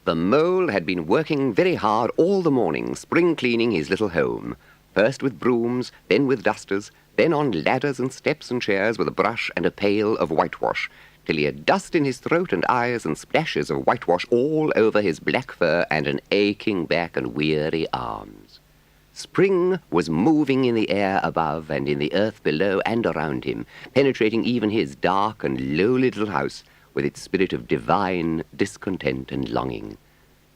The mole had been working very hard all the morning, spring cleaning his little home, first with brooms, then with dusters, then on ladders and steps and chairs with a brush and a pail of whitewash, till he had dust in his throat and eyes and splashes of whitewash all over his black fur and an aching back and weary arms. Spring was moving in the air above and in the earth below and around him, penetrating even his dark and lowly little house with its spirit of divine discontent and longing.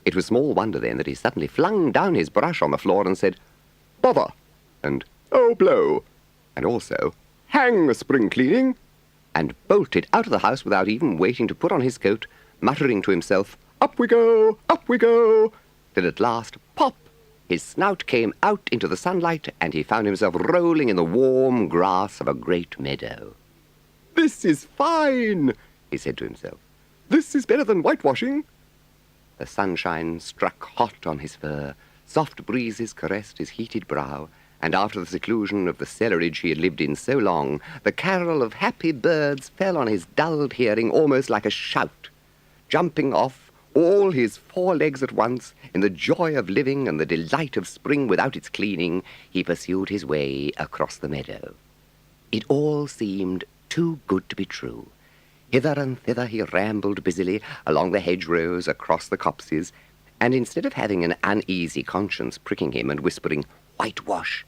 It was small wonder then that he suddenly flung down his brush on the floor and said, "Bother!" and "Oh, blow!" and also, "Hang spring cleaning!" and bolted out of the house without even waiting to put on his coat, muttering to himself, up we go, till at last, pop, his snout came out into the sunlight, and he found himself rolling in the warm grass of a great meadow. "This is fine," he said to himself. "This is better than whitewashing." The sunshine struck hot on his fur, soft breezes caressed his heated brow, and after the seclusion of the cellarage he had lived in so long, the carol of happy birds fell on his dulled hearing almost like a shout. Jumping off all his 4 legs at once, in the joy of living and the delight of spring without its cleaning, he pursued his way across the meadow. It all seemed too good to be true. Hither and thither he rambled busily along the hedgerows, across the copses, and instead of having an uneasy conscience pricking him and whispering, "Whitewash,"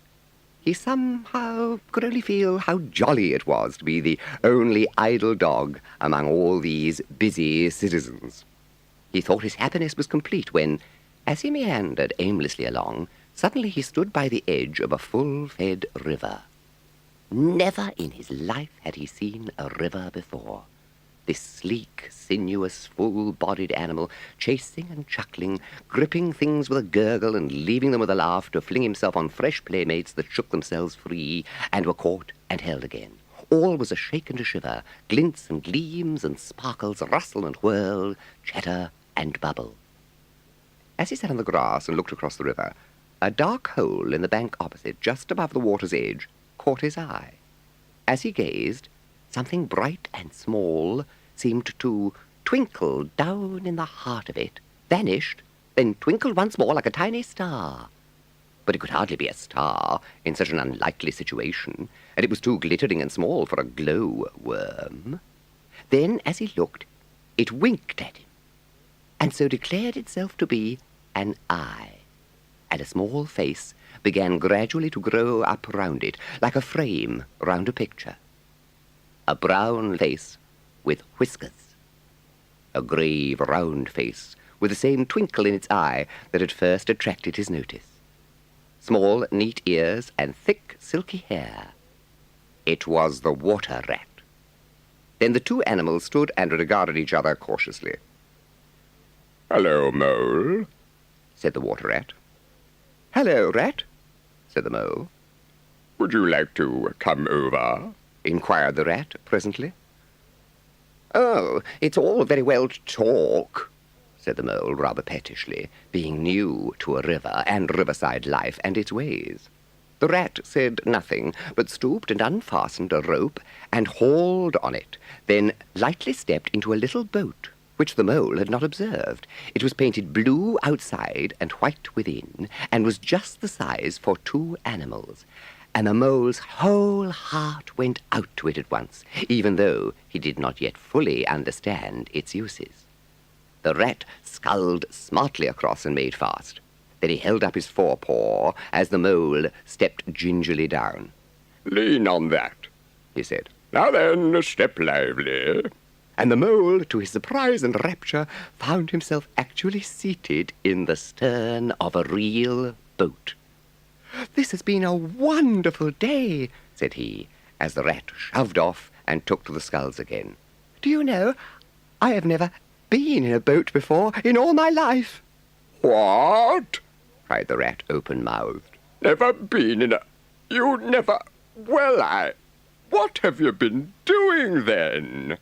he somehow could only feel how jolly it was to be the only idle dog among all these busy citizens. He thought his happiness was complete when, as he meandered aimlessly along, suddenly he stood by the edge of a full-fed river. Never in his life had he seen a river before. This sleek, sinuous, full-bodied animal, chasing and chuckling, gripping things with a gurgle and leaving them with a laugh to fling himself on fresh playmates that shook themselves free and were caught and held again. All was a shake and a shiver, glints and gleams and sparkles, rustle and whirl, chatter and bubble. As he sat on the grass and looked across the river, a dark hole in the bank opposite, just above the water's edge, caught his eye. As he gazed, something bright and small seemed to twinkle down in the heart of it, vanished, then twinkled once more like a tiny star. But it could hardly be a star in such an unlikely situation, and it was too glittering and small for a glow-worm. Then, as he looked, it winked at him, and so declared itself to be an eye, and a small face began gradually to grow up round it, like a frame round a picture. A brown face with whiskers. A grave, round face with the same twinkle in its eye that had first attracted his notice. Small, neat ears and thick, silky hair. It was the water rat. Then the two animals stood and regarded each other cautiously. "Hello, Mole," said the water rat. "Hello, Rat," said the Mole. "Would you like to come over?" inquired the Rat presently. "Oh, it's all very well to talk," said the Mole rather pettishly, being new to a river and riverside life and its ways. The Rat said nothing, but stooped and unfastened a rope and hauled on it, then lightly stepped into a little boat, which the Mole had not observed. It was painted blue outside and white within, and was just the size for 2 animals, and the Mole's whole heart went out to it at once, even though he did not yet fully understand its uses. The Rat sculled smartly across and made fast. Then he held up his forepaw as the Mole stepped gingerly down. "Lean on that," he said. "Now then, step lively." And the Mole, to his surprise and rapture, found himself actually seated in the stern of a real boat. "This has been a wonderful day," said he, as the Rat shoved off and took to the sculls again. "Do you know, I have never been in a boat before in all my life." "What?" cried the Rat, open-mouthed. "Never been in a... You never... Well, What have you been doing, then?"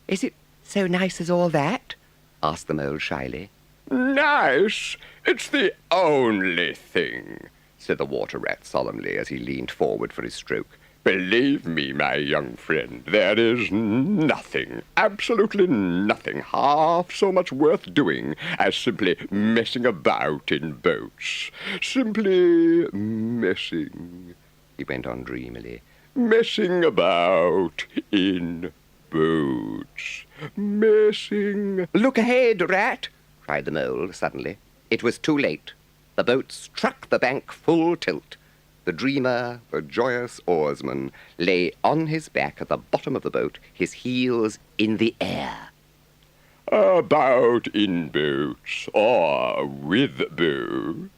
"Is it so nice as all that?" asked the Mole shyly. "Nice? It's the only thing," said the Water Rat solemnly as he leaned forward for his stroke. Believe me, my young friend, there is nothing, absolutely nothing, half so much worth doing as simply messing about in boats. Simply messing, he went on dreamily, messing about in boats. Messing. "Look ahead, Rat!" cried the mole suddenly. It was too late. The boat struck the bank full tilt. The dreamer, the joyous oarsman, lay on his back at the bottom of the boat, his heels in the air. About in boats, or with boats,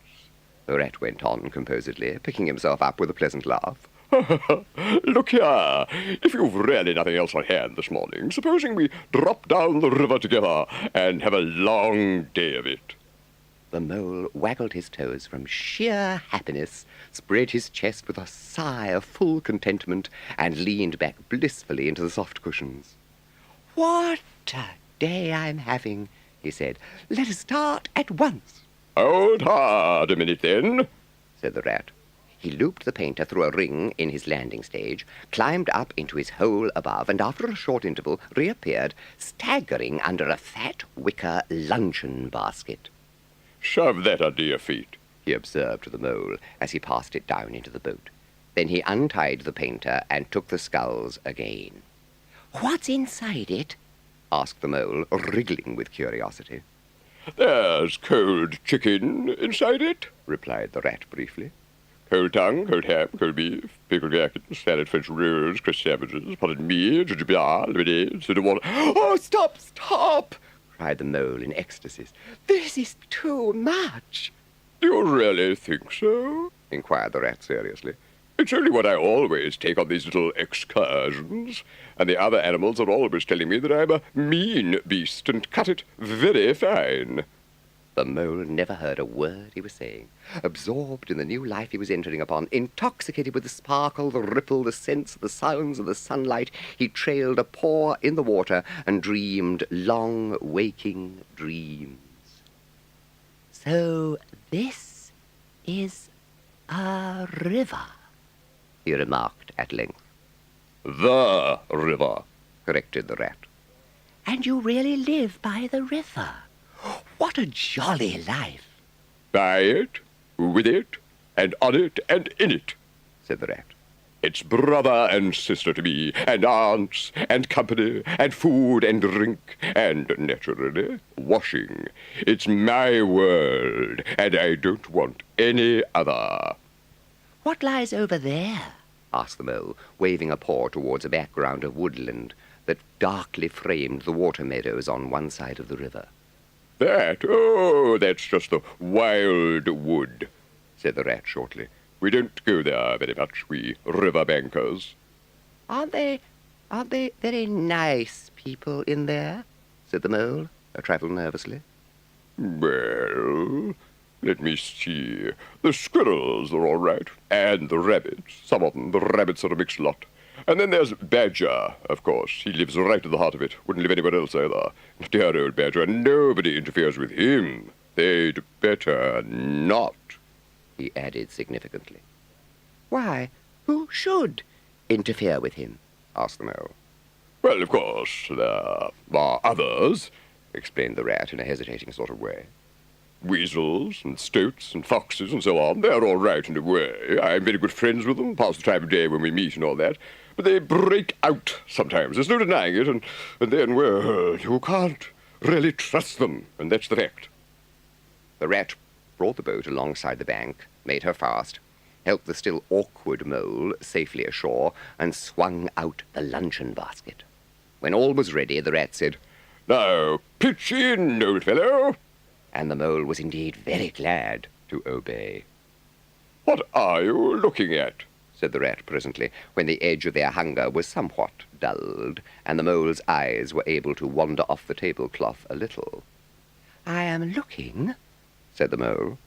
The rat went on composedly, picking himself up with a pleasant laugh. Look here, if you've really nothing else on hand this morning, supposing we drop down the river together and have a long day of it. The mole waggled his toes from sheer happiness, spread his chest with a sigh of full contentment, and leaned back blissfully into the soft cushions. "What a day I'm having," he said. "Let us start at once." Hold hard a minute, then, said the rat. He looped the painter through a ring in his landing stage, climbed up into his hole above, and after a short interval reappeared, staggering under a fat wicker luncheon basket. Shove that under your feet, he observed to the mole as he passed it down into the boat. Then he untied the painter and took the sculls again. "What's inside it?" asked the mole, wriggling with curiosity. There's cold chicken inside it, replied the rat briefly. Cold tongue, cold ham, cold beef, pickled gherkins, salad, French rolls, crisp sandwiches, potted meat, ginger beer, lemonade, soda water. "Oh, stop, stop!" cried the mole in ecstasies. "This is too much." Do you really think so? Inquired the rat seriously. It's only what I always take on these little excursions, and the other animals are always telling me that I'm a mean beast and cut it very fine. The mole never heard a word he was saying. Absorbed in the new life he was entering upon, intoxicated with the sparkle, the ripple, the scents, the sounds of the sunlight, he trailed a paw in the water and dreamed long, waking dreams. "So this is a river," he remarked at length. The river, corrected the rat. "And you really live by the river? What a jolly life!" By it, with it, and on it, and in it, said the rat. It's brother and sister to me, and aunts, and company, and food and drink, and, naturally, washing. It's my world, and I don't want any other. "What lies over there?" asked the mole, waving a paw towards a background of woodland that darkly framed the water meadows on one side of the river. That? Oh, that's just the wild wood, said the rat shortly. We don't go there very much, we river bankers. Aren't they very nice people in there?" said the mole, a trifle nervously. Well, let me see. The squirrels are all right, and the rabbits. Some of them, the rabbits are a mixed lot. And then there's Badger, of course. He lives right in the heart of it. Wouldn't live anywhere else either. Dear old Badger, and nobody interferes with him. They'd better not, he added significantly. "Why, who should interfere with him?" asked the mole. Well, of course, there are others, explained the rat in a hesitating sort of way. Weasels and stoats and foxes and so on, they're all right in a way. I'm very good friends with them, pass the time of day when we meet and all that. But they break out sometimes, there's no denying it, and then, well, you can't really trust them, and that's the fact. The rat brought the boat alongside the bank, made her fast, helped the still awkward mole safely ashore, and swung out the luncheon basket. When all was ready, the rat said, Now, pitch in, old fellow. And the mole was indeed very glad to obey. What are you looking at? Said the rat presently, when the edge of their hunger was somewhat dulled, and the mole's eyes were able to wander off the tablecloth a little. "I am looking," said the mole,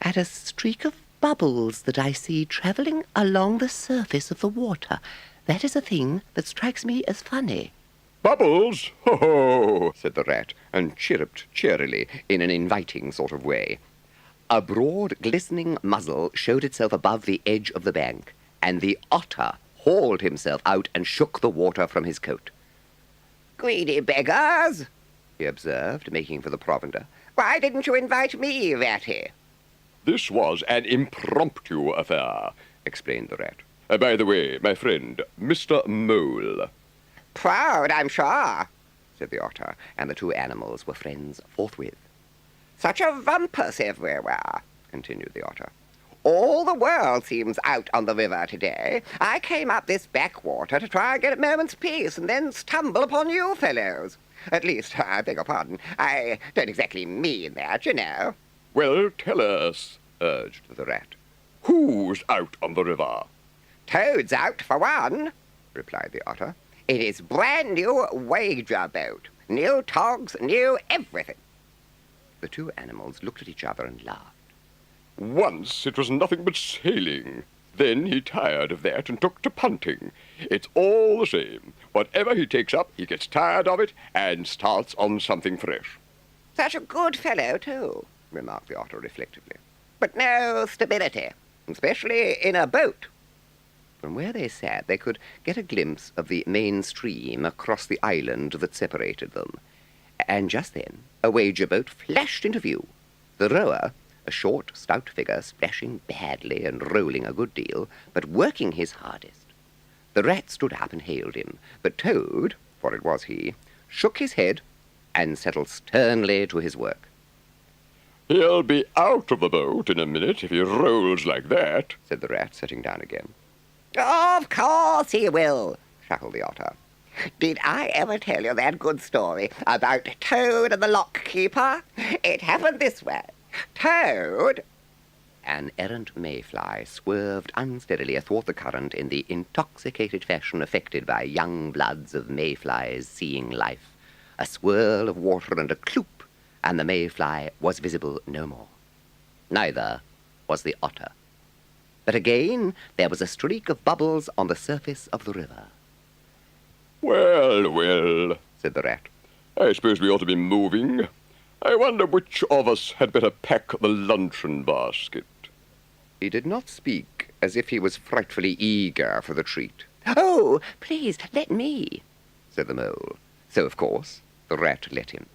"at a streak of bubbles that I see travelling along the surface of the water. That is a thing that strikes me as funny." Bubbles? Ho, ho, said the rat, and chirruped cheerily in an inviting sort of way. A broad, glistening muzzle showed itself above the edge of the bank, and the otter hauled himself out and shook the water from his coat. "Greedy beggars," he observed, making for the provender. "why didn't you invite me, Ratty?" This was an impromptu affair, explained the rat. By the way, my friend, Mr. Mole. "Proud, I'm sure," said the otter, and the two animals were friends forthwith. "Such a rumpus everywhere," continued the otter. "All the world seems out on the river today. I came up this backwater to try and get a moment's peace, and then stumble upon you fellows. At least, I beg your pardon, I don't exactly mean that, you know." Well, tell us, urged the rat. Who's out on the river? "Toad's out, for one," replied the otter. "It is brand new wager boat. New togs, new everything." The two animals looked at each other and laughed. Once it was nothing but sailing. Then he tired of that and took to punting. It's all the same. Whatever he takes up, he gets tired of it and starts on something fresh. "Such a good fellow, too," remarked the otter reflectively. "But no stability, especially in a boat." From where they sat, they could get a glimpse of the main stream across the island that separated them. And just then, a wager boat flashed into view. The rower, a short, stout figure, splashing badly and rolling a good deal, but working his hardest. The rat stood up and hailed him, but Toad, for it was he, shook his head and settled sternly to his work. He'll be out of the boat in a minute if he rolls like that, said the rat, sitting down again. "Of course he will," chuckled the otter. "Did I ever tell you that good story about Toad and the lock-keeper? It happened this way. Toad—" An errant mayfly swerved unsteadily athwart the current in the intoxicated fashion affected by young bloods of mayflies seeing life. A swirl of water and a cloop, and the mayfly was visible no more. Neither was the otter. But again there was a streak of bubbles on the surface of the river. Well, well, said the rat. I suppose we ought to be moving. I wonder which of us had better pack the luncheon basket. He did not speak as if he was frightfully eager for the treat. "Oh, please, let me," said the mole. So, of course, the rat let him.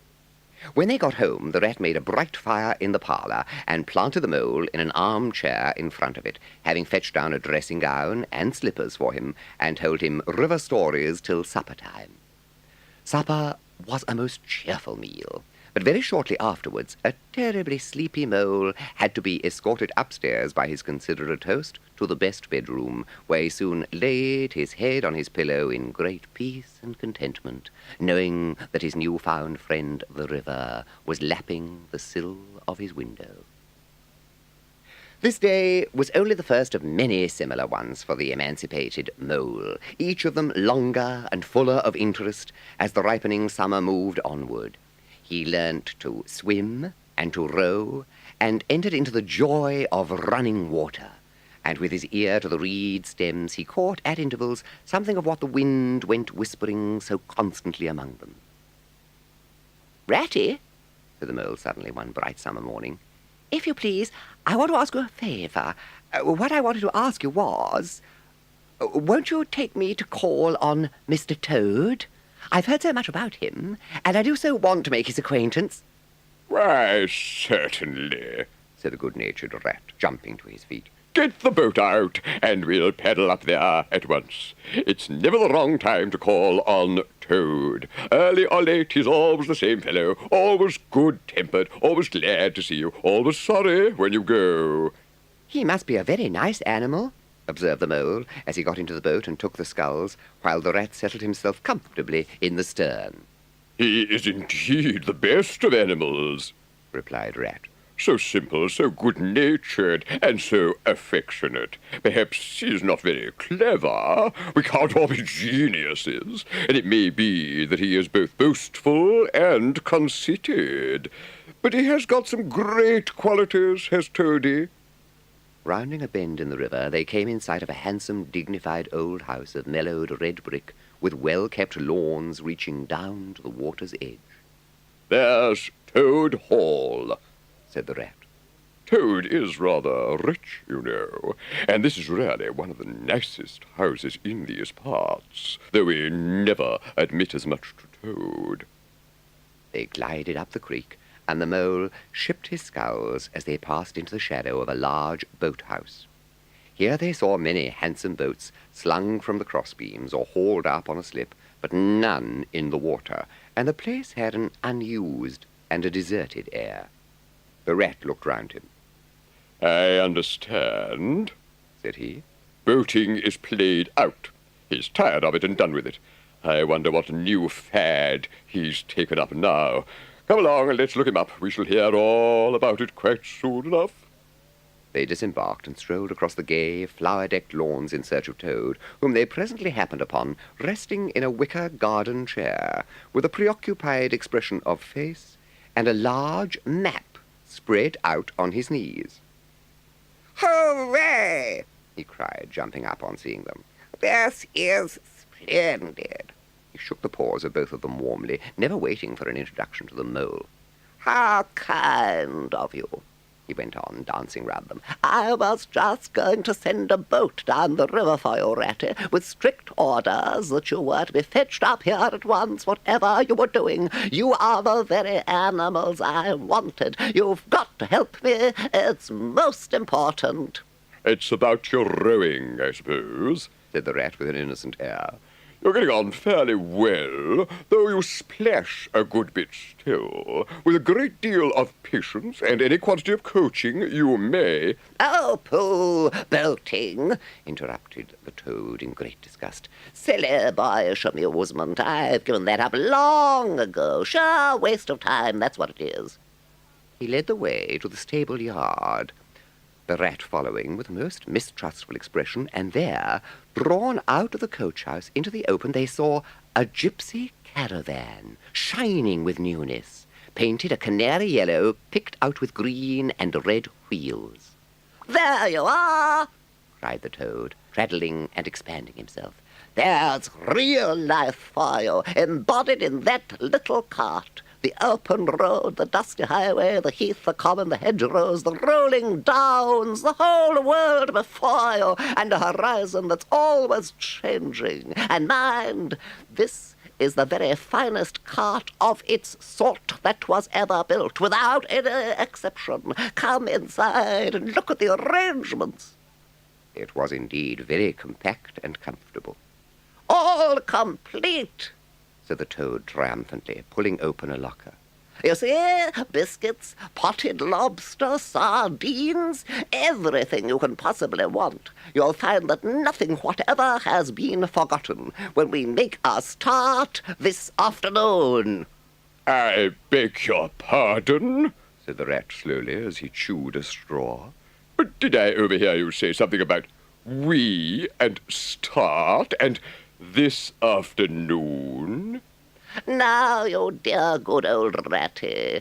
When they got home, the rat made a bright fire in the parlour and planted the mole in an armchair in front of it, having fetched down a dressing-gown and slippers for him, and told him river stories till supper-time. Supper was a most cheerful meal, but very shortly afterwards a terribly sleepy mole had to be escorted upstairs by his considerate host to the best bedroom, where he soon laid his head on his pillow in great peace and contentment, knowing that his new-found friend the river was lapping the sill of his window. This day was only the first of many similar ones for the emancipated mole, each of them longer and fuller of interest as the ripening summer moved onward. He learnt to swim and to row, and entered into the joy of running water, and with his ear to the reed stems he caught at intervals something of what the wind went whispering so constantly among them. "Ratty," said the mole suddenly one bright summer morning, "if you please, I want to ask you a favour. What I wanted to ask you was, won't you take me to call on Mr. Toad? I've heard so much about him, and I do so want to make his acquaintance." Why, certainly, said the good-natured rat, jumping to his feet. Get the boat out, and we'll paddle up there at once. It's never the wrong time to call on Toad. Early or late, he's always the same fellow, always good-tempered, always glad to see you, always sorry when you go. "He must be a very nice animal," observed the mole, as he got into the boat and took the sculls, while the rat settled himself comfortably in the stern. He is indeed the best of animals, replied Rat. So simple, so good-natured, and so affectionate. Perhaps he is not very clever. We can't all be geniuses, and it may be that he is both boastful and conceited. But he has got some great qualities, has Toady. Rounding a bend in the river, they came in sight of a handsome, dignified old house of mellowed red brick, with well-kept lawns reaching down to the water's edge. There's Toad Hall, said the rat. Toad is rather rich, you know, and this is really one of the nicest houses in these parts, though we never admit as much to Toad. They glided up the creek, and the mole shipped his sculls as they passed into the shadow of a large boat-house. Here they saw many handsome boats slung from the crossbeams or hauled up on a slip, but none in the water, and the place had an unused and a deserted air. The rat looked round him. I understand, said he. Boating is played out. He's tired of it and done with it. I wonder what new fad he's taken up now. Come along and let's look him up. We shall hear all about it quite soon enough. They disembarked and strolled across the gay, flower-decked lawns in search of Toad, whom they presently happened upon resting in a wicker garden chair, with a preoccupied expression of face and a large map spread out on his knees. Hooray! He cried, jumping up on seeing them. This is splendid. He shook the paws of both of them warmly, never waiting for an introduction to the mole. How kind of you, he went on, dancing round them. I was just going to send a boat down the river for you, Ratty, with strict orders that you were to be fetched up here at once, whatever you were doing. You are the very animals I wanted. You've got to help me. It's most important. It's about your rowing, I suppose, said the rat with an innocent air. You're getting on fairly well, though you splash a good bit still. With a great deal of patience and any quantity of coaching, you may— Oh, pooh, boating, interrupted the Toad in great disgust. Silly boyish amusement. I've given that up long ago. Sure waste of time, that's what it is. He led the way to the stable yard, the rat following with a most mistrustful expression, and there, drawn out of the coach-house into the open, they saw a gypsy caravan, shining with newness, painted a canary yellow, picked out with green and red wheels. There you are, cried the Toad, straddling and expanding himself. There's real life for you, embodied in that little cart. The open road, the dusty highway, the heath, the common, the hedgerows, the rolling downs, the whole world before you, and a horizon that's always changing. And mind, this is the very finest cart of its sort that was ever built, without any exception. Come inside and look at the arrangements. It was indeed very compact and comfortable. All complete, said the Toad triumphantly, pulling open a locker. You see, biscuits, potted lobster, sardines, everything you can possibly want. You'll find that nothing whatever has been forgotten when we make our start this afternoon. I beg your pardon, said the rat slowly as he chewed a straw. But did I overhear you say something about we and start and this afternoon? Now, you dear good old Ratty,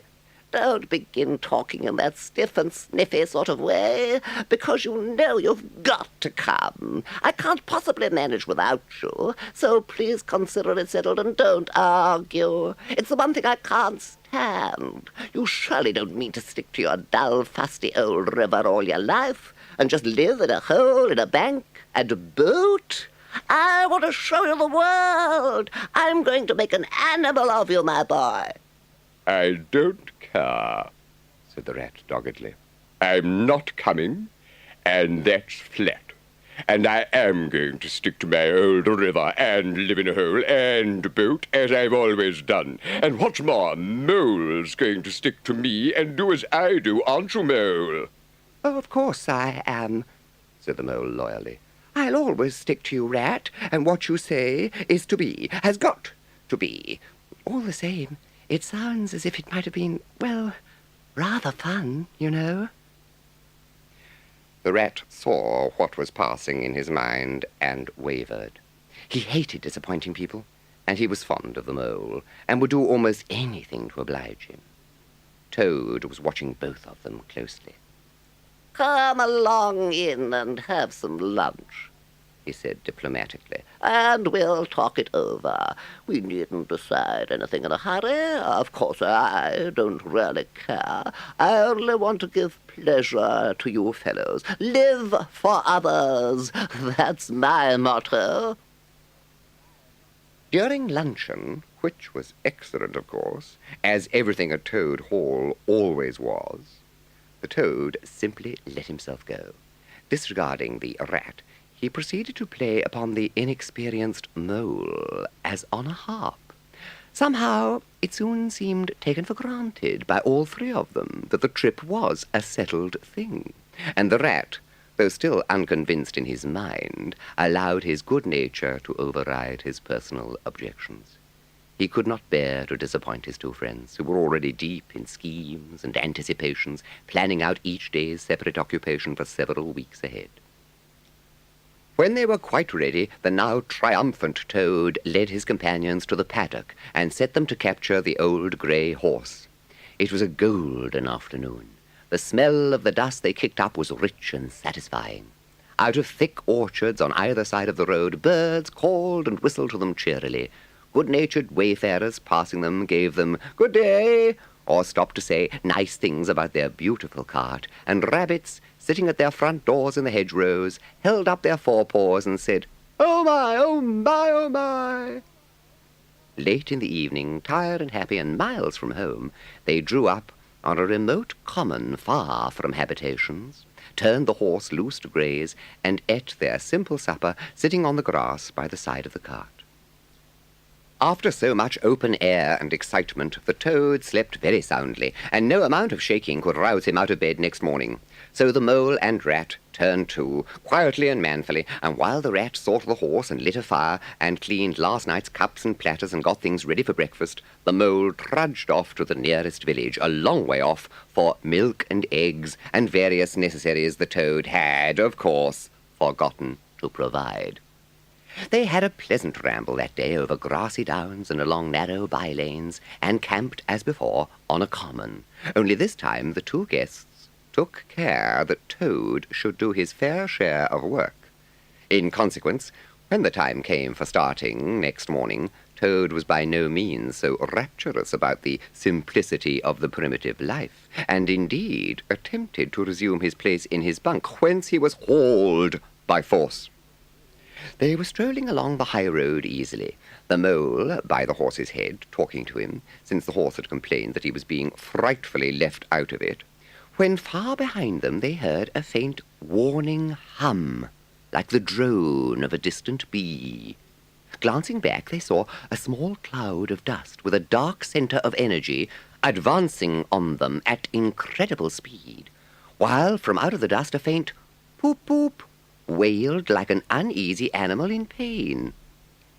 don't begin talking in that stiff and sniffy sort of way, because you know you've got to come. I can't possibly manage without you, so please consider it settled and don't argue. It's the one thing I can't stand. You surely don't mean to stick to your dull, fusty old river all your life and just live in a hole in a bank and boat? I want to show you the world. I'm going to make an animal of you, my boy. I don't care, said the rat doggedly. I'm not coming, and that's flat. And I am going to stick to my old river and live in a hole and boat as I've always done. And what's more, Mole's going to stick to me and do as I do, aren't you, Mole? Oh, of course I am, said the Mole loyally. I'll always stick to you, Rat, and what you say is to be, has got to be. All the same, it sounds as if it might have been, well, rather fun, you know. The rat saw what was passing in his mind and wavered. He hated disappointing people, and he was fond of the Mole, and would do almost anything to oblige him. Toad was watching both of them closely. Come along in and have some lunch. he said diplomatically, "and we'll talk it over. We needn't decide anything in a hurry. Of course, I don't really care. I only want to give pleasure to you fellows. Live for others. That's my motto." During luncheon, which was excellent, of course, as everything at Toad Hall always was, the Toad simply let himself go. Disregarding the rat, he proceeded to play upon the inexperienced Mole as on a harp. Somehow it soon seemed taken for granted by all three of them that the trip was a settled thing, and the rat, though still unconvinced in his mind, allowed his good nature to override his personal objections. He could not bear to disappoint his two friends, who were already deep in schemes and anticipations, planning out each day's separate occupation for several weeks ahead. When they were quite ready, the now triumphant Toad led his companions to the paddock and set them to capture the old grey horse. It was a golden afternoon. The smell of the dust they kicked up was rich and satisfying. Out of thick orchards on either side of the road, birds called and whistled to them cheerily. Good-natured wayfarers passing them gave them "good day," or stopped to say nice things about their beautiful cart, and rabbits, sitting at their front doors in the hedgerows, held up their forepaws and said, "Oh my, oh my, oh my." Late in the evening, tired and happy and miles from home, they drew up on a remote common far from habitations, turned the horse loose to graze, and ate their simple supper sitting on the grass by the side of the cart. After so much open air and excitement, the Toad slept very soundly, and no amount of shaking could rouse him out of bed next morning. So the Mole and Rat turned to, quietly and manfully, and while the Rat saw to the horse and lit a fire and cleaned last night's cups and platters and got things ready for breakfast, the Mole trudged off to the nearest village, a long way off, for milk and eggs and various necessaries the Toad had, of course, forgotten to provide. They had a pleasant ramble that day over grassy downs and along narrow by-lanes, and camped, as before, on a common. Only this time the two guests took care that Toad should do his fair share of work. In consequence, when the time came for starting next morning, Toad was by no means so rapturous about the simplicity of the primitive life, and indeed attempted to resume his place in his bunk, whence he was hauled by force. They were strolling along the high road easily, the Mole by the horse's head, talking to him, since the horse had complained that he was being frightfully left out of it, when far behind them they heard a faint warning hum, like the drone of a distant bee. Glancing back, they saw a small cloud of dust with a dark centre of energy advancing on them at incredible speed, while from out of the dust a faint poop-poop wailed like an uneasy animal in pain.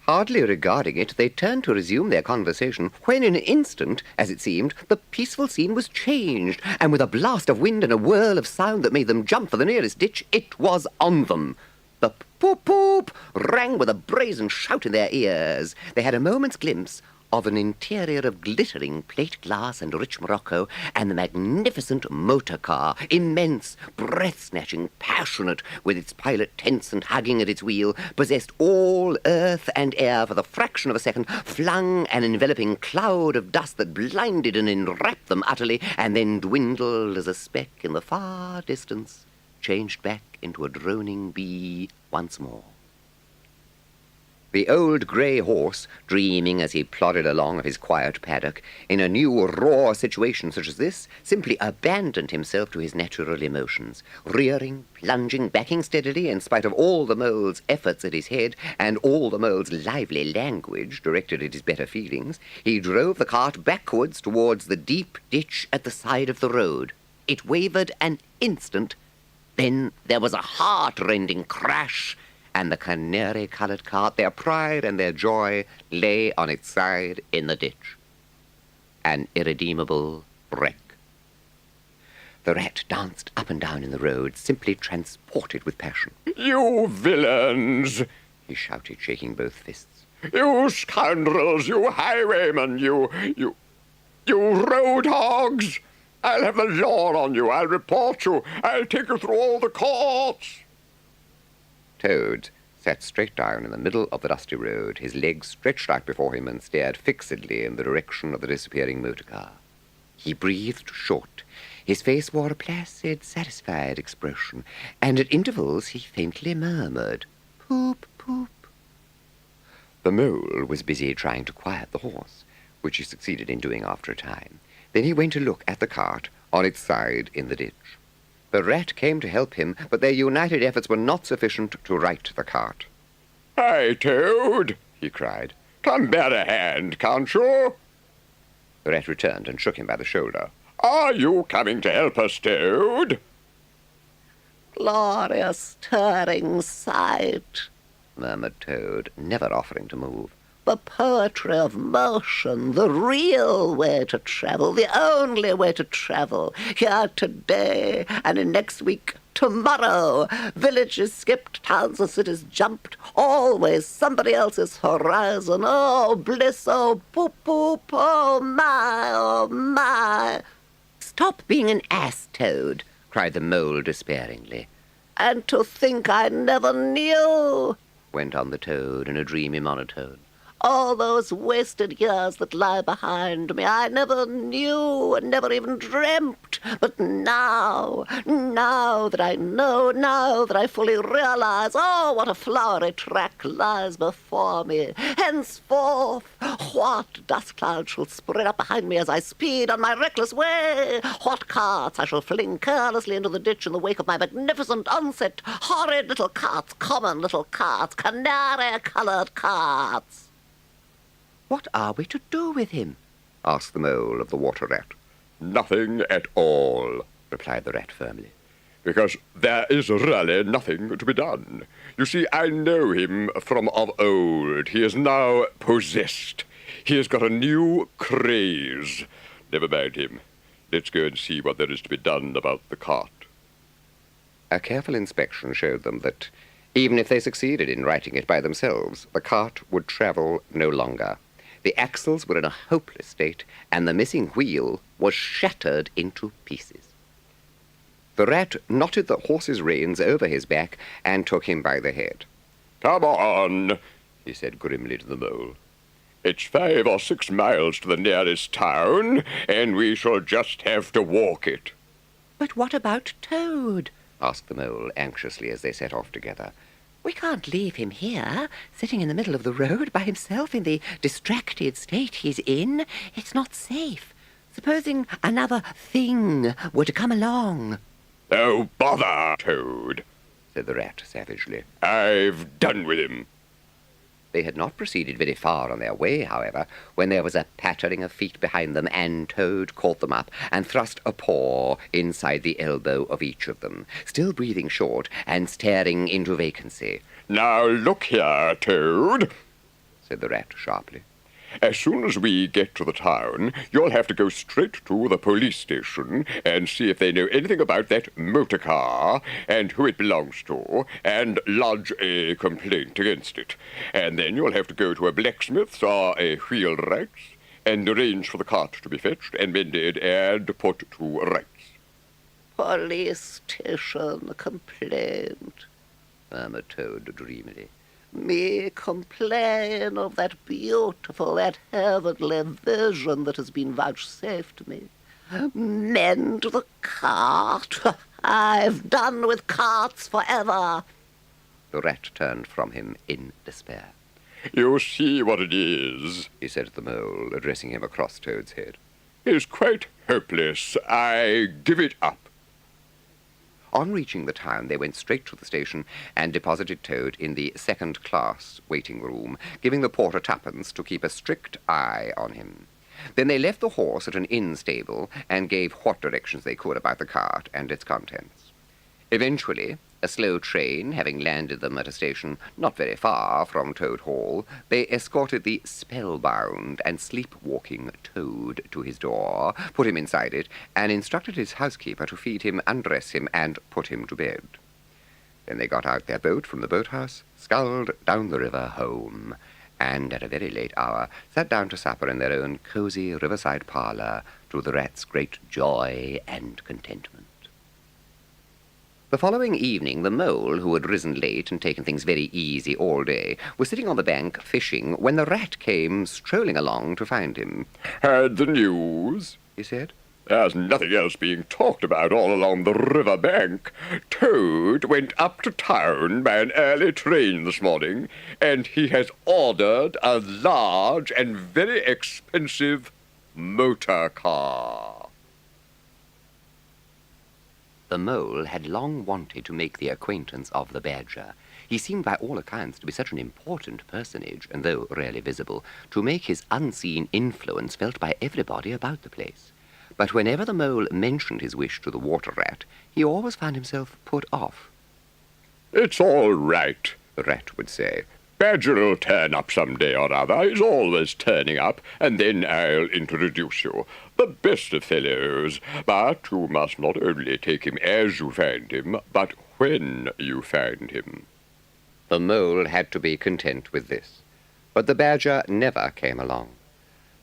Hardly regarding it, they turned to resume their conversation, when in an instant, as it seemed, the peaceful scene was changed, and with a blast of wind and a whirl of sound that made them jump for the nearest ditch, it was on them. The poop-poop rang with a brazen shout in their ears. They had a moment's glimpse of an interior of glittering plate glass and rich morocco, and the magnificent motor car, immense, breath-snatching, passionate, with its pilot tense and hugging at its wheel, possessed all earth and air for the fraction of a second, flung an enveloping cloud of dust that blinded and enwrapped them utterly, and then dwindled as a speck in the far distance, changed back into a droning bee once more. The old grey horse, dreaming as he plodded along of his quiet paddock, in a new raw situation such as this, simply abandoned himself to his natural emotions, rearing, plunging, backing steadily in spite of all the Mole's efforts at his head and all the Mole's lively language directed at his better feelings. He drove the cart backwards towards the deep ditch at the side of the road. It wavered an instant, then there was a heart-rending crash, and the canary-coloured cart, their pride and their joy, lay on its side in the ditch. An irredeemable wreck. The Rat danced up and down in the road, simply transported with passion. "You villains!" he shouted, shaking both fists. "You scoundrels! You highwaymen! You road hogs! I'll have the law on you! I'll report you! I'll take you through all the courts!" Toad sat straight down in the middle of the dusty road, his legs stretched out before him, and stared fixedly in the direction of the disappearing motor car. He breathed short. His face wore a placid, satisfied expression, and at intervals he faintly murmured, "Poop, poop." The mole was busy trying to quiet the horse, which he succeeded in doing after a time. Then he went to look at the cart on its side in the ditch. The rat came to help him, but their united efforts were not sufficient to right the cart. "Hey, Toad," he cried. "Come bear a hand, can't you?" The rat returned and shook him by the shoulder. "Are you coming to help us, Toad?" Glorious, stirring sight. Murmured Toad, never offering to move. The poetry of motion, the real way to travel, the only way to travel. Here today, and in next week, tomorrow. Villages skipped, towns and cities jumped. Always somebody else's horizon. Oh, bliss, oh, poop, poop, oh, my, oh, my. Stop being an ass, Toad, cried the mole despairingly. And to think I never knew, went on the Toad in a dreamy monotone. all those wasted years that lie behind me, I never knew and never even dreamt. But now that I know, now that I fully realize, oh, what a flowery track lies before me. Henceforth, what dust clouds shall spread up behind me as I speed on my reckless way? What carts I shall fling carelessly into the ditch in the wake of my magnificent onset? Horrid little carts, common little carts, canary-coloured carts. What are we to do with him? Asked the mole of the water rat. Nothing at all, replied the rat firmly. Because there is really nothing to be done. You see, I know him from of old. He is now possessed. He has got a new craze. Never mind him. Let's go and see what there is to be done about the cart. A careful inspection showed them that, even if they succeeded in righting it by themselves, the cart would travel no longer. The axles were in a hopeless state, and the missing wheel was shattered into pieces. The rat knotted the horse's reins over his back and took him by the head. Come on, he said grimly to the mole. It's 5 or 6 miles to the nearest town, and we shall just have to walk it. But what about Toad? Asked the mole anxiously as they set off together. We can't leave him here, sitting in the middle of the road by himself in the distracted state he's in. It's not safe. Supposing another thing were to come along. Oh, bother, Toad, said the rat savagely. I've done with him. They had not proceeded very far on their way, however, when there was a pattering of feet behind them, and Toad caught them up and thrust a paw inside the elbow of each of them, still breathing short and staring into vacancy. Now look here, Toad, said the rat sharply. As soon as we get to the town, you'll have to go straight to the police station and see if they know anything about that motor car and who it belongs to, and lodge a complaint against it. And then you'll have to go to a blacksmith's or a wheelwright's and arrange for the cart to be fetched and mended and put to rights. Police station complaint, murmured Toad dreamily. Me complain of that beautiful, that heavenly vision that has been vouchsafed me. Mend the cart. I've done with carts forever. The rat turned from him in despair. You see what it is, he said to the mole, addressing him across Toad's head. It's quite hopeless. I give it up. On reaching the town, they went straight to the station and deposited Toad in the second-class waiting room, giving the porter 2d to keep a strict eye on him. Then they left the horse at an inn stable and gave what directions they could about the cart and its contents. Eventually, a slow train having landed them at a station not very far from Toad Hall, they escorted the spellbound and sleepwalking Toad to his door, put him inside it, and instructed his housekeeper to feed him, undress him, and put him to bed. Then they got out their boat from the boathouse, sculled down the river home, and at a very late hour sat down to supper in their own cosy riverside parlour, to the rat's great joy and contentment. The following evening, the mole, who had risen late and taken things very easy all day, was sitting on the bank fishing when the rat came strolling along to find him. "Heard the news?" he said. "There's nothing else being talked about all along the river bank. Toad went up to town by an early train this morning, and he has ordered a large and very expensive motor car." The mole had long wanted to make the acquaintance of the badger. He seemed by all accounts to be such an important personage, and though rarely visible, to make his unseen influence felt by everybody about the place. But whenever the mole mentioned his wish to the water rat, he always found himself put off. "It's all right," the rat would say. "Badger'll turn up some day or other. He's always turning up, and then I'll introduce you. The best of fellows. But you must not only take him as you find him, but when you find him." The mole had to be content with this. But the badger never came along.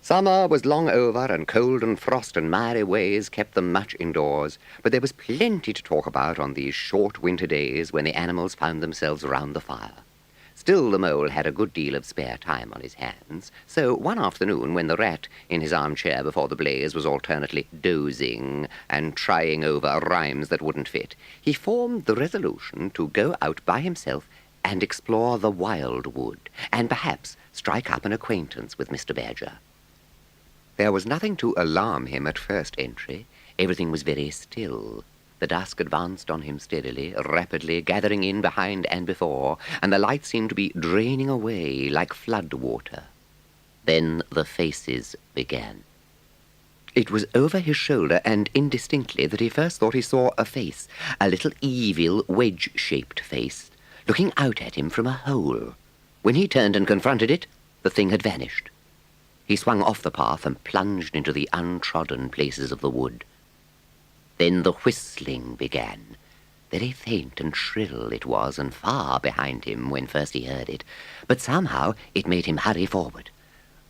Summer was long over, and cold and frost and miry ways kept them much indoors, but there was plenty to talk about on these short winter days when the animals found themselves round the fire. Still, the mole had a good deal of spare time on his hands, so one afternoon, when the rat, in his armchair before the blaze, was alternately dozing and trying over rhymes that wouldn't fit, he formed the resolution to go out by himself and explore the wild wood, and perhaps strike up an acquaintance with Mr. Badger. There was nothing to alarm him at first entry. Everything was very still. The dusk advanced on him steadily, rapidly, gathering in behind and before, and the light seemed to be draining away like flood water. Then the faces began. It was over his shoulder and indistinctly that he first thought he saw a face, a little evil, wedge-shaped face, looking out at him from a hole. When he turned and confronted it, the thing had vanished. He swung off the path and plunged into the untrodden places of the wood. Then the whistling began. Very faint and shrill it was, and far behind him when first he heard it, but somehow it made him hurry forward.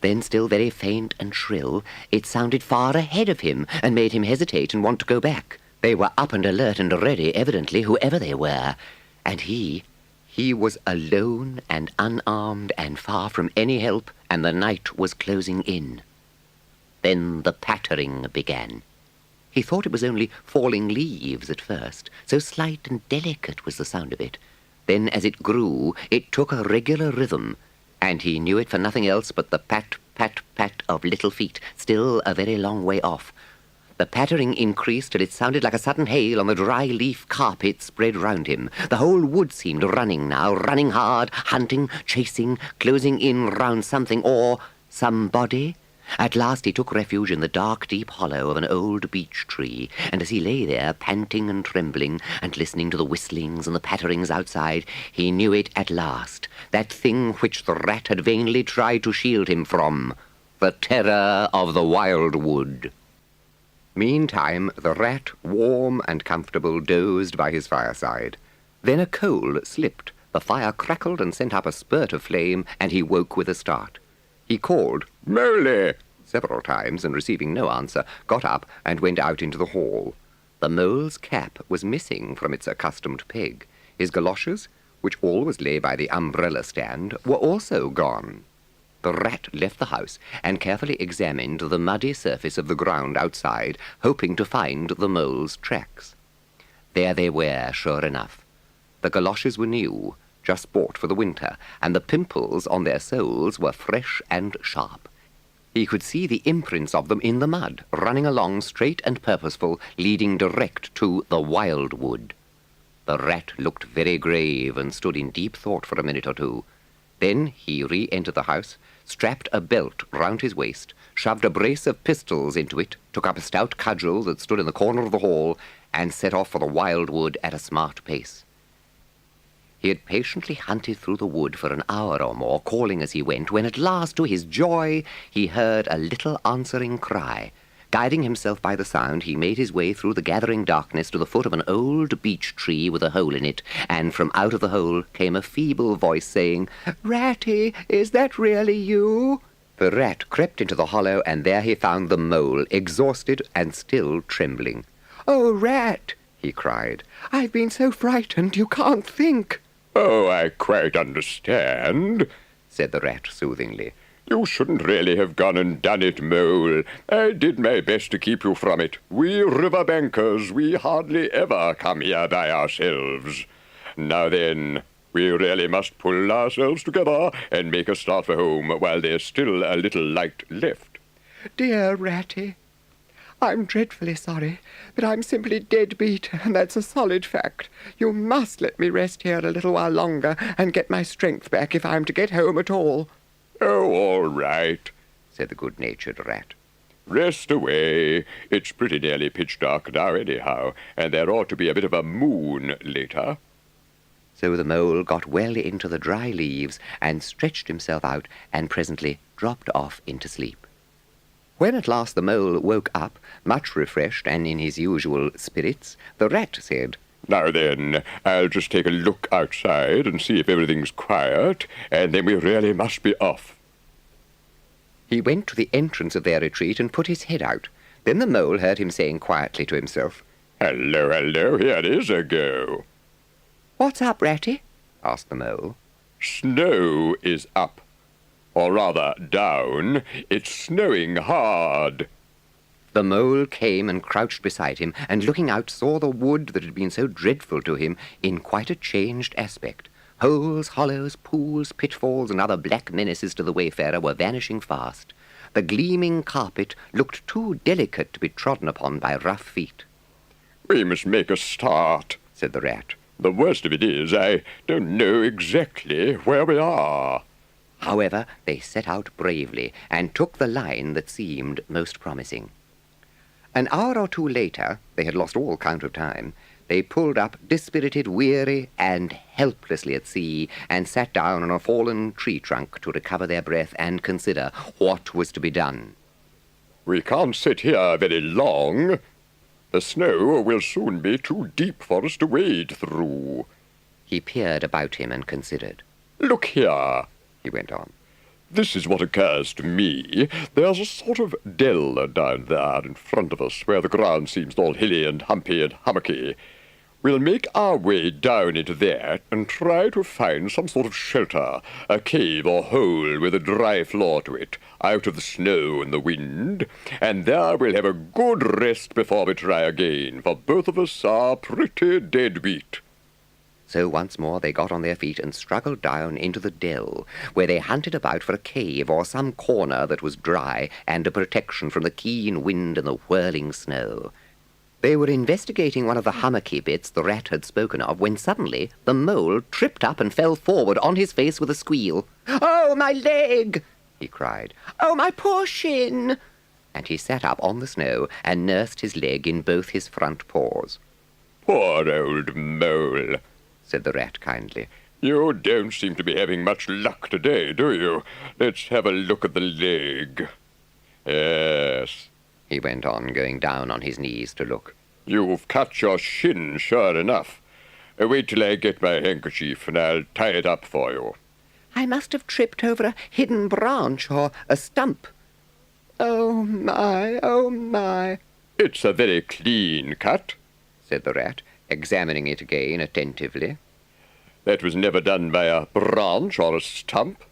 Then, still very faint and shrill, it sounded far ahead of him, and made him hesitate and want to go back. They were up and alert and ready, evidently, whoever they were, and he was alone and unarmed and far from any help, and the night was closing in. Then the pattering began. He thought it was only falling leaves at first, so slight and delicate was the sound of it. Then, as it grew, it took a regular rhythm, and he knew it for nothing else but the pat, pat, pat of little feet, still a very long way off. The pattering increased till it sounded like a sudden hail on the dry leaf carpet spread round him. The whole wood seemed running now, running hard, hunting, chasing, closing in round something or somebody. At last he took refuge in the dark, deep hollow of an old beech tree, and as he lay there, panting and trembling, and listening to the whistlings and the patterings outside, he knew it at last, that thing which the rat had vainly tried to shield him from, the terror of the wild wood. Meantime, the rat, warm and comfortable, dozed by his fireside. Then a coal slipped, the fire crackled and sent up a spurt of flame, and he woke with a start. He called, "Moley!" several times, and receiving no answer, got up and went out into the hall. The mole's cap was missing from its accustomed peg. His galoshes, which always lay by the umbrella stand, were also gone. The rat left the house and carefully examined the muddy surface of the ground outside, hoping to find the mole's tracks. There they were, sure enough. The galoshes were new, just bought for the winter, and the pimples on their soles were fresh and sharp. He could see the imprints of them in the mud, running along straight and purposeful, leading direct to the wild wood. The rat looked very grave and stood in deep thought for a minute or two. Then he re-entered the house, strapped a belt round his waist, shoved a brace of pistols into it, took up a stout cudgel that stood in the corner of the hall, and set off for the wild wood at a smart pace. He had patiently hunted through the wood for an hour or more, calling as he went, when at last, to his joy, he heard a little answering cry. Guiding himself by the sound, he made his way through the gathering darkness to the foot of an old beech tree with a hole in it, and from out of the hole came a feeble voice saying, "Ratty, is that really you?" The rat crept into the hollow, and there he found the mole, exhausted and still trembling. "Oh, Rat," he cried. "I've been so frightened you can't think." "Oh, I quite understand," said the rat soothingly. "You shouldn't really have gone and done it, Mole. I did my best to keep you from it. We riverbankers, we hardly ever come here by ourselves. Now then, we really must pull ourselves together and make a start for home while there's still a little light left." "Dear Ratty, I'm dreadfully sorry, but I'm simply dead beat, and that's a solid fact. You must let me rest here a little while longer and get my strength back if I'm to get home at all." "Oh, all right," said the good-natured rat. "Rest away. It's pretty nearly pitch dark now anyhow, and there ought to be a bit of a moon later." So the mole got well into the dry leaves and stretched himself out and presently dropped off into sleep. When at last the mole woke up, much refreshed and in his usual spirits, the rat said, "Now then, I'll just take a look outside and see if everything's quiet, and then we really must be off." He went to the entrance of their retreat and put his head out. Then the mole heard him saying quietly to himself, "Hello, hello, here is a go." "What's up, Ratty?" asked the mole. "Snow is up. Or rather, down. It's snowing hard." The mole came and crouched beside him, and looking out saw the wood that had been so dreadful to him in quite a changed aspect. Holes, hollows, pools, pitfalls, and other black menaces to the wayfarer were vanishing fast. The gleaming carpet looked too delicate to be trodden upon by rough feet. "We must make a start," said the rat. "The worst of it is, I don't know exactly where we are." However, they set out bravely, and took the line that seemed most promising. An hour or two later, they had lost all count of time, they pulled up dispirited, weary, and helplessly at sea, and sat down on a fallen tree trunk to recover their breath and consider what was to be done. "We can't sit here very long. The snow will soon be too deep for us to wade through." He peered about him and considered. "Look here," he went on. "This is what occurs to me. There's a sort of dell down there in front of us where the ground seems all hilly and humpy and hummocky. We'll make our way down into that and try to find some sort of shelter, a cave or hole with a dry floor to it, out of the snow and the wind, and there we'll have a good rest before we try again, for both of us are pretty dead beat." So once more they got on their feet and struggled down into the dell, where they hunted about for a cave or some corner that was dry and a protection from the keen wind and the whirling snow. They were investigating one of the hummocky bits the rat had spoken of, when suddenly the mole tripped up and fell forward on his face with a squeal. "Oh, my leg!" he cried. "Oh, my poor shin!" And he sat up on the snow and nursed his leg in both his front paws. "Poor old mole," said the rat kindly. "You don't seem to be having much luck today, do you? Let's have a look at the leg. Yes," he went on, going down on his knees to look. "You've cut your shin, sure enough. Wait till I get my handkerchief and I'll tie it up for you." "I must have tripped over a hidden branch or a stump. Oh, my, oh, my." "It's a very clean cut," said the rat, examining it again attentively. "That was never done by a branch or a stump.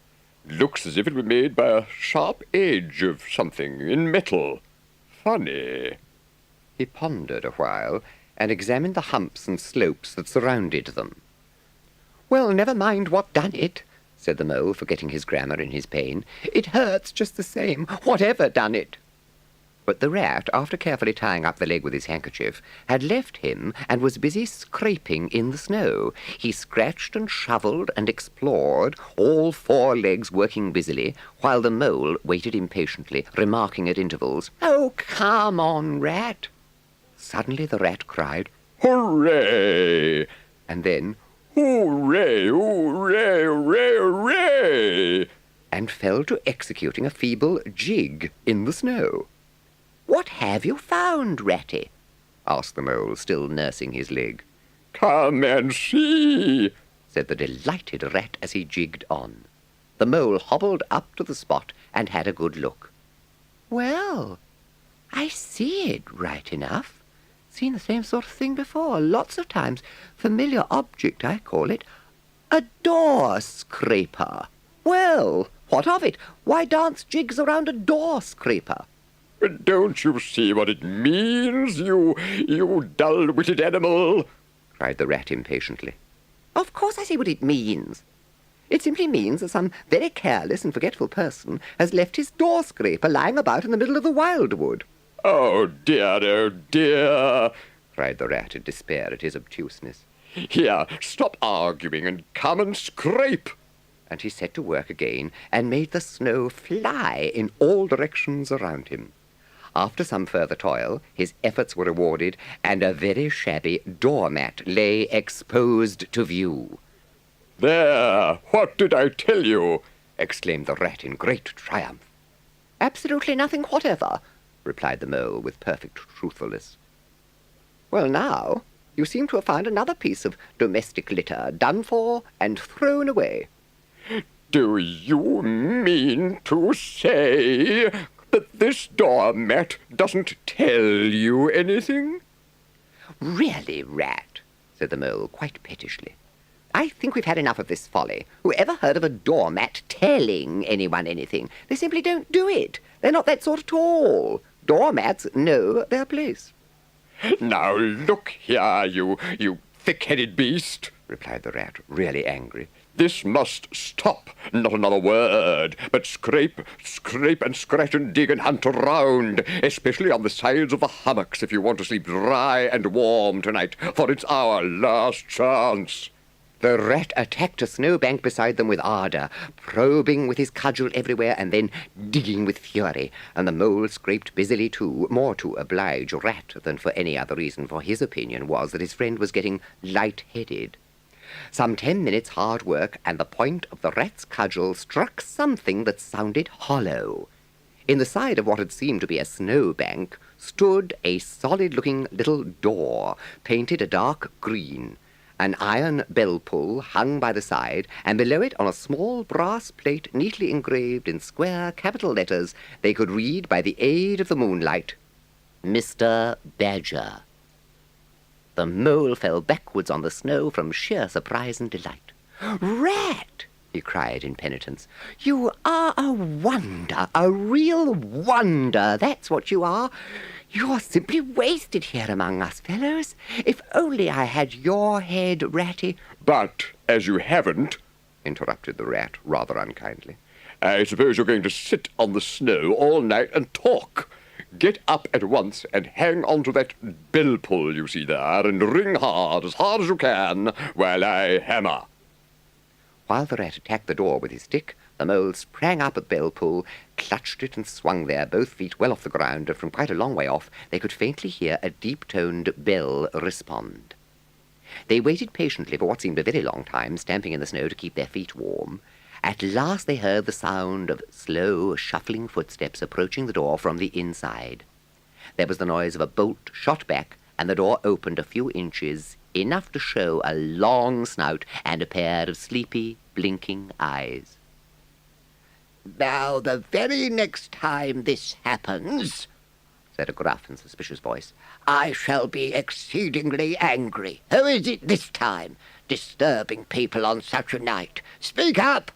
Looks as if it were made by a sharp edge of something in metal. Funny." He pondered a while and examined the humps and slopes that surrounded them. "Well, never mind what done it," said the mole, forgetting his grammar in his pain. "It hurts just the same, whatever done it." But the rat, after carefully tying up the leg with his handkerchief, had left him and was busy scraping in the snow. He scratched and shovelled and explored, all four legs working busily, while the mole waited impatiently, remarking at intervals, "Oh, come on, rat." Suddenly the rat cried, "Hooray!" and then, "Hooray, hooray, hooray, hooray!" and fell to executing a feeble jig in the snow. "What have you found, Ratty?" asked the mole, still nursing his leg. "Come and see," said the delighted rat as he jigged on. The mole hobbled up to the spot and had a good look. "Well, I see it right enough," Seen the same sort of thing before, lots of times. Familiar object, I call it. A door scraper. Well, what of it? Why dance jigs around a door scraper? Don't you see what it means, you dull-witted animal? Cried the rat impatiently. Of course I see what it means. It simply means that some very careless and forgetful person has left his door scraper lying about in the middle of the wildwood. Oh dear, cried the rat in despair at his obtuseness. Here, stop arguing and come and scrape. And he set to work again and made the snow fly in all directions around him. After some further toil, his efforts were rewarded, and a very shabby doormat lay exposed to view. There, what did I tell you? Exclaimed the rat in great triumph. Absolutely nothing whatever, replied the mole with perfect truthfulness. Well, now, you seem to have found another piece of domestic litter done for and thrown away. Do you mean to say that this doormat doesn't tell you anything? Really, rat, said the mole quite pettishly. I think we've had enough of this folly. Who ever heard of a doormat telling anyone anything? They simply don't do it. They're not that sort at all. Doormats know their place. Now look here, you thick-headed beast, replied the rat, really angry. This must stop. Not another word, but scrape, and scratch and dig and hunt around, especially on the sides of the hummocks if you want to sleep dry and warm tonight, for it's our last chance. The rat attacked a snowbank beside them with ardour, probing with his cudgel everywhere and then digging with fury, and the mole scraped busily too, more to oblige Rat than for any other reason, for his opinion was that his friend was getting light-headed. Some 10 minutes' hard work, and the point of the rat's cudgel struck something that sounded hollow. In the side of what had seemed to be a snowbank stood a solid-looking little door, painted a dark green. An iron bell-pull hung by the side, and below it, on a small brass plate neatly engraved in square capital letters, they could read by the aid of the moonlight, Mr. Badger. The mole fell backwards on the snow from sheer surprise and delight. Rat, he cried in penitence, you are a wonder, a real wonder, that's what you are. You're simply wasted here among us fellows. If only I had your head, Ratty. But as you haven't, interrupted the rat rather unkindly, I suppose you're going to sit on the snow all night and talk. Get up at once and hang on to that bell-pull you see there and ring hard as you can, while I hammer. While the rat attacked the door with his stick, the mole sprang up at the bell-pull, clutched it and swung there, both feet well off the ground, and from quite a long way off they could faintly hear a deep-toned bell respond. They waited patiently for what seemed a very long time, stamping in the snow to keep their feet warm. At last they heard the sound of slow, shuffling footsteps approaching the door from the inside. There was the noise of a bolt shot back, and the door opened a few inches, enough to show a long snout and a pair of sleepy, blinking eyes. Now, the very next time this happens, said a gruff and suspicious voice, I shall be exceedingly angry. Who is it this time, disturbing people on such a night? Speak up!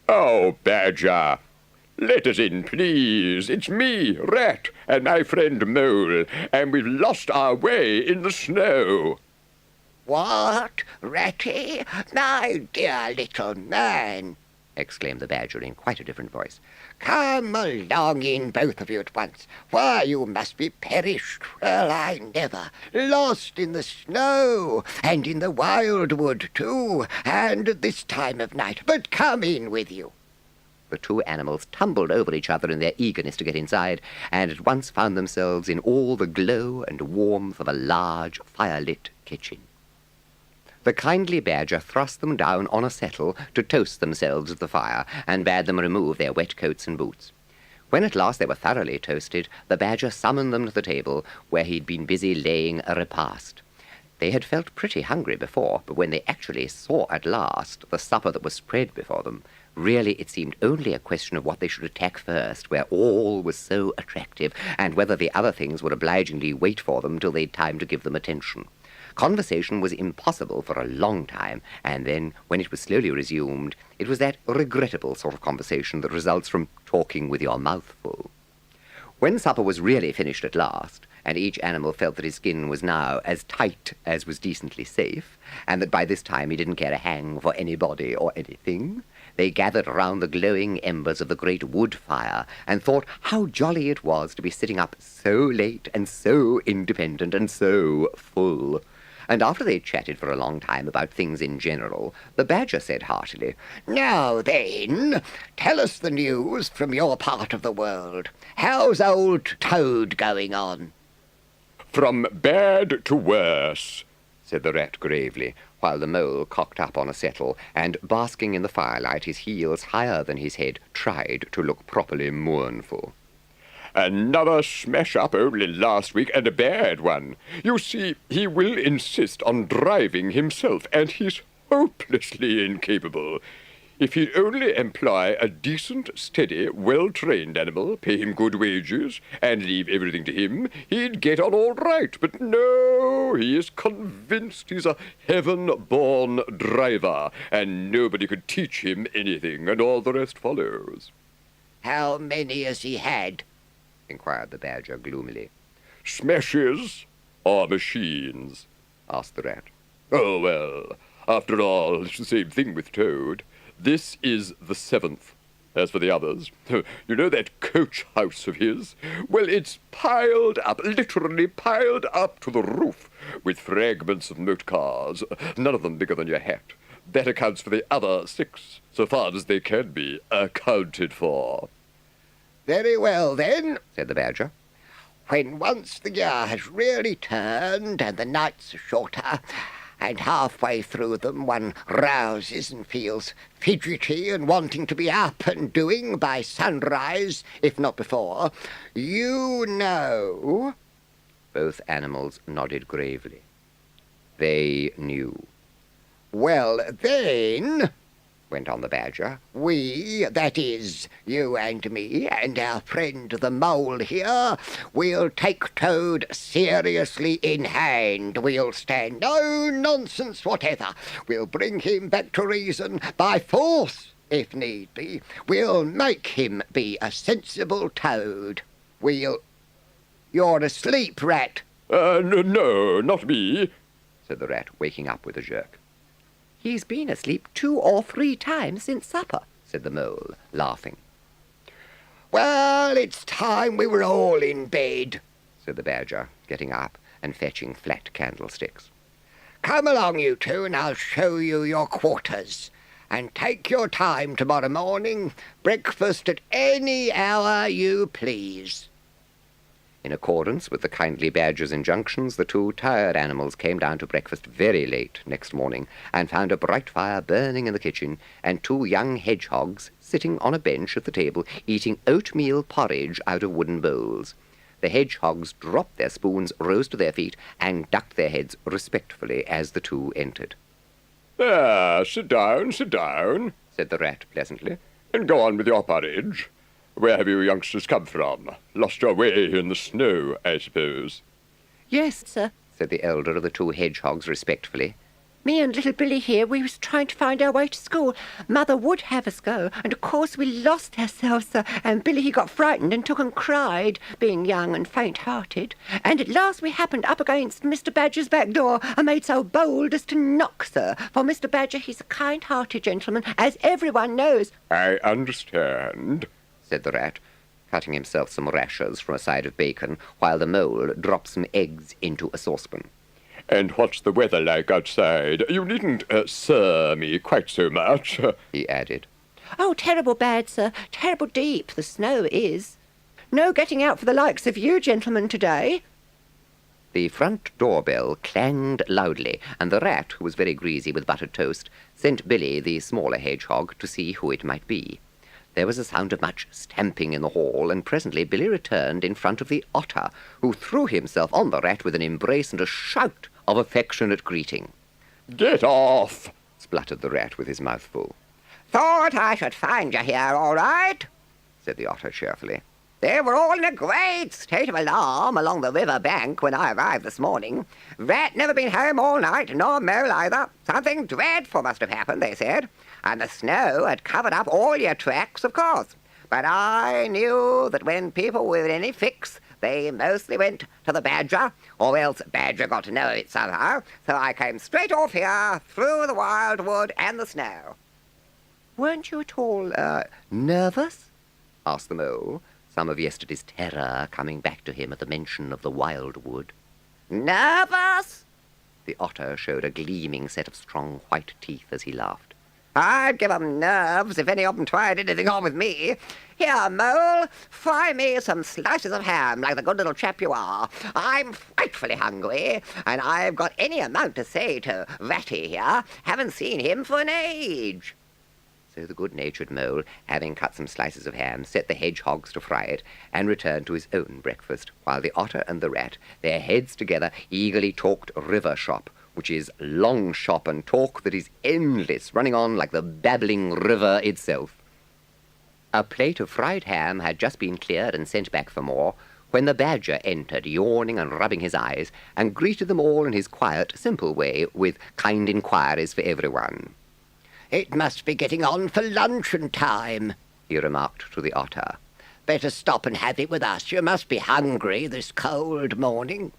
Oh, Badger, let us in, please. It's me, Rat, and my friend Mole, and we've lost our way in the snow. What, Ratty? My dear little man, exclaimed the Badger in quite a different voice. Come along in, both of you at once. Why, you must be perished. Well, I never. Lost in the snow, and in the wildwood, too, and at this time of night. But come in with you. The two animals tumbled over each other in their eagerness to get inside, and at once found themselves in all the glow and warmth of a large, fire-lit kitchen. The kindly Badger thrust them down on a settle to toast themselves at the fire, and bade them remove their wet coats and boots. When at last they were thoroughly toasted, the Badger summoned them to the table, where he'd been busy laying a repast. They had felt pretty hungry before, but when they actually saw at last the supper that was spread before them, Really, it seemed only a question of what they should attack first, where all was so attractive, and whether the other things would obligingly wait for them till they'd time to give them attention. Conversation was impossible for a long time, and then, when it was slowly resumed, it was that regrettable sort of conversation that results from talking with your mouth full. When supper was really finished at last, and each animal felt that his skin was now as tight as was decently safe, and that by this time he didn't care a hang for anybody or anything, they gathered around the glowing embers of the great wood fire, and thought how jolly it was to be sitting up so late, and so independent, and so full. And after they'd chatted for a long time about things in general, the Badger said heartily, "Now then, tell us the news from your part of the world. How's old Toad going on?" From bad to worse, said the Rat gravely, while the Mole cocked up on a settle, and, basking in the firelight, his heels higher than his head, tried to look properly mournful. Another smash-up only last week, and a bad one. You see, he will insist on driving himself, and he's hopelessly incapable. If he'd only employ a decent, steady, well-trained animal, pay him good wages, and leave everything to him, he'd get on all right. But no, he is convinced he's a heaven-born driver, and nobody could teach him anything, and all the rest follows. "How many has he had?" inquired the Badger gloomily. Smashes or machines? Asked the Rat. Oh, well, after all, it's the same thing with Toad. This is the 7th. As for the others, you know that coach house of his? Well, it's piled up, literally piled up to the roof, with fragments of motor cars, none of them bigger than your hat. That accounts for the other 6, so far as they can be accounted for. "Very well, then," said the Badger. "When once the year has really turned and the nights are shorter, and halfway through them one rouses and feels fidgety and wanting to be up and doing by sunrise, if not before, you know—" Both animals nodded gravely. They knew. "Well, then," went on the Badger, "we, that is, you and me, and our friend the Mole here, we'll take Toad seriously in hand. We'll stand no nonsense whatever. We'll bring him back to reason by force, if need be. We'll make him be a sensible Toad. We'll—" "You're asleep, Rat." No, not me," said the Rat, waking up with a jerk. "He's been asleep 2 or 3 times since supper," said the Mole, laughing. "Well, it's time we were all in bed," said the Badger, getting up and fetching flat candlesticks. "Come along, you two, and I'll show you your quarters. And take your time tomorrow morning. Breakfast at any hour you please." In accordance with the kindly Badger's injunctions, the 2 tired animals came down to breakfast very late next morning, and found a bright fire burning in the kitchen, and 2 young hedgehogs sitting on a bench at the table, eating oatmeal porridge out of wooden bowls. The hedgehogs dropped their spoons, rose to their feet, and ducked their heads respectfully as the 2 entered. "There, sit down, said the Rat pleasantly, "and go on with your porridge. Where have you youngsters come from? Lost your way in the snow, I suppose?" "Yes, sir," said the elder of the 2 hedgehogs respectfully. "Me and little Billy here, we was trying to find our way to school. Mother would have us go, and of course we lost ourselves, sir, and Billy he got frightened and took and cried, being young and faint-hearted. And at last we happened up against Mr. Badger's back door, and made so bold as to knock, sir, for Mr. Badger he's a kind-hearted gentleman, as everyone knows." "I understand," said the Rat, cutting himself some rashers from a side of bacon, while the Mole dropped some eggs into a saucepan. "And what's the weather like outside? You needn't sir me quite so much," he added. "Oh, terrible bad, sir, terrible deep, the snow is. No getting out for the likes of you gentlemen today." The front door-bell clanged loudly, and the Rat, who was very greasy with buttered toast, sent Billy, the smaller hedgehog, to see who it might be. There was a sound of much stamping in the hall, and presently Billy returned in front of the Otter, who threw himself on the Rat with an embrace and a shout of affectionate greeting. "Get off!" spluttered the Rat with his mouth full. Thought I should find you here, all right, said the otter cheerfully. They were all in a great state of alarm along the river bank when I arrived this morning. Rat never been home all night, nor mole either. Something dreadful must have happened, they said, and the snow had covered up all your tracks, of course. But I knew that when people were in any fix, they mostly went to the badger, or else badger got to know it somehow, so I came straight off here, through the wildwood and the snow. Weren't you at all, nervous? Asked the mole, some of yesterday's terror coming back to him at the mention of the wildwood. Nervous? The otter showed a gleaming set of strong white teeth as he laughed. I'd give 'em nerves if any of 'em tried anything on with me. Here, Mole, fry me some slices of ham like the good little chap you are. I'm frightfully hungry, and I've got any amount to say to Ratty here. Haven't seen him for an age. So the good-natured mole, having cut some slices of ham, set the hedgehogs to fry it, and returned to his own breakfast, while the otter and the rat, their heads together, eagerly talked river shop, which is long shop and talk that is endless, running on like the babbling river itself. A plate of fried ham had just been cleared and sent back for more, when the badger entered, yawning and rubbing his eyes, and greeted them all in his quiet, simple way, with kind inquiries for everyone. "It must be getting on for luncheon time," he remarked to the otter. "Better stop and have it with us. You must be hungry this cold morning."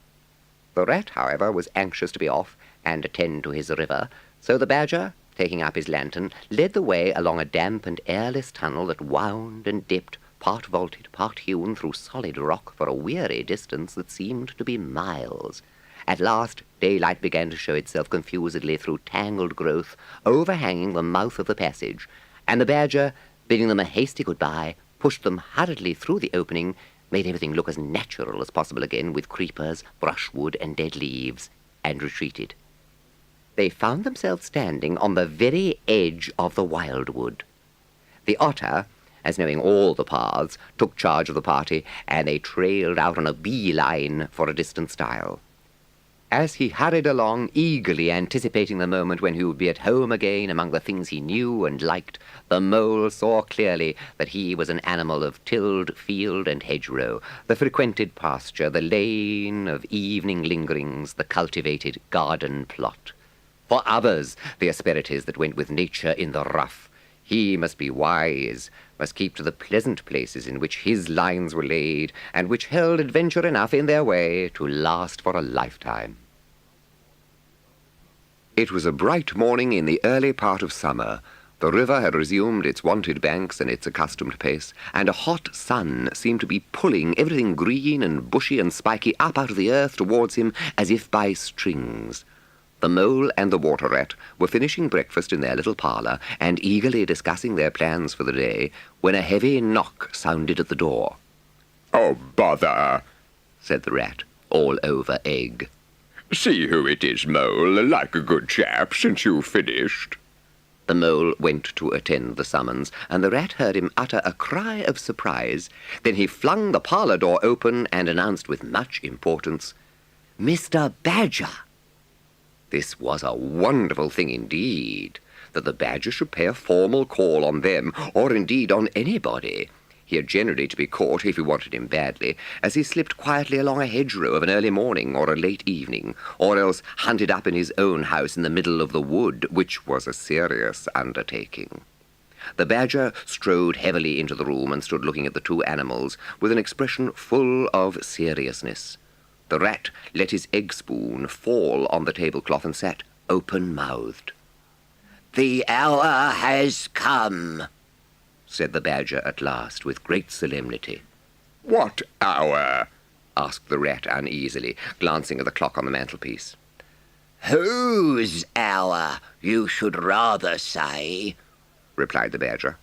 The rat, however, was anxious to be off and attend to his river, so the badger, taking up his lantern, led the way along a damp and airless tunnel that wound and dipped, part vaulted, part hewn through solid rock for a weary distance that seemed to be miles. At last daylight began to show itself confusedly through tangled growth overhanging the mouth of the passage, and the badger, bidding them a hasty good-bye, pushed them hurriedly through the opening, made everything look as natural as possible again with creepers, brushwood, and dead leaves, and retreated. They found themselves standing on the very edge of the wildwood. The otter, as knowing all the paths, took charge of the party, and they trailed out on a bee-line for a distant stile. As he hurried along, eagerly anticipating the moment when he would be at home again among the things he knew and liked, the mole saw clearly that he was an animal of tilled field and hedgerow, the frequented pasture, the lane of evening lingerings, the cultivated garden plot. For others, the asperities that went with nature in the rough, he must be wise, must keep to the pleasant places in which his lines were laid, and which held adventure enough in their way to last for a lifetime. It was a bright morning in the early part of summer. The river had resumed its wonted banks and its accustomed pace, and a hot sun seemed to be pulling everything green and bushy and spiky up out of the earth towards him as if by strings. The mole and the water rat were finishing breakfast in their little parlour and eagerly discussing their plans for the day when a heavy knock sounded at the door. "Oh, bother," said the rat, all over egg. "See who it is, Mole, like a good chap, since you've finished." The mole went to attend the summons, and the rat heard him utter a cry of surprise. Then he flung the parlour door open and announced with much importance, "Mr. Badger." This was a wonderful thing indeed, that the badger should pay a formal call on them, or indeed on anybody. He had generally to be caught, if he wanted him badly, as he slipped quietly along a hedgerow of an early morning or a late evening, or else hunted up in his own house in the middle of the wood, which was a serious undertaking. The badger strode heavily into the room and stood looking at the two animals with an expression full of seriousness. The rat let his egg-spoon fall on the tablecloth and sat open-mouthed. "The hour has come," said the badger at last, with great solemnity. "What hour?" asked the rat uneasily, glancing at the clock on the mantelpiece. "Whose hour, you should rather say," replied the badger.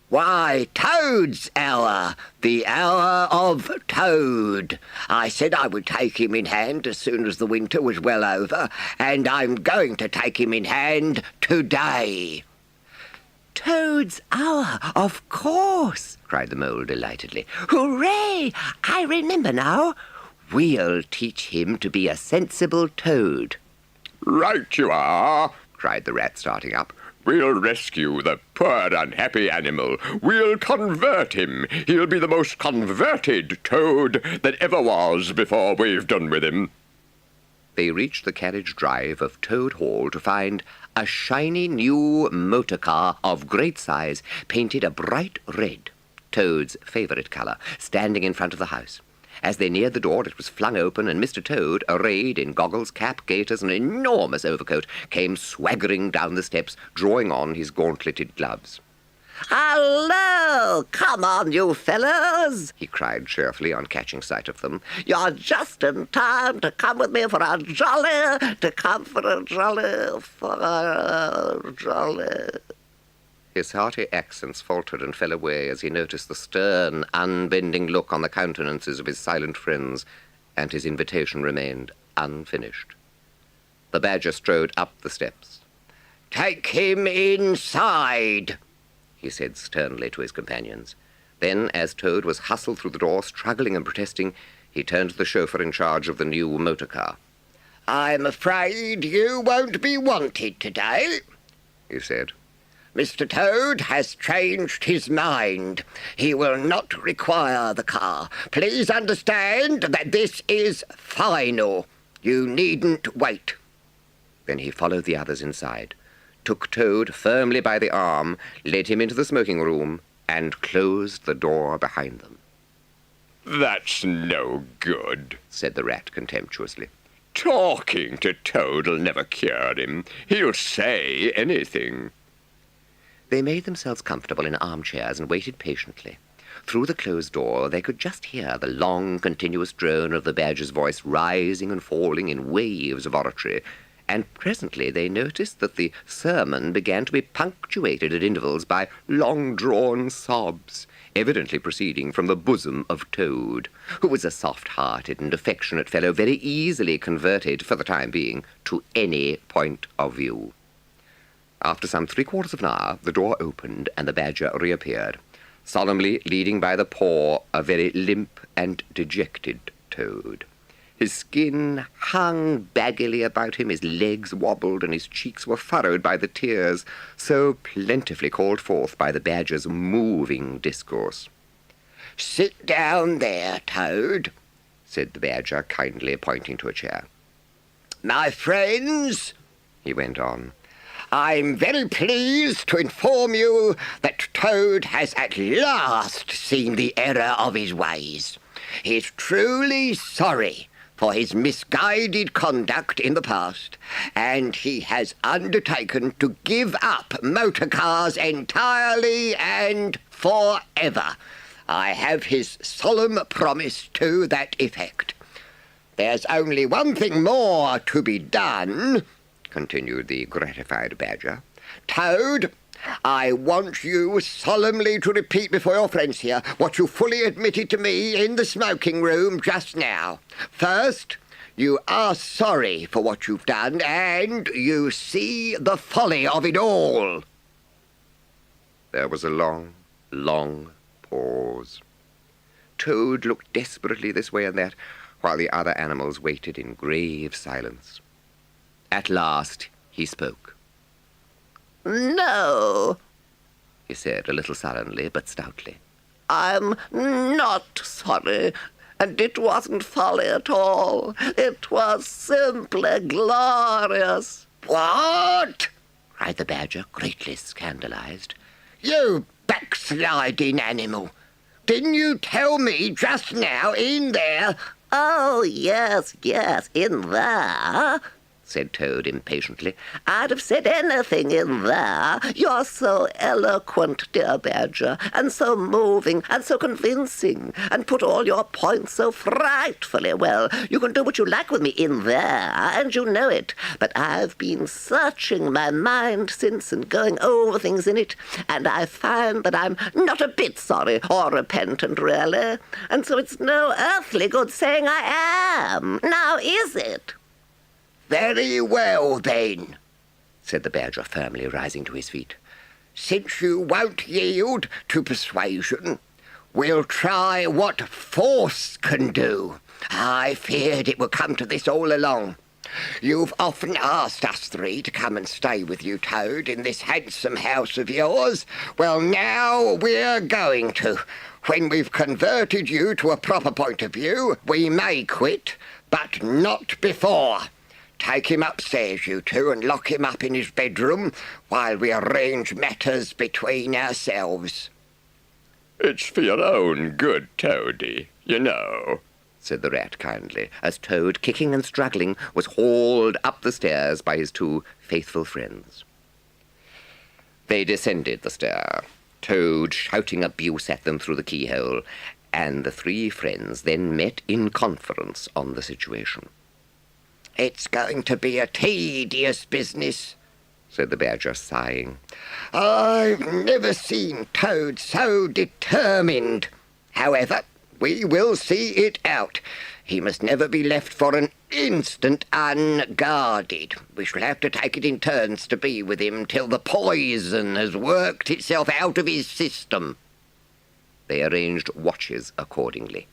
"Why, Toad's hour, the hour of Toad. I said I would take him in hand as soon as the winter was well over, and I'm going to take him in hand today." Toad's hour, of course, cried the mole delightedly. Hooray! I remember now. We'll teach him to be a sensible toad. "Right you are," cried the rat, starting up. We'll rescue the poor unhappy animal. We'll convert him. He'll be the most converted toad that ever was before we've done with him." They reached the carriage drive of Toad Hall to find a shiny new motor car of great size, painted a bright red, Toad's favourite colour, standing in front of the house. As they neared the door, it was flung open, and Mr. Toad, arrayed in goggles, cap, gaiters, and an enormous overcoat, came swaggering down the steps, drawing on his gauntleted gloves. "Hello! Come on, you fellows!" he cried cheerfully on catching sight of them. "You're just in time to come with me for a jolly, His hearty accents faltered and fell away as he noticed the stern, unbending look on the countenances of his silent friends, and his invitation remained unfinished. The Badger strode up the steps. "Take him inside," he said sternly to his companions. Then, as Toad was hustled through the door, struggling and protesting, he turned to the chauffeur in charge of the new motor car. "I'm afraid you won't be wanted today," he said. "Mr. Toad has changed his mind. He will not require the car. Please understand that this is final. You needn't wait." Then he followed the others inside, took Toad firmly by the arm, led him into the smoking room, and closed the door behind them. "That's no good," said the Rat contemptuously. "Talking to Toad'll never cure him. He'll say anything." They made themselves comfortable in armchairs and waited patiently. Through the closed door they could just hear the long, continuous drone of the Badger's voice rising and falling in waves of oratory, and presently they noticed that the sermon began to be punctuated at intervals by long-drawn sobs, evidently proceeding from the bosom of Toad, who was a soft-hearted and affectionate fellow, very easily converted, for the time being, to any point of view. After some 3/4 of an hour, the door opened, and the Badger reappeared, solemnly leading by the paw a very limp and dejected Toad. His skin hung baggily about him, his legs wobbled, and his cheeks were furrowed by the tears so plentifully called forth by the Badger's moving discourse. "Sit down there, Toad," said the Badger, kindly pointing to a chair. "My friends," he went on, "I'm very pleased to inform you that Toad has at last seen the error of his ways. He's truly sorry for his misguided conduct in the past, and he has undertaken to give up motor cars entirely and forever. I have his solemn promise to that effect. There's only one thing more to be done," continued the gratified Badger. "Toad, I want you solemnly to repeat before your friends here what you fully admitted to me in the smoking room just now. First, you are sorry for what you've done, and you see the folly of it all." There was a long, long pause. Toad looked desperately this way and that, while the other animals waited in grave silence. At last he spoke. "No," he said, a little sullenly but stoutly. "I'm not sorry, and it wasn't folly at all. It was simply glorious." "What?" cried the Badger, greatly scandalized. "You backsliding animal! Didn't you tell me just now in there—" "Oh, yes, in there," said Toad impatiently. "I'd have said anything in there. You're so eloquent, dear Badger, and so moving, and so convincing, and put all your points so frightfully well. You can do what you like with me in there, and you know it. But I've been searching my mind since and going over things in it, and I find that I'm not a bit sorry or repentant, really. And so it's no earthly good saying I am. Now, is it?" "Very well, then," said the Badger firmly, rising to his feet. "Since you won't yield to persuasion, we'll try what force can do. I feared it would come to this all along. You've often asked us three to come and stay with you, Toad, in this handsome house of yours. Well, now we're going to. When we've converted you to a proper point of view, we may quit, but not before. Take him upstairs, you two, and lock him up in his bedroom while we arrange matters between ourselves. It's for your own good, Toady, you know, said the rat kindly, as Toad, kicking and struggling, was hauled up the stairs by his two faithful friends. They descended the stair, Toad shouting abuse at them through the keyhole, and the three friends then met in conference on the situation. It's going to be a tedious business, said the Badger, sighing. I've never seen Toad so determined. However, we will see it out. He must never be left for an instant unguarded. We shall have to take it in turns to be with him till the poison has worked itself out of his system. They arranged watches accordingly.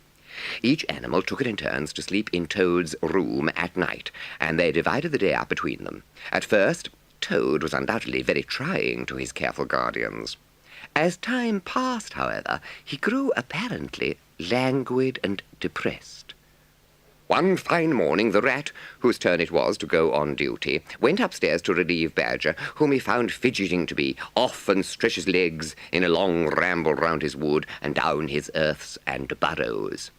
Each animal took it in turns to sleep in Toad's room at night, and they divided the day up between them. At first, Toad was undoubtedly very trying to his careful guardians. As time passed, however, he grew apparently languid and depressed. One fine morning, the rat, whose turn it was to go on duty, went upstairs to relieve Badger, whom he found fidgeting to be off and stretch his legs in a long ramble round his wood and down his earths and burrows.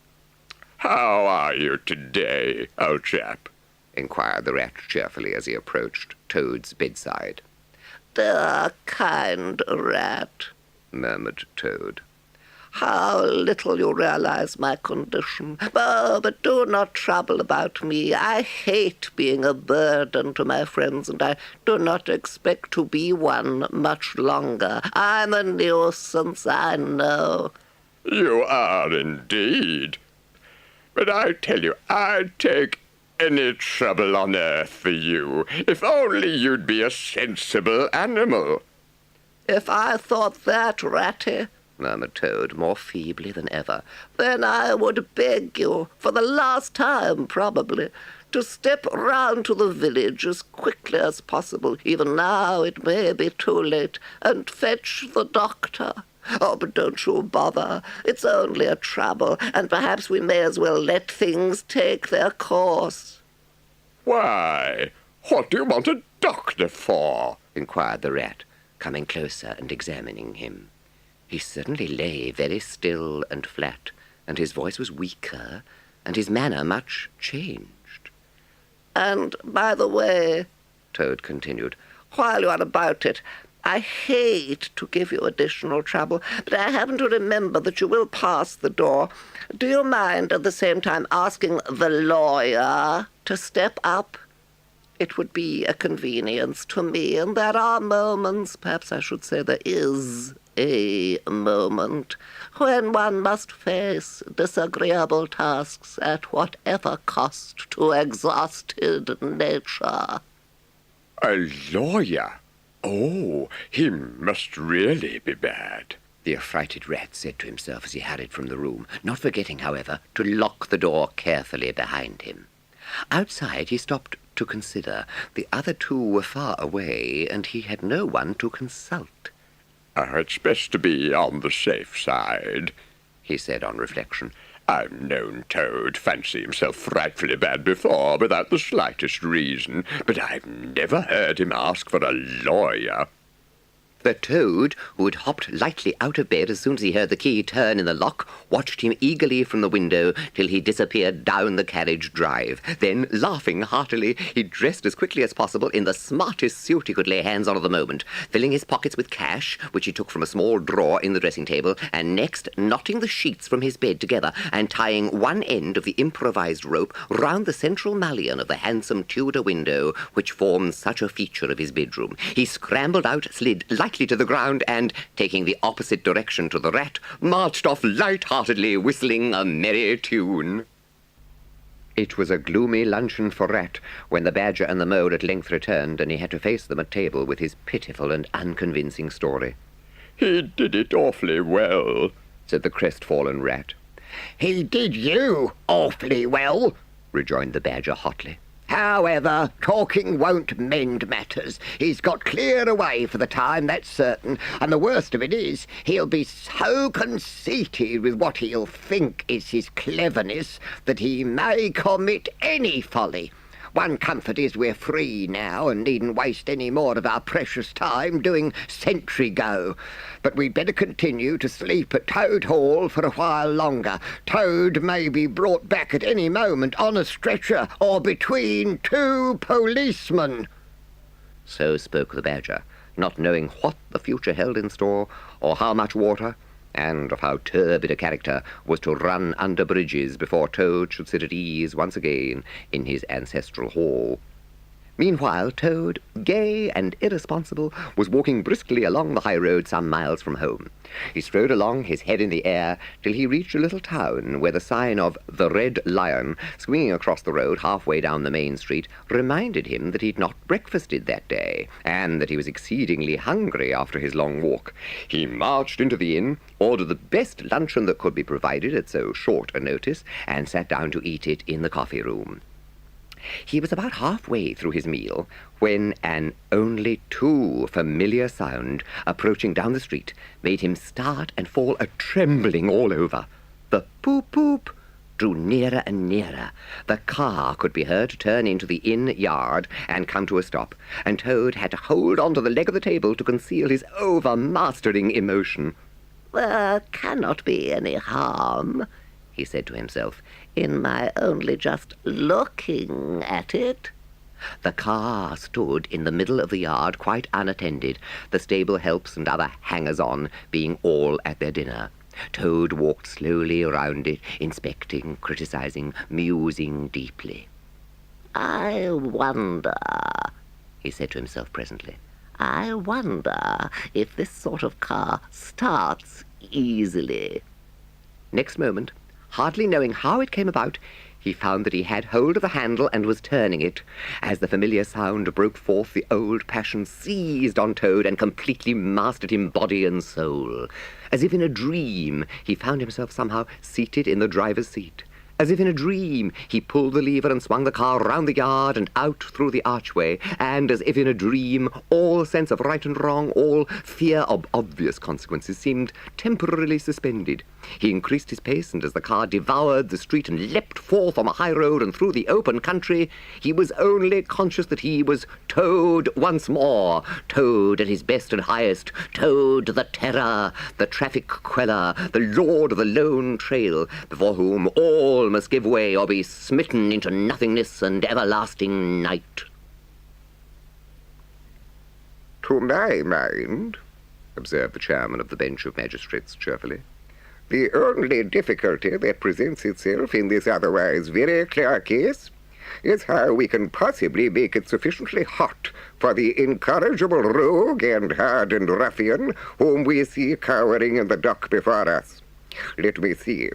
"How are you today, old chap?" inquired the rat cheerfully as he approached Toad's bedside. "Dear, kind rat," murmured Toad. "how little you realize my condition. But do not trouble about me. I hate being a burden to my friends, and I do not expect to be one much longer. I'm a nuisance, I know." "You are indeed. But I tell you, I'd take any trouble on earth for you, if only you'd be a sensible animal." "If I thought that, Ratty," murmured Toad, more feebly than ever, "then I would beg you, for the last time probably, to step round to the village as quickly as possible. Even now it may be too late, and fetch the doctor. Oh, but don't you bother. It's only a trouble, and perhaps we may as well let things take their course." "Why, what do you want a doctor for?" inquired the rat, coming closer and examining him. He certainly lay very still and flat, and his voice was weaker, and his manner much changed. "And, by the way," Toad continued, "while you are about it, I hate to give you additional trouble, but I happen to remember that you will pass the door. Do you mind at the same time asking the lawyer to step up? It would be a convenience to me, and there are moments, perhaps I should say there is a moment, when one must face disagreeable tasks at whatever cost to exhausted nature." "A lawyer? Oh, he must really be bad," the affrighted rat said to himself as he hurried from the room, not forgetting, however, to lock the door carefully behind him. Outside he stopped to consider. The other two were far away, and he had no one to consult. "It's best to be on the safe side," he said on reflection. "I've known Toad fancy himself frightfully bad before, without the slightest reason, but I've never heard him ask for a lawyer." The Toad, who had hopped lightly out of bed as soon as he heard the key turn in the lock, watched him eagerly from the window till he disappeared down the carriage drive. Then, laughing heartily, he dressed as quickly as possible in the smartest suit he could lay hands on at the moment, filling his pockets with cash, which he took from a small drawer in the dressing-table, and next knotting the sheets from his bed together and tying one end of the improvised rope round the central mullion of the handsome Tudor window which formed such a feature of his bedroom. He scrambled out, slid lightly to the ground, and, taking the opposite direction to the rat, marched off light-heartedly, whistling a merry tune. It was a gloomy luncheon for Rat when the Badger and the Mole at length returned, and he had to face them at table with his pitiful and unconvincing story. "He did it awfully well," said the crestfallen Rat. "He did you awfully well," rejoined the Badger hotly. However, talking won't mend matters. He's got clear away for the time, that's certain, and the worst of it is, he'll be so conceited with what he'll think is his cleverness that he may commit any folly. One comfort is we're free now and needn't waste any more of our precious time doing sentry go. But we'd better continue to sleep at Toad Hall for a while longer. Toad may be brought back at any moment on a stretcher or between two policemen. So spoke the Badger, not knowing what the future held in store, or how much water, and of how turbid a character was to run under bridges before Toad should sit at ease once again in his ancestral hall. Meanwhile, Toad, gay and irresponsible, was walking briskly along the high road some miles from home. He strode along, his head in the air, till he reached a little town where the sign of the Red Lion, swinging across the road halfway down the main street, reminded him that he'd not breakfasted that day, and that he was exceedingly hungry after his long walk. He marched into the inn, ordered the best luncheon that could be provided at so short a notice, and sat down to eat it in the coffee-room. He was about halfway through his meal when an only too familiar sound approaching down the street made him start and fall a-trembling all over. The poop-poop drew nearer and nearer. The car could be heard to turn into the inn yard and come to a stop, and Toad had to hold on to the leg of the table to conceal his overmastering emotion. "There cannot be any harm," he said to himself, "in my only just looking at it." The car stood in the middle of the yard, quite unattended, the stable helps and other hangers-on being all at their dinner. Toad walked slowly around it, inspecting, criticizing, musing deeply. "I wonder," he said to himself presently, "I wonder if this sort of car starts easily." Next moment, hardly knowing how it came about, he found that he had hold of the handle and was turning it. As the familiar sound broke forth, the old passion seized on Toad and completely mastered him body and soul. As if in a dream, he found himself somehow seated in the driver's seat. As if in a dream, he pulled the lever and swung the car round the yard and out through the archway, and as if in a dream, all sense of right and wrong, all fear of obvious consequences seemed temporarily suspended. He increased his pace, and as the car devoured the street and leapt forth on the high road and through the open country, he was only conscious that he was Toad once more, Toad at his best and highest, Toad the terror, the traffic queller, the lord of the lone trail, before whom all must give way or be smitten into nothingness and everlasting night. "To my mind," observed the chairman of the bench of magistrates cheerfully, "the only difficulty that presents itself in this otherwise very clear case is how we can possibly make it sufficiently hot for the incorrigible rogue and hardened ruffian whom we see cowering in the dock before us. Let me see.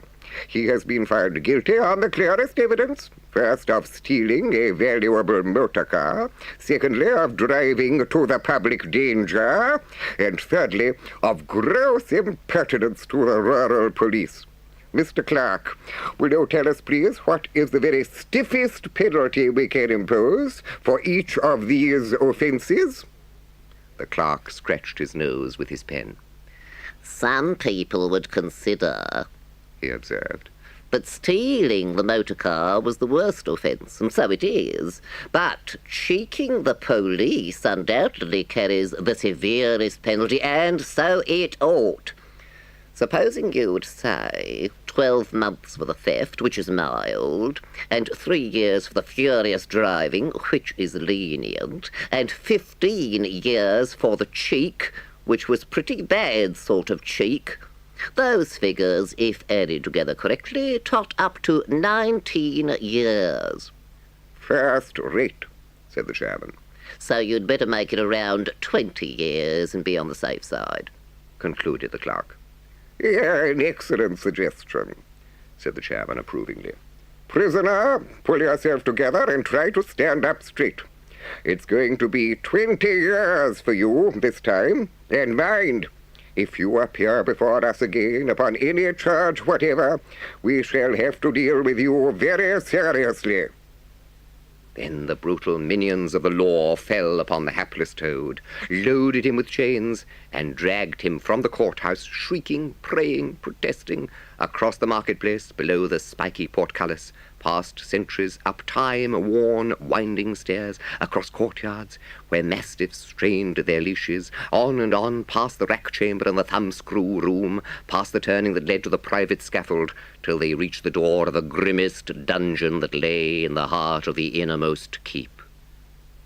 He has been found guilty on the clearest evidence, first of stealing a valuable motor car, secondly of driving to the public danger, and thirdly of gross impertinence to the rural police. Mr. Clerk, will you tell us, please, what is the very stiffest penalty we can impose for each of these offences?" The clerk scratched his nose with his pen. "Some people would consider," he observed, "that stealing the motor car was the worst offence, and so it is. But cheeking the police undoubtedly carries the severest penalty, and so it ought. Supposing you would say 12 months for the theft, which is mild, and 3 years for the furious driving, which is lenient, and 15 years for the cheek, which was pretty bad sort of cheek. Those figures, if added together correctly, tot up to 19 years. "First rate," said the chairman. So you'd better make it around 20 years and be on the safe side," concluded the clerk. "An excellent suggestion," said the chairman approvingly. "Prisoner, pull yourself together and try to stand up straight. It's going to be 20 years for you this time, and mind, if you appear before us again upon any charge whatever, we shall have to deal with you very seriously." Then the brutal minions of the law fell upon the hapless Toad, loaded him with chains, and dragged him from the courthouse, shrieking, praying, protesting, across the marketplace, below the spiky portcullis, past sentries, up time-worn winding stairs, across courtyards, where mastiffs strained their leashes, on and on, past the rack-chamber and the thumbscrew room, past the turning that led to the private scaffold, till they reached the door of the grimmest dungeon that lay in the heart of the innermost keep.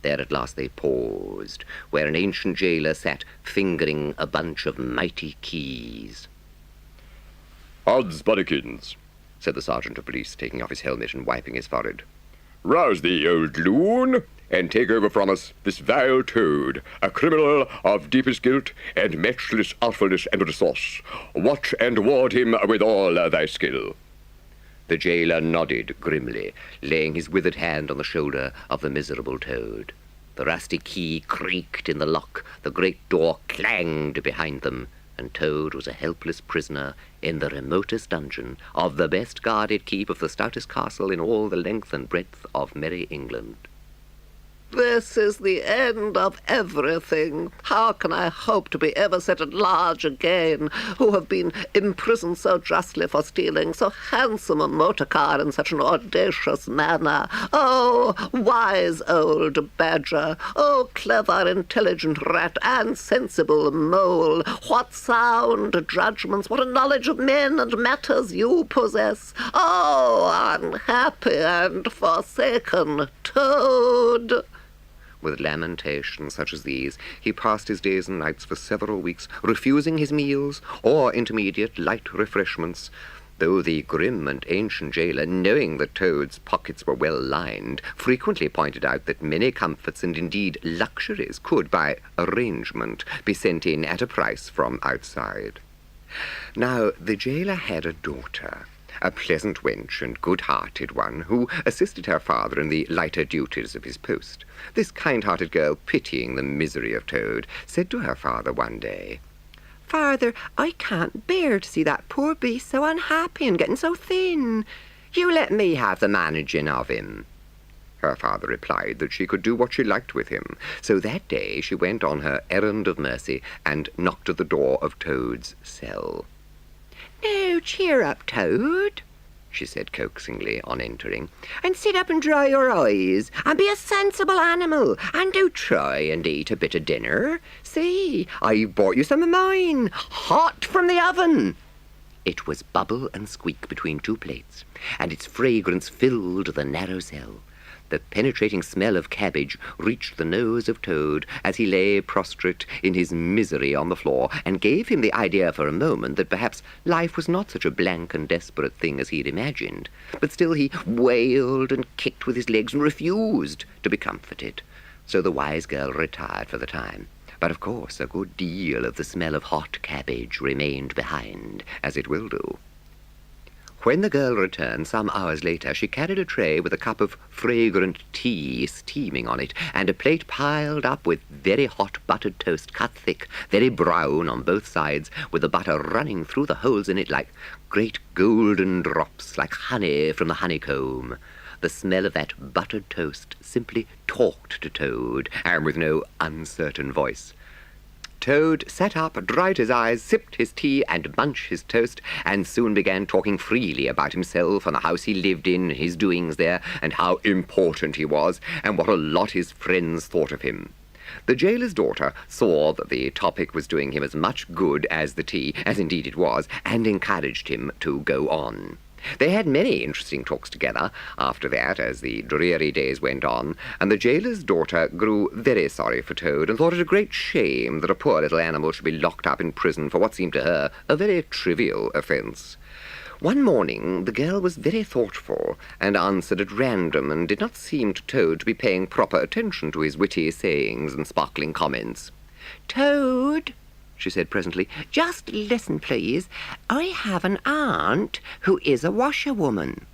There at last they paused, where an ancient jailer sat fingering a bunch of mighty keys. "Odds bodikins," said the sergeant of police, taking off his helmet and wiping his forehead. "Rouse thee, old loon, and take over from us this vile Toad, a criminal of deepest guilt and matchless artfulness and resource. Watch and ward him with all thy skill." The jailer nodded grimly, laying his withered hand on the shoulder of the miserable Toad. The rusty key creaked in the lock, the great door clanged behind them, and Toad was a helpless prisoner in the remotest dungeon of the best guarded keep of the stoutest castle in all the length and breadth of merry England. "This is the end of everything. How can I hope to be ever set at large again, who have been imprisoned so justly for stealing so handsome a motor car in such an audacious manner? Oh, wise old badger! Oh, clever, intelligent rat and sensible mole! What sound judgments, what a knowledge of men and matters you possess! Oh, unhappy and forsaken Toad!" With lamentations such as these, he passed his days and nights for several weeks, refusing his meals or intermediate light refreshments, though the grim and ancient jailer, knowing that Toad's pockets were well lined, frequently pointed out that many comforts and indeed luxuries could, by arrangement, be sent in at a price from outside. Now, the jailer had a daughter, a pleasant wench and good-hearted one, who assisted her father in the lighter duties of his post. This kind-hearted girl, pitying the misery of Toad, said to her father one day, "Father, I can't bear to see that poor beast so unhappy and getting so thin. You let me have the managing of him." Her father replied that she could do what she liked with him, so that day she went on her errand of mercy and knocked at the door of Toad's cell. "Now, cheer up, Toad," she said coaxingly on entering, "and sit up and dry your eyes, and be a sensible animal, and do try and eat a bit of dinner. See, I've brought you some of mine, hot from the oven." It was bubble and squeak between two plates, and its fragrance filled the narrow cell. The penetrating smell of cabbage reached the nose of Toad as he lay prostrate in his misery on the floor, and gave him the idea for a moment that perhaps life was not such a blank and desperate thing as he had imagined. But still he wailed and kicked with his legs and refused to be comforted. So the wise girl retired for the time. But of course a good deal of the smell of hot cabbage remained behind, as it will do. When the girl returned some hours later, she carried a tray with a cup of fragrant tea steaming on it, and a plate piled up with very hot buttered toast cut thick, very brown on both sides, with the butter running through the holes in it like great golden drops, like honey from the honeycomb. The smell of that buttered toast simply talked to Toad, and with no uncertain voice. Toad sat up, dried his eyes, sipped his tea, and munched his toast, and soon began talking freely about himself and the house he lived in, and his doings there, and how important he was, and what a lot his friends thought of him. The jailer's daughter saw that the topic was doing him as much good as the tea, as indeed it was, and encouraged him to go on. They had many interesting talks together after that as the dreary days went on, and the jailer's daughter grew very sorry for Toad and thought it a great shame that a poor little animal should be locked up in prison for what seemed to her a very trivial offence. One morning the girl was very thoughtful and answered at random, and did not seem to Toad to be paying proper attention to his witty sayings and sparkling comments. "Toad," she said presently, "just listen, please. I have an aunt who is a washerwoman."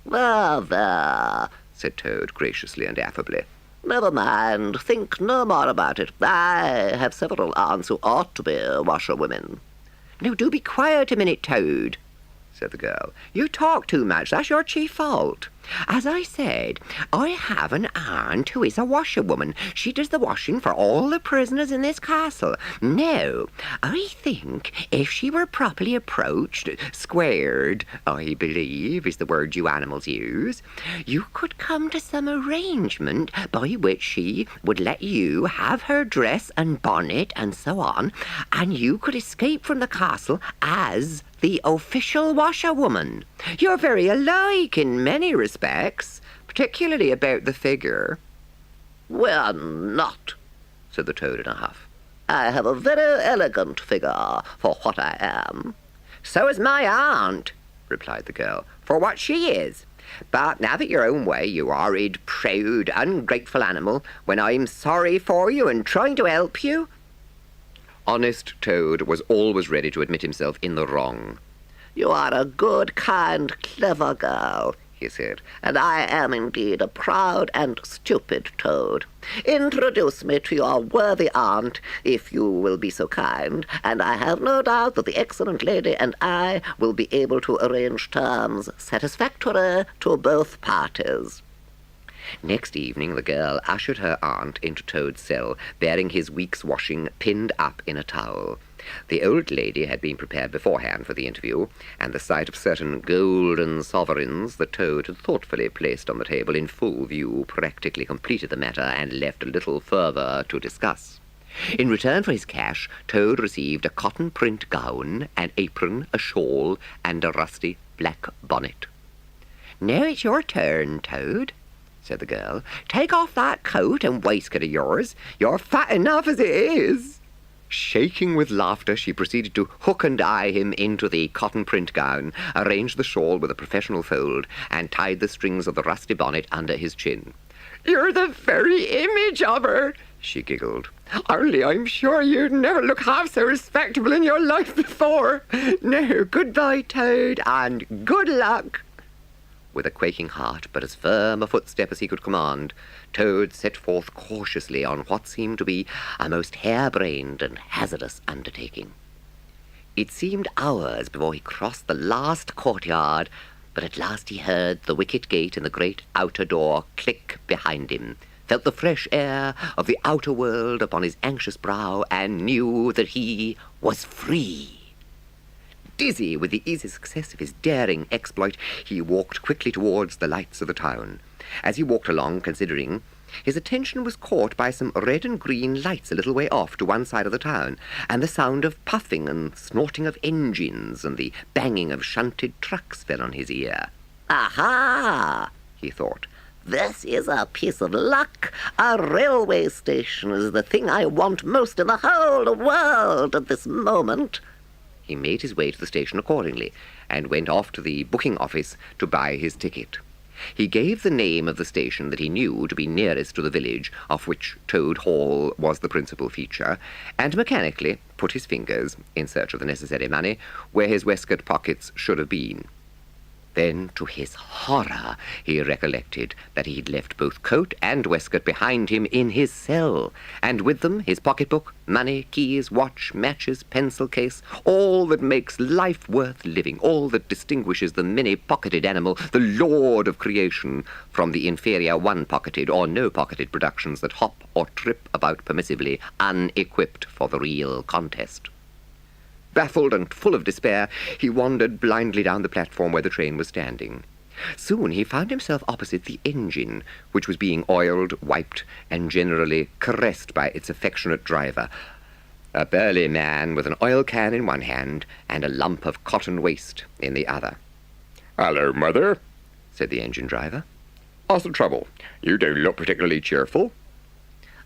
There," said Toad graciously and affably. "Never mind. Think no more about it. I have several aunts who ought to be washerwomen." "Now do be quiet a minute, Toad," said the girl. "You talk too much. That's your chief fault." As I said, I have an aunt who is a washerwoman. She does the washing for all the prisoners in this castle. Now, I think if she were properly approached, squared, I believe is the word you animals use, you could come to some arrangement by which she would let you have her dress and bonnet and so on, and you could escape from the castle as the official washerwoman. You're very alike in many respects, particularly about the figure. We're not, said the Toad in a huff. I have a very elegant figure for what I am. So is my aunt, replied the girl, for what she is. But now that your own way, you horrid, proud, ungrateful animal, when I'm sorry for you and trying to help you. Honest Toad was always ready to admit himself in the wrong. You are a good, kind, clever girl, he said, and I am indeed a proud and stupid Toad. Introduce me to your worthy aunt, if you will be so kind, and I have no doubt that the excellent lady and I will be able to arrange terms satisfactory to both parties. Next evening the girl ushered her aunt into Toad's cell, bearing his week's washing pinned up in a towel. The old lady had been prepared beforehand for the interview, and the sight of certain golden sovereigns that Toad had thoughtfully placed on the table in full view practically completed the matter and left little further to discuss. In return for his cash, Toad received a cotton print gown, an apron, a shawl, and a rusty black bonnet. "Now it's your turn, Toad," said the girl. "Take off that coat and waistcoat of yours. You're fat enough as it is." Shaking with laughter, she proceeded to hook and eye him into the cotton print gown, arranged the shawl with a professional fold, and tied the strings of the rusty bonnet under his chin. "You're the very image of her," she giggled. "Only I'm sure you'd never look half so respectable in your life before. Now, goodbye, Toad, and good luck." With a quaking heart, but as firm a footstep as he could command, Toad set forth cautiously on what seemed to be a most harebrained and hazardous undertaking. It seemed hours before he crossed the last courtyard, but at last he heard the wicket gate in the great outer door click behind him, felt the fresh air of the outer world upon his anxious brow, and knew that he was free. Dizzy with the easy success of his daring exploit, he walked quickly towards the lights of the town. As he walked along, considering, his attention was caught by some red and green lights a little way off to one side of the town, and the sound of puffing and snorting of engines and the banging of shunted trucks fell on his ear. Aha! he thought. This is a piece of luck. A railway station is the thing I want most in the whole world at this moment. He made his way to the station accordingly, and went off to the booking office to buy his ticket. He gave the name of the station that he knew to be nearest to the village, of which Toad Hall was the principal feature, and mechanically put his fingers, in search of the necessary money, where his waistcoat pockets should have been. Then, to his horror, he recollected that he had left both coat and waistcoat behind him in his cell, and with them his pocketbook, money, keys, watch, matches, pencil case, all that makes life worth living, all that distinguishes the many-pocketed animal, the lord of creation, from the inferior one-pocketed or no-pocketed productions that hop or trip about permissively, unequipped for the real contest. Baffled and full of despair, he wandered blindly down the platform where the train was standing. Soon he found himself opposite the engine, which was being oiled, wiped, and generally caressed by its affectionate driver, a burly man with an oil can in one hand and a lump of cotton waste in the other. "Hello, Mother," said the engine driver. "What's the trouble? You don't look particularly cheerful."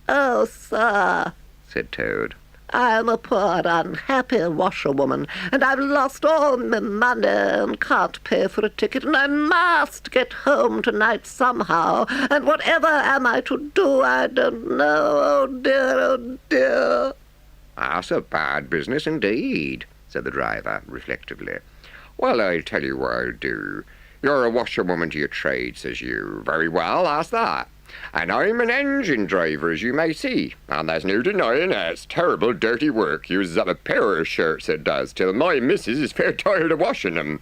Oh, sir, said Toad. I am a poor, unhappy washerwoman, and I've lost all my money and can't pay for a ticket, and I must get home tonight somehow, and whatever am I to do, I don't know. Oh, dear, oh, dear. "That's a bad business indeed," said the driver, reflectively. "Well, I'll tell you what I'll do. You're a washerwoman to your trade, says you. Very well, that's that. And I'm an engine driver, as you may see, and there's no denying it's terrible dirty work. Uses up a pair of shirts, it does, till my missus is fair tired of washing 'em.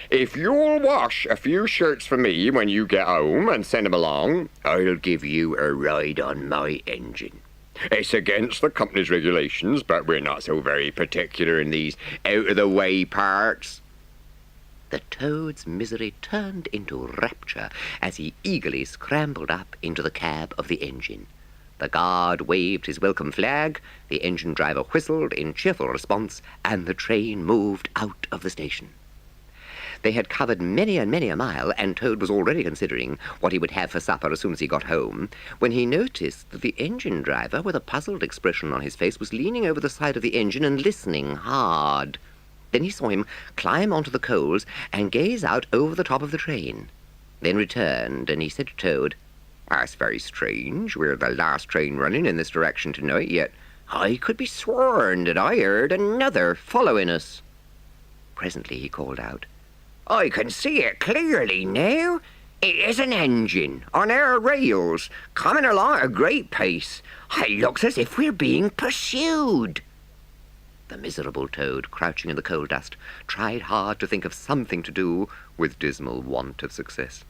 If you'll wash a few shirts for me when you get home and send 'em along, I'll give you a ride on my engine. It's against the company's regulations, but we're not so very particular in these out-of-the-way parts." The toad's misery turned into rapture as he eagerly scrambled up into the cab of the engine. The guard waved his welcome flag, the engine driver whistled in cheerful response, and the train moved out of the station. They had covered many and many a mile, and Toad was already considering what he would have for supper as soon as he got home, when he noticed that the engine driver, with a puzzled expression on his face, was leaning over the side of the engine and listening hard. Then he saw him climb onto the coals and gaze out over the top of the train. Then returned, and he said to Toad, "That's very strange. We're the last train running in this direction tonight, yet I could be sworn that I heard another following us." Presently he called out, "I can see it clearly now. It is an engine on our rails, coming along at a great pace. It looks as if we're being pursued." The miserable Toad, crouching in the coal dust, tried hard to think of something to do, with dismal want of success.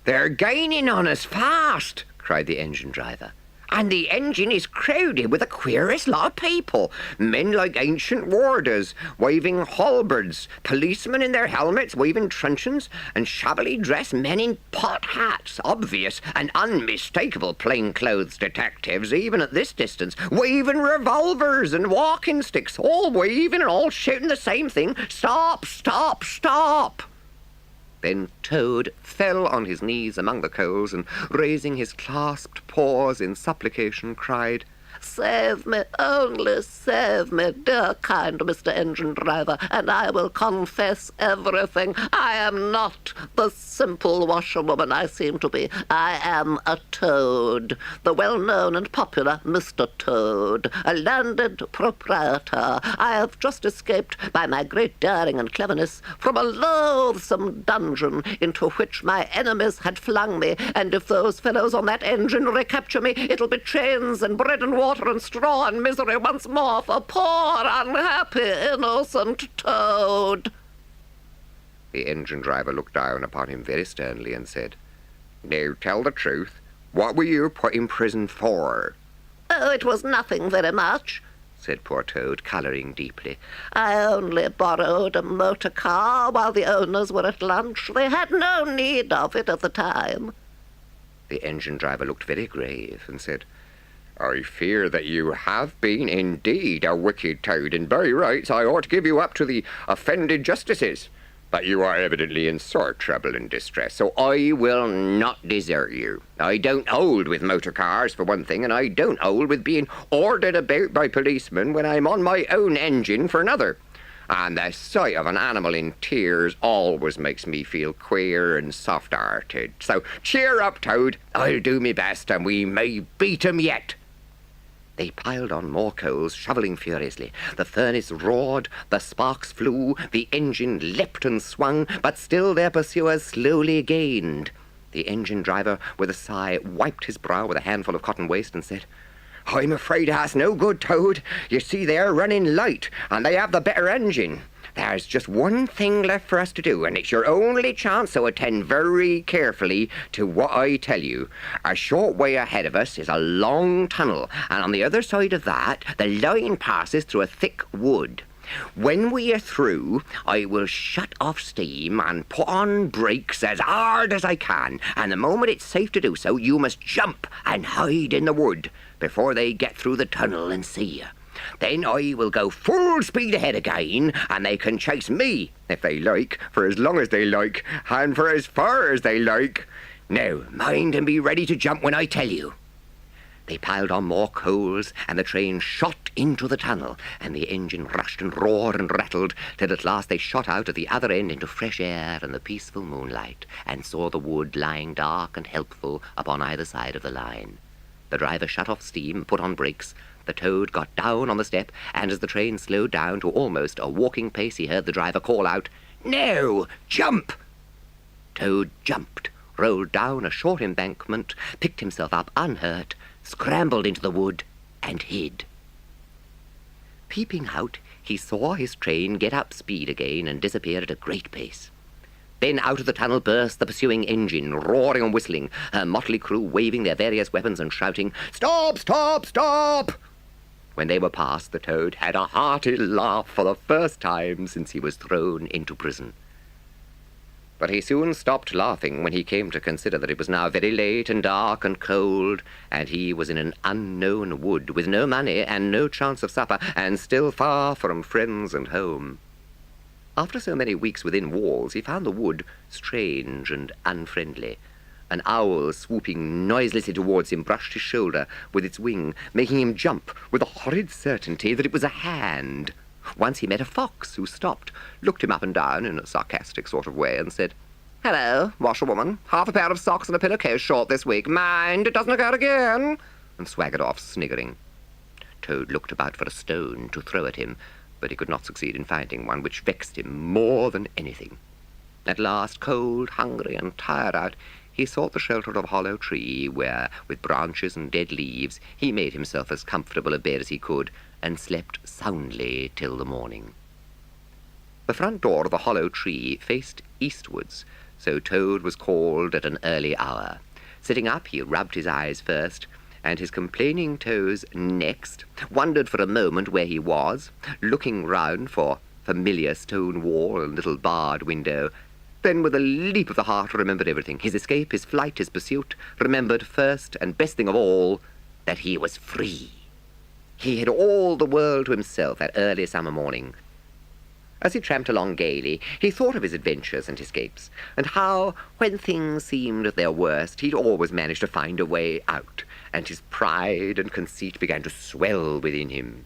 "They're gaining on us fast," cried the engine driver. "And the engine is crowded with the queerest lot of people. Men like ancient warders, waving halberds, policemen in their helmets waving truncheons, and shabbily dressed men in pot hats, obvious and unmistakable plainclothes detectives, even at this distance, waving revolvers and walking sticks, all waving and all shouting the same thing, 'Stop, stop, stop!'" Then Toad fell on his knees among the coals, and raising his clasped paws in supplication, cried, "Save me, only save me, dear kind Mr. Engine Driver, and I will confess everything. I am not the simple washerwoman I seem to be. I am a toad, the well-known and popular Mr. Toad, a landed proprietor. I have just escaped, by my great daring and cleverness, from a loathsome dungeon into which my enemies had flung me, and if those fellows on that engine recapture me, it'll be chains and bread and water and straw and misery once more for poor, unhappy, innocent Toad." The engine driver looked down upon him very sternly and said, "Now tell the truth. What were you put in prison for?" "Oh, it was nothing very much," said poor Toad, colouring deeply. "I only borrowed a motor car while the owners were at lunch. They had no need of it at the time." The engine driver looked very grave and said, "I fear that you have been indeed a wicked Toad, and by rights I ought to give you up to the offended justices. But you are evidently in sore trouble and distress, so I will not desert you. I don't hold with motor cars, for one thing, and I don't hold with being ordered about by policemen when I'm on my own engine, for another. And the sight of an animal in tears always makes me feel queer and soft-hearted. So cheer up, Toad. I'll do me best, and we may beat 'em yet." They piled on more coals, shovelling furiously. The furnace roared, the sparks flew, the engine leapt and swung, but still their pursuers slowly gained. The engine driver, with a sigh, wiped his brow with a handful of cotton waste and said, "I'm afraid that's no good, Toad. You see, they're running light, and they have the better engine. There's just one thing left for us to do, and it's your only chance, so attend very carefully to what I tell you. A short way ahead of us is a long tunnel, and on the other side of that, the line passes through a thick wood. When we are through, I will shut off steam and put on brakes as hard as I can, and the moment it's safe to do so, you must jump and hide in the wood before they get through the tunnel and see you. Then I will go full speed ahead again, and they can chase me, if they like, for as long as they like, and for as far as they like. Now, mind and be ready to jump when I tell you." They piled on more coals, and the train shot into the tunnel, and the engine rushed and roared and rattled, till at last they shot out at the other end into fresh air and the peaceful moonlight, and saw the wood lying dark and helpful upon either side of the line. The driver shut off steam, put on brakes. The Toad got down on the step, and as the train slowed down to almost a walking pace, he heard the driver call out, "Now, jump!" Toad jumped, rolled down a short embankment, picked himself up unhurt, scrambled into the wood, and hid. Peeping out, he saw his train get up speed again and disappear at a great pace. Then out of the tunnel burst the pursuing engine, roaring and whistling, her motley crew waving their various weapons and shouting, "Stop! Stop! Stop!" When they were past, the Toad had a hearty laugh for the first time since he was thrown into prison. But he soon stopped laughing when he came to consider that it was now very late and dark and cold, and he was in an unknown wood with no money and no chance of supper, and still far from friends and home. After so many weeks within walls, he found the wood strange and unfriendly. An owl swooping noiselessly towards him brushed his shoulder with its wing, making him jump with a horrid certainty that it was a hand. Once he met a fox who stopped, looked him up and down in a sarcastic sort of way, and said, "Hello, washerwoman, half a pair of socks and a pillowcase short this week. Mind, it doesn't occur again," and swaggered off, sniggering. Toad looked about for a stone to throw at him, but he could not succeed in finding one, which vexed him more than anything. At last, cold, hungry, and tired out, he sought the shelter of a hollow tree, where, with branches and dead leaves, he made himself as comfortable a bed as he could, and slept soundly till the morning. The front door of the hollow tree faced eastwards, so Toad was called at an early hour. Sitting up, he rubbed his eyes first, and his complaining toes next, wondered for a moment where he was, looking round for familiar stone wall and little barred window. Then, with a leap of the heart, remembered everything. His escape, his flight, his pursuit. Remembered first, and best thing of all, that he was free. He had all the world to himself that early summer morning. As he tramped along gaily, he thought of his adventures and escapes, and how, when things seemed at their worst, he'd always managed to find a way out, and his pride and conceit began to swell within him.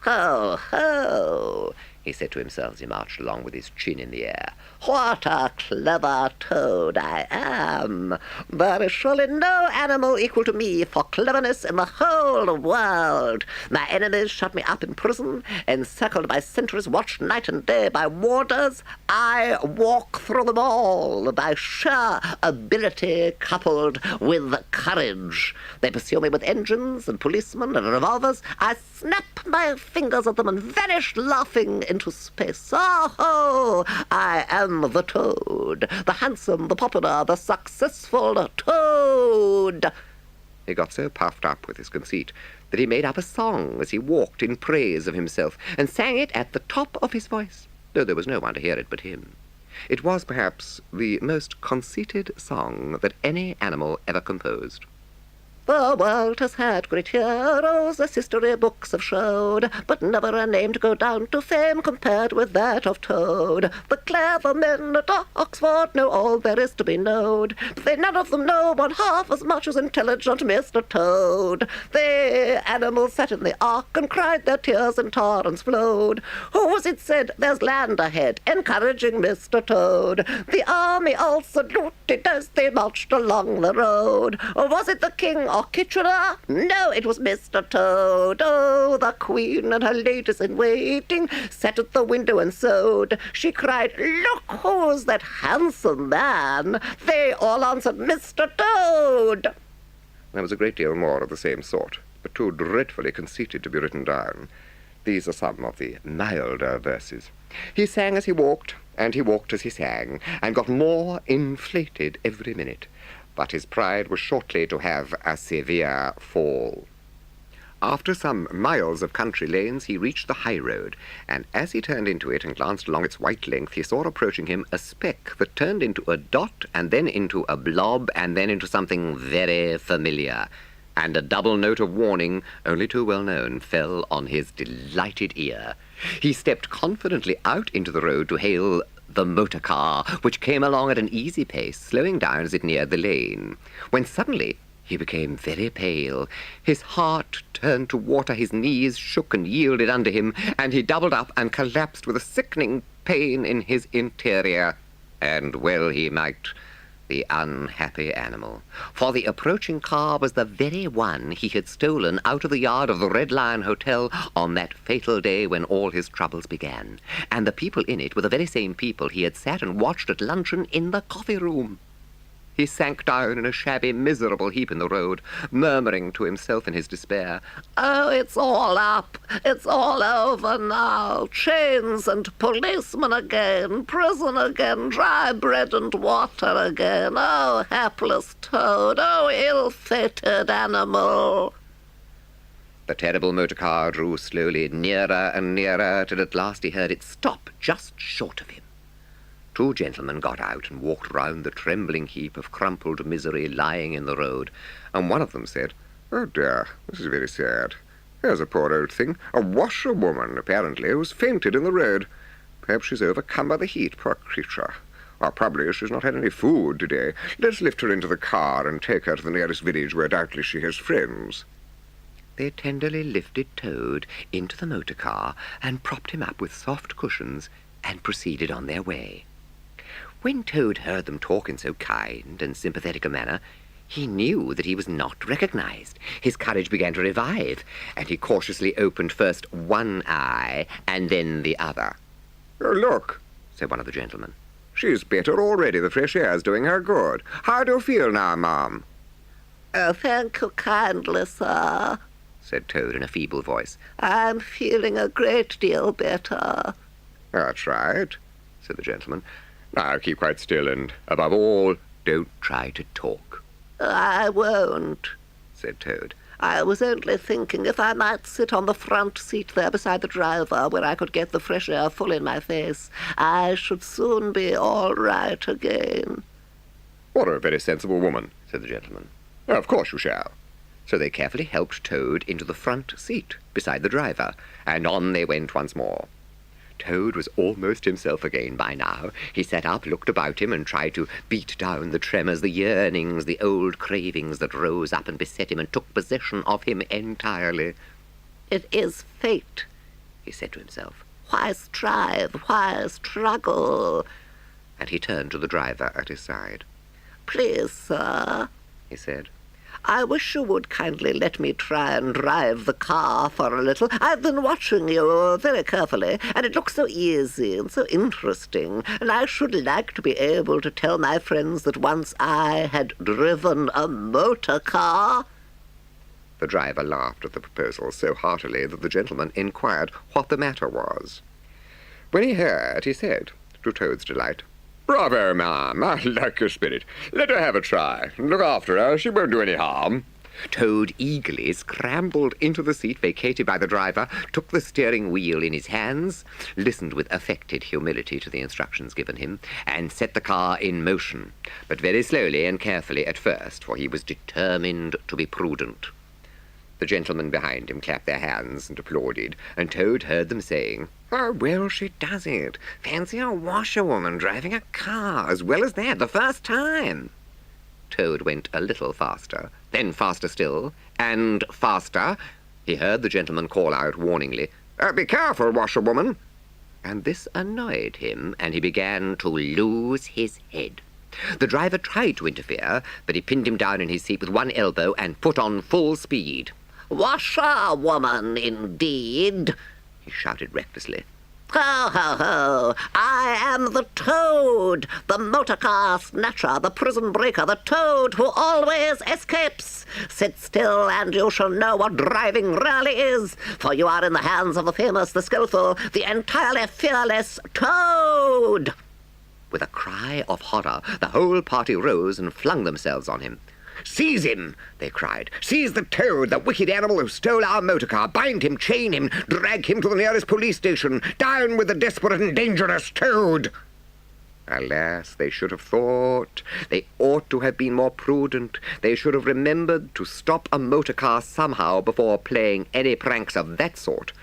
"Ho, ho," he said to himself as he marched along with his chin in the air. "What a clever Toad I am! There is surely no animal equal to me for cleverness in the whole world. My enemies shut me up in prison, encircled by sentries watched night and day by warders. I walk through them all by sheer ability coupled with courage. They pursue me with engines and policemen and revolvers. I snap my fingers at them and vanish laughing into space. Oh, I am the Toad, the handsome, the popular, the successful Toad." He got so puffed up with his conceit that he made up a song as he walked in praise of himself, and sang it at the top of his voice, though there was no one to hear it but him. It was perhaps the most conceited song that any animal ever composed. "The world has had great heroes, as history books have showed, but never a name to go down to fame compared with that of Toad. The clever men at Oxford know all there is to be knowed, but they none of them know one half as much as intelligent Mr. Toad. The animals sat in the ark and cried their tears in torrents flowed. Who was it said, 'There's land ahead,' encouraging Mr. Toad? The army all saluted as they marched along the road. Or was it the king or Kitchener? No, it was Mr. Toad. Oh, the Queen and her ladies in waiting sat at the window and sewed. She cried, 'Look, who's that handsome man?' They all answered, 'Mr. Toad.'" There was a great deal more of the same sort, but too dreadfully conceited to be written down. These are some of the milder verses. He sang as he walked, and he walked as he sang, and got more inflated every minute. But his pride was shortly to have a severe fall. After some miles of country lanes, he reached the high road, and as he turned into it and glanced along its white length, he saw approaching him a speck that turned into a dot, and then into a blob, and then into something very familiar. And a double note of warning, only too well known, fell on his delighted ear. He stepped confidently out into the road to hail the motor car, which came along at an easy pace, slowing down as it neared the lane, when suddenly he became very pale. His heart turned to water, his knees shook and yielded under him, and he doubled up and collapsed with a sickening pain in his interior. And well he might, the unhappy animal, for the approaching car was the very one he had stolen out of the yard of the Red Lion Hotel on that fatal day when all his troubles began, and the people in it were the very same people he had sat and watched at luncheon in the coffee-room. He sank down in a shabby, miserable heap in the road, murmuring to himself in his despair, "Oh, it's all up. It's all over now. Chains and policemen again, prison again, dry bread and water again. Oh, hapless Toad. Oh, ill-fated animal." The terrible motor car drew slowly nearer and nearer till at last he heard it stop just short of him. Two gentlemen got out and walked round the trembling heap of crumpled misery lying in the road, and one of them said, "Oh dear, this is very sad. Here's a poor old thing, a washerwoman, apparently, who's fainted in the road. Perhaps she's overcome by the heat, poor creature. Or probably she's not had any food today. Let's lift her into the car and take her to the nearest village where doubtless she has friends." They tenderly lifted Toad into the motor car and propped him up with soft cushions and proceeded on their way. When Toad heard them talk in so kind and sympathetic a manner, he knew that he was not recognized. His courage began to revive, and he cautiously opened first one eye and then the other. "Oh, look," said one of the gentlemen. "she's better already. The fresh air's doing her good. How do you feel now, Mum?" "Oh, thank you kindly, sir," said Toad in a feeble voice. "I'm feeling a great deal better." "That's right," said the gentleman. "Now keep quite still, and above all, Don't try to talk, "I won't," said Toad. "I was only thinking if I might sit on the front seat there beside the driver, where I could get the fresh air full in my face, I should soon be all right again." what a very sensible woman," said the gentleman. "Of course you shall." So they carefully helped Toad into the front seat beside the driver, and on they went once more. Toad was almost himself again by now. He sat up, looked about him, and tried to beat down the tremors, the yearnings, the old cravings that rose up and beset him and took possession of him entirely. "It is fate," he said to himself. "Why strive? Why struggle?" And he turned to the driver at his side. "Please, sir," He said, "I wish you would kindly let me try and drive the car for a little. I've been watching you very carefully, and it looks so easy and so interesting, and I should like to be able to tell my friends that once I had driven a motor car." The driver laughed at the proposal so heartily that the gentleman inquired what the matter was. When he heard, he said, to Toad's delight, "Bravo, Mum, I like your spirit. Let her have a try. Look after her, she won't do any harm." Toad eagerly scrambled into the seat vacated by the driver, took the steering wheel in his hands, listened with affected humility to the instructions given him, and set the car in motion, but very slowly and carefully at first, for he was determined to be prudent. The gentlemen behind him clapped their hands and applauded, and Toad heard them saying, "How well she does it! Fancy a washerwoman driving a car as well as that the first time!" Toad went a little faster, then faster still, and faster. He heard the gentleman call out warningly, Be careful, washerwoman." and this annoyed him, and he began to lose his head. The driver tried to interfere, but he pinned him down in his seat with one elbow and put on full speed. "Washerwoman, indeed," he shouted recklessly. "Ho, ho, ho! I am the Toad, the motor car snatcher, the prison breaker, the Toad who always escapes. Sit still, and you shall know what driving really is, for you are in the hands of the famous, the skillful, the entirely fearless Toad." With a cry of horror, the whole party rose and flung themselves on him. "Seize him!" they cried. "Seize the Toad, the wicked animal who stole our motor car. Bind him, chain him, drag him to the nearest police station. Down with the desperate and dangerous Toad!" Alas, they should have thought. They ought to have been more prudent. They should have remembered to stop a motor car somehow before playing any pranks of that sort.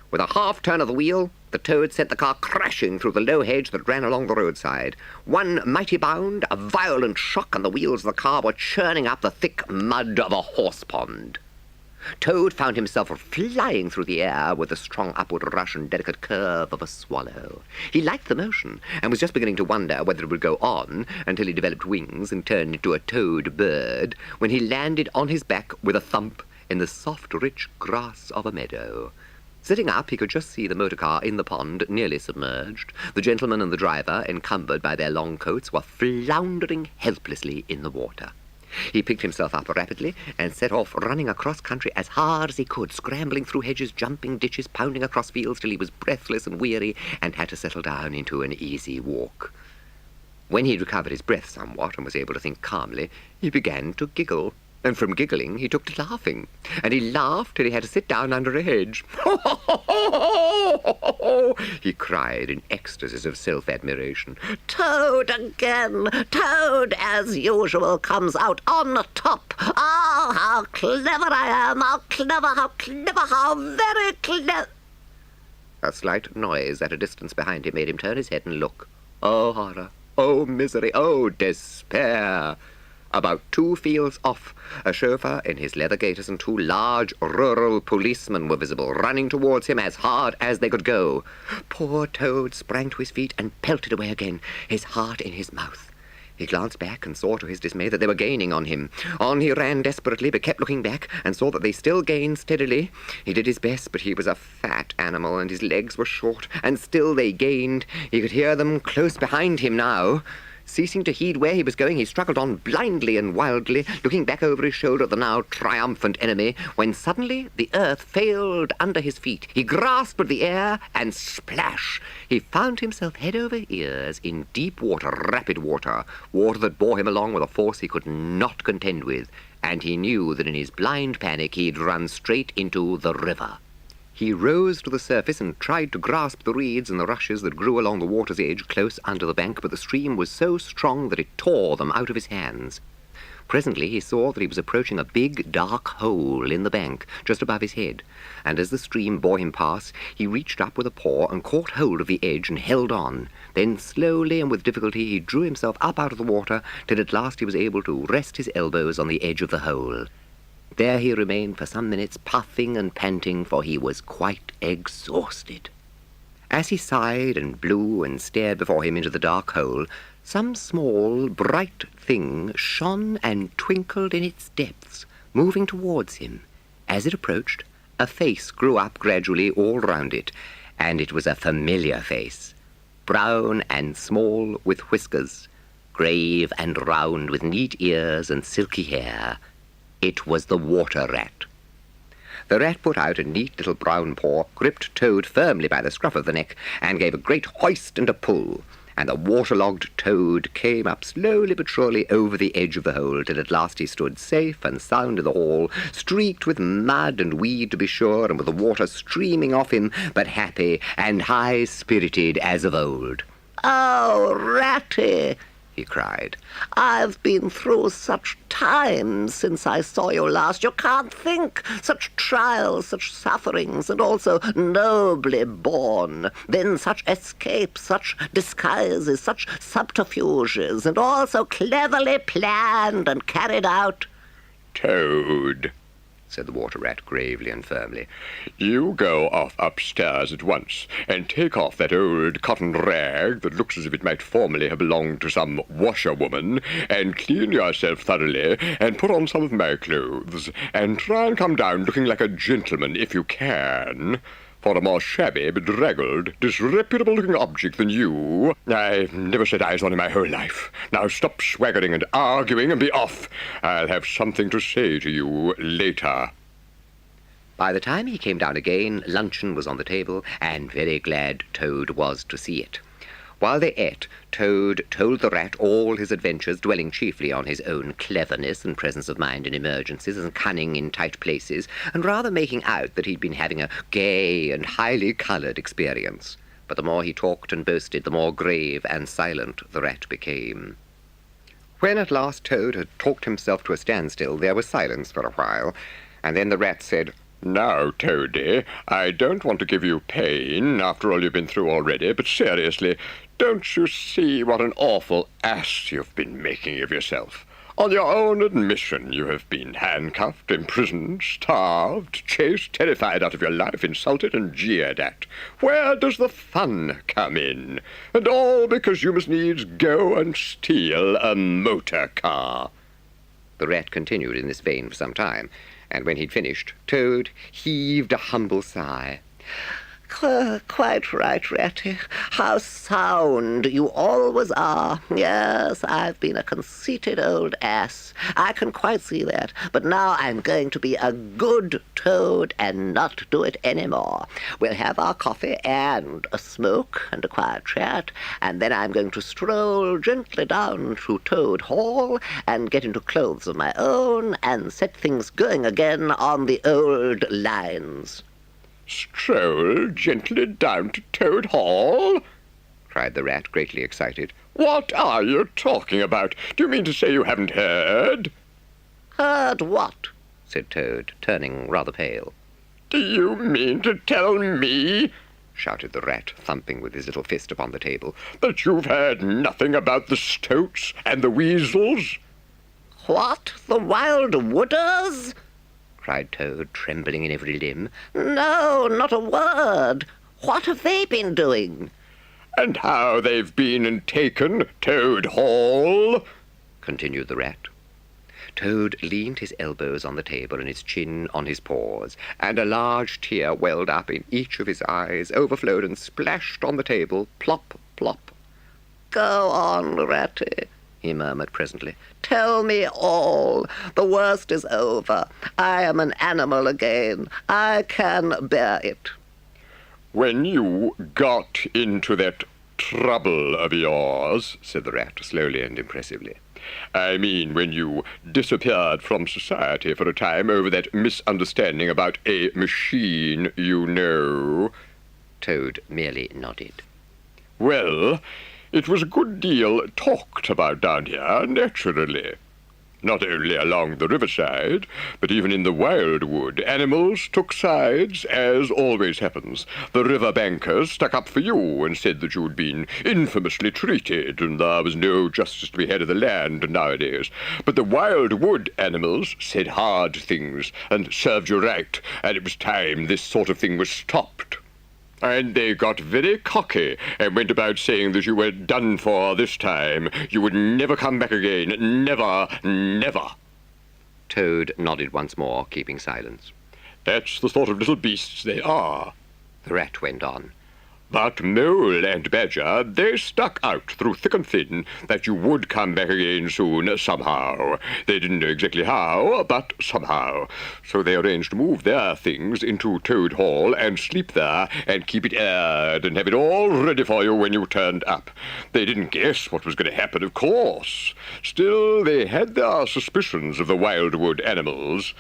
With a half-turn of the wheel, the Toad sent the car crashing through the low hedge that ran along the roadside. One mighty bound, a violent shock, and the wheels of the car were churning up the thick mud of a horse-pond. Toad found himself flying through the air with the strong upward rush and delicate curve of a swallow. He liked the motion, and was just beginning to wonder whether it would go on until he developed wings and turned into a toad bird, when he landed on his back with a thump in the soft, rich grass of a meadow. Sitting up, he could just see the motor car in the pond, nearly submerged. The gentleman and the driver, encumbered by their long coats, were floundering helplessly in the water. He picked himself up rapidly and set off running across country as hard as he could, scrambling through hedges, jumping ditches, pounding across fields till he was breathless and weary and had to settle down into an easy walk. When he'd recovered his breath somewhat and was able to think calmly, he began to giggle. And from giggling, he took to laughing. And he laughed till he had to sit down under a hedge. He cried in ecstasies of self-admiration. Toad again! Toad, as usual, comes out on top. Ah, how clever I am! How clever, how very clever! A slight noise at a distance behind him made him turn his head and look. Oh, horror! Oh, misery! Oh, despair! About 2 fields off, a chauffeur in his leather gaiters and 2 large rural policemen were visible, running towards him as hard as they could go. Poor Toad sprang to his feet and pelted away again, his heart in his mouth. He glanced back and saw to his dismay that they were gaining on him. On he ran desperately, but kept looking back, and saw that they still gained steadily. He did his best, but he was a fat animal, and his legs were short, and still they gained. He could hear them close behind him now. Ceasing to heed where he was going, he struggled on blindly and wildly, looking back over his shoulder at the now triumphant enemy, when suddenly the earth failed under his feet. He grasped at the air, and splash! He found himself head over ears in deep water, rapid water, water that bore him along with a force he could not contend with, and he knew that in his blind panic he'd run straight into the river. He rose to the surface and tried to grasp the reeds and the rushes that grew along the water's edge close under the bank, but the stream was so strong that it tore them out of his hands. Presently he saw that he was approaching a big, dark hole in the bank, just above his head, and as the stream bore him past, he reached up with a paw and caught hold of the edge and held on. Then slowly and with difficulty he drew himself up out of the water, till at last he was able to rest his elbows on the edge of the hole. There he remained for some minutes, puffing and panting, for he was quite exhausted. As he sighed and blew and stared before him into the dark hole, some small, bright thing shone and twinkled in its depths, moving towards him. As it approached, a face grew up gradually all round it, and it was a familiar face, brown and small with whiskers, grave and round with neat ears and silky hair. It was the water rat. The rat put out a neat little brown paw, gripped Toad firmly by the scruff of the neck, and gave a great hoist and a pull, and the waterlogged Toad came up slowly but surely over the edge of the hole, till at last he stood safe and sound in the hall, streaked with mud and weed to be sure, and with the water streaming off him, but happy and high-spirited as of old. Oh, Ratty! He cried. I've been through such times since I saw you last. You can't think. Such trials, such sufferings, and also nobly borne. Then such escapes, such disguises, such subterfuges, and all so cleverly planned and carried out. Toad, said the water rat gravely and firmly, you go off upstairs at once and take off that old cotton rag that looks as if it might formerly have belonged to some washerwoman, and clean yourself thoroughly, and put on some of my clothes, and try and come down looking like a gentleman if you can. For a more shabby, bedraggled, disreputable-looking object than you, I've never set eyes on in my whole life. Now stop swaggering and arguing and be off. I'll have something to say to you later. By the time he came down again, luncheon was on the table, and very glad Toad was to see it. While they ate, Toad told the rat all his adventures, dwelling chiefly on his own cleverness and presence of mind in emergencies and cunning in tight places, and rather making out that he'd been having a gay and highly coloured experience. But the more he talked and boasted, the more grave and silent the rat became. When at last Toad had talked himself to a standstill, there was silence for a while, and then the rat said, Now, Toady, I don't want to give you pain after all you've been through already, but seriously, don't you see what an awful ass you've been making of yourself? On your own admission, you have been handcuffed, imprisoned, starved, chased, terrified out of your life, insulted and jeered at. Where does the fun come in? And all because you must needs go and steal a motor car. The rat continued in this vein for some time, and when he'd finished, Toad heaved a humble sigh, Quite right, Ratty. How sound you always are. Yes, I've been a conceited old ass. I can quite see that. But now I'm going to be a good toad and not do it anymore. We'll have our coffee and a smoke and a quiet chat, and then I'm going to stroll gently down to Toad Hall and get into clothes of my own and set things going again on the old lines. Stroll gently down to Toad Hall? cried the rat, greatly excited. What are you talking about? Do you mean to say you haven't heard? Heard what? Said Toad, turning rather pale. Do you mean to tell me, shouted the rat, thumping with his little fist upon the table, that you've heard nothing about the Stoats and the Weasels? What? The Wild Wooders? cried Toad, trembling in every limb. No, not a word. What have they been doing? And how they've been and taken Toad Hall? Continued the rat. Toad leaned his elbows on the table and his chin on his paws, and a large tear welled up in each of his eyes, overflowed and splashed on the table, plop, plop. Go on, Ratty, he murmured presently. Tell me all. The worst is over. I am an animal again. I can bear it. When you got into that trouble of yours, said the rat, slowly and impressively. I mean, when you disappeared from society for a time over that misunderstanding about a machine, you know. Toad merely nodded. Well, it was a good deal talked about down here, naturally. Not only along the riverside, but even in the wildwood, animals took sides, as always happens. The river bankers stuck up for you and said that you'd been infamously treated, and there was no justice to be had of the land nowadays. But the wildwood animals said hard things and served you right, and it was time this sort of thing was stopped. And they got very cocky and went about saying that you were done for this time. You would never come back again. Never, never. Toad nodded once more, keeping silence. That's the sort of little beasts they are. The rat went on. But Mole and Badger, they stuck out through thick and thin that you would come back again soon, somehow. They didn't know exactly how, but somehow. So they arranged to move their things into Toad Hall and sleep there and keep it aired and have it all ready for you when you turned up. They didn't guess what was going to happen, of course. Still, they had their suspicions of the wildwood animals.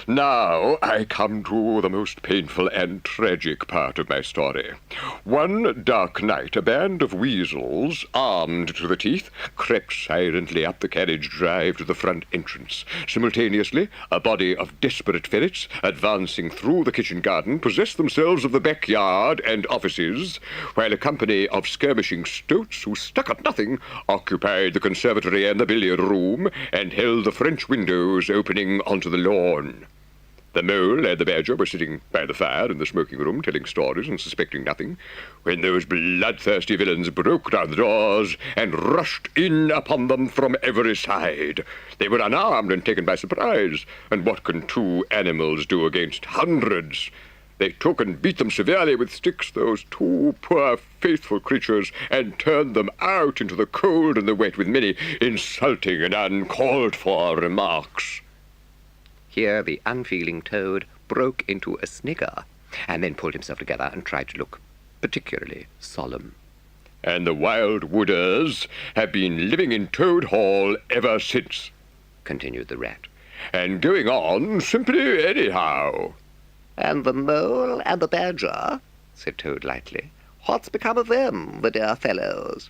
Now I come to the most painful and tragic part of my story. One dark night, a band of weasels, armed to the teeth, crept silently up the carriage drive to the front entrance. Simultaneously, a body of desperate ferrets, advancing through the kitchen garden, possessed themselves of the backyard and offices, while a company of skirmishing stoats, who stuck at nothing, occupied the conservatory and the billiard room, and held the French windows opening onto the lawn. The Mole and the Badger were sitting by the fire in the smoking room, telling stories and suspecting nothing, when those bloodthirsty villains broke down the doors and rushed in upon them from every side. They were unarmed and taken by surprise, and what can two animals do against hundreds? They took and beat them severely with sticks, those two poor faithful creatures, and turned them out into the cold and the wet with many insulting and uncalled-for remarks. Here the unfeeling Toad broke into a snigger, and then pulled himself together and tried to look particularly solemn. And the wildwooders have been living in Toad Hall ever since, continued the rat, and going on simply anyhow. And the Mole and the Badger, said Toad lightly. What's become of them, the dear fellows?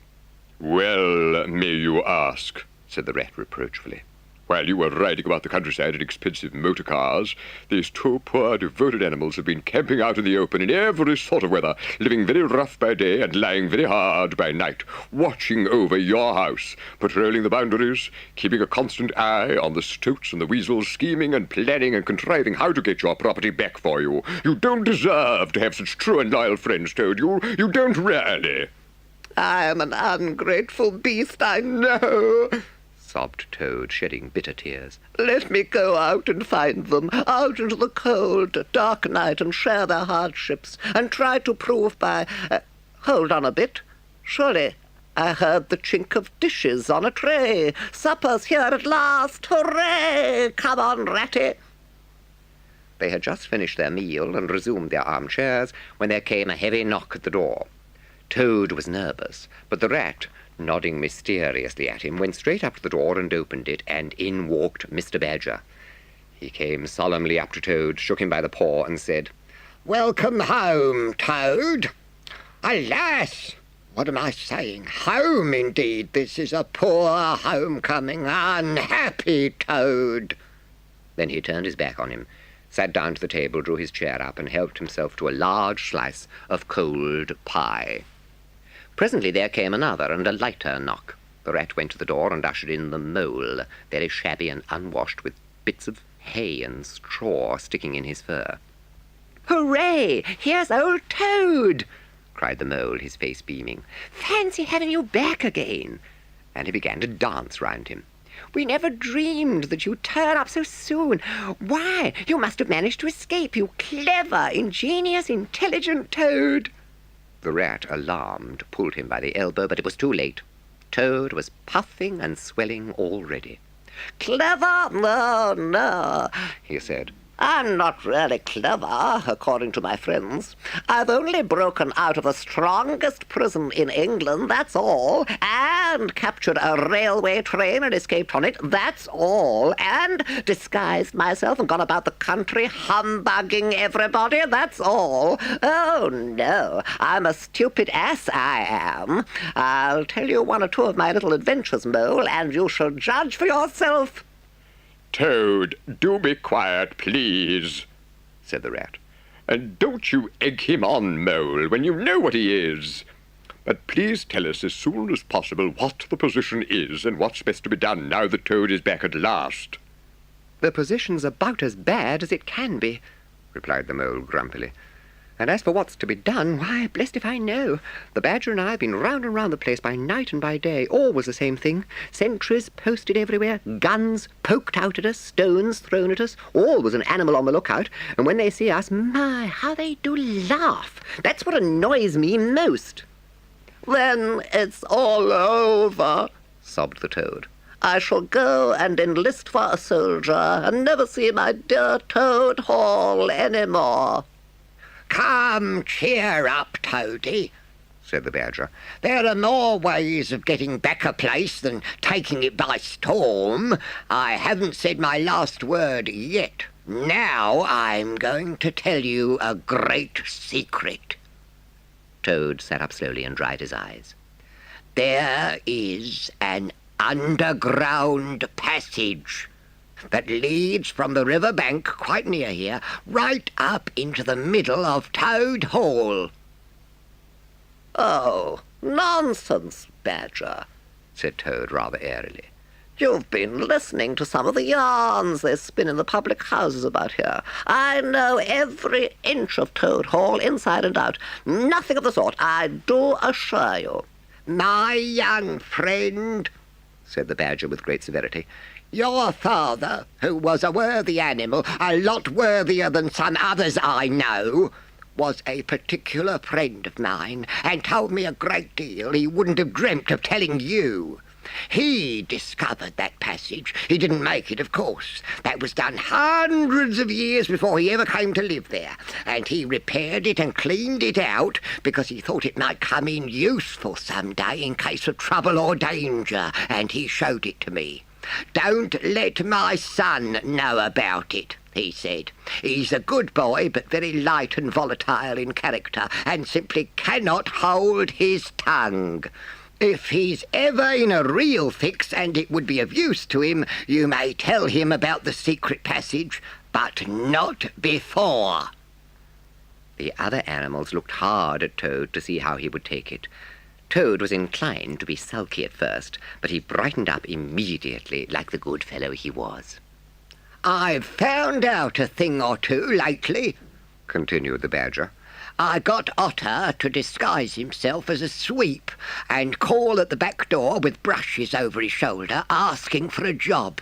Well, may you ask, said the rat reproachfully. While you were riding about the countryside in expensive motor cars, these two poor devoted animals have been camping out in the open in every sort of weather, living very rough by day and lying very hard by night, watching over your house, patrolling the boundaries, keeping a constant eye on the stoats and the weasels, scheming and planning and contriving how to get your property back for you. You don't deserve to have such true and loyal friends, Toad. You don't really. I am an ungrateful beast, I know, sobbed Toad, shedding bitter tears. Let me go out and find them, out into the cold, dark night, and share their hardships, and try to prove by... hold on a bit. Surely I heard the chink of dishes on a tray. Supper's here at last. Hooray! Come on, Ratty. They had just finished their meal and resumed their armchairs when there came a heavy knock at the door. Toad was nervous, but the rat, nodding mysteriously at him, went straight up to the door and opened it, and in walked Mr. Badger. He came solemnly up to Toad, shook him by the paw, and said, Welcome home, Toad. Alas! What am I saying? Home, indeed. This is a poor homecoming. Unhappy Toad. Then he turned his back on him, sat down to the table, drew his chair up, and helped himself to a large slice of cold pie. Presently there came another and a lighter knock. The rat went to the door and ushered in the mole, very shabby and unwashed, with bits of hay and straw sticking in his fur. Hooray! Here's old Toad! Cried the mole, his face beaming. Fancy having you back again. And he began to dance round him. We never dreamed that you'd turn up so soon. Why, you must have managed to escape, you clever, ingenious, intelligent Toad. The rat, alarmed, pulled him by the elbow, but it was too late. Toad was puffing and swelling already. Clever? No, he said. I'm not really clever, according to my friends. I've only broken out of the strongest prison in England, that's all, and captured a railway train and escaped on it, that's all, and disguised myself and gone about the country humbugging everybody, that's all. Oh, no, I'm a stupid ass, I am. I'll tell you one or two of my little adventures, Mole, and you shall judge for yourself. Toad, do be quiet, please, said the rat. And don't you egg him on, Mole, when you know what he is. But please tell us as soon as possible what the position is and what's best to be done now that Toad is back at last. The position's about as bad as it can be, replied the mole grumpily. And as for what's to be done, why, blest if I know. The badger and I have been round and round the place by night and by day, always the same thing. Sentries posted everywhere, guns poked out at us, stones thrown at us, always an animal on the lookout, and when they see us, my, how they do laugh. That's what annoys me most. Then it's all over, sobbed the Toad. I shall go and enlist for a soldier and never see my dear Toad Hall any more. Come, cheer up, Toady, said the badger. There are more ways of getting back a place than taking it by storm. I haven't said my last word yet. Now I'm going to tell you a great secret. Toad sat up slowly and dried his eyes. There is an underground passage that leads from the river bank quite near here right up into the middle of Toad Hall. Oh, nonsense, Badger, said Toad rather airily. You've been listening to some of the yarns they spin in the public houses about here. I know every inch of Toad Hall inside and out. Nothing of the sort, I do assure you. My young friend, said the badger with great severity, your father, who was a worthy animal, a lot worthier than some others I know, was a particular friend of mine, and told me a great deal he wouldn't have dreamt of telling you. He discovered that passage. He didn't make it, of course. That was done hundreds of years before he ever came to live there. And he repaired it and cleaned it out because he thought it might come in useful some day in case of trouble or danger, and he showed it to me. Don't let my son know about it, he said. He's a good boy, but very light and volatile in character, and simply cannot hold his tongue. If he's ever in a real fix, and it would be of use to him, you may tell him about the secret passage, but not before. The other animals looked hard at Toad to see how he would take it. Toad was inclined to be sulky at first, but he brightened up immediately, like the good fellow he was. I've found out a thing or two lately, continued the badger. I got Otter to disguise himself as a sweep and call at the back door with brushes over his shoulder, asking for a job.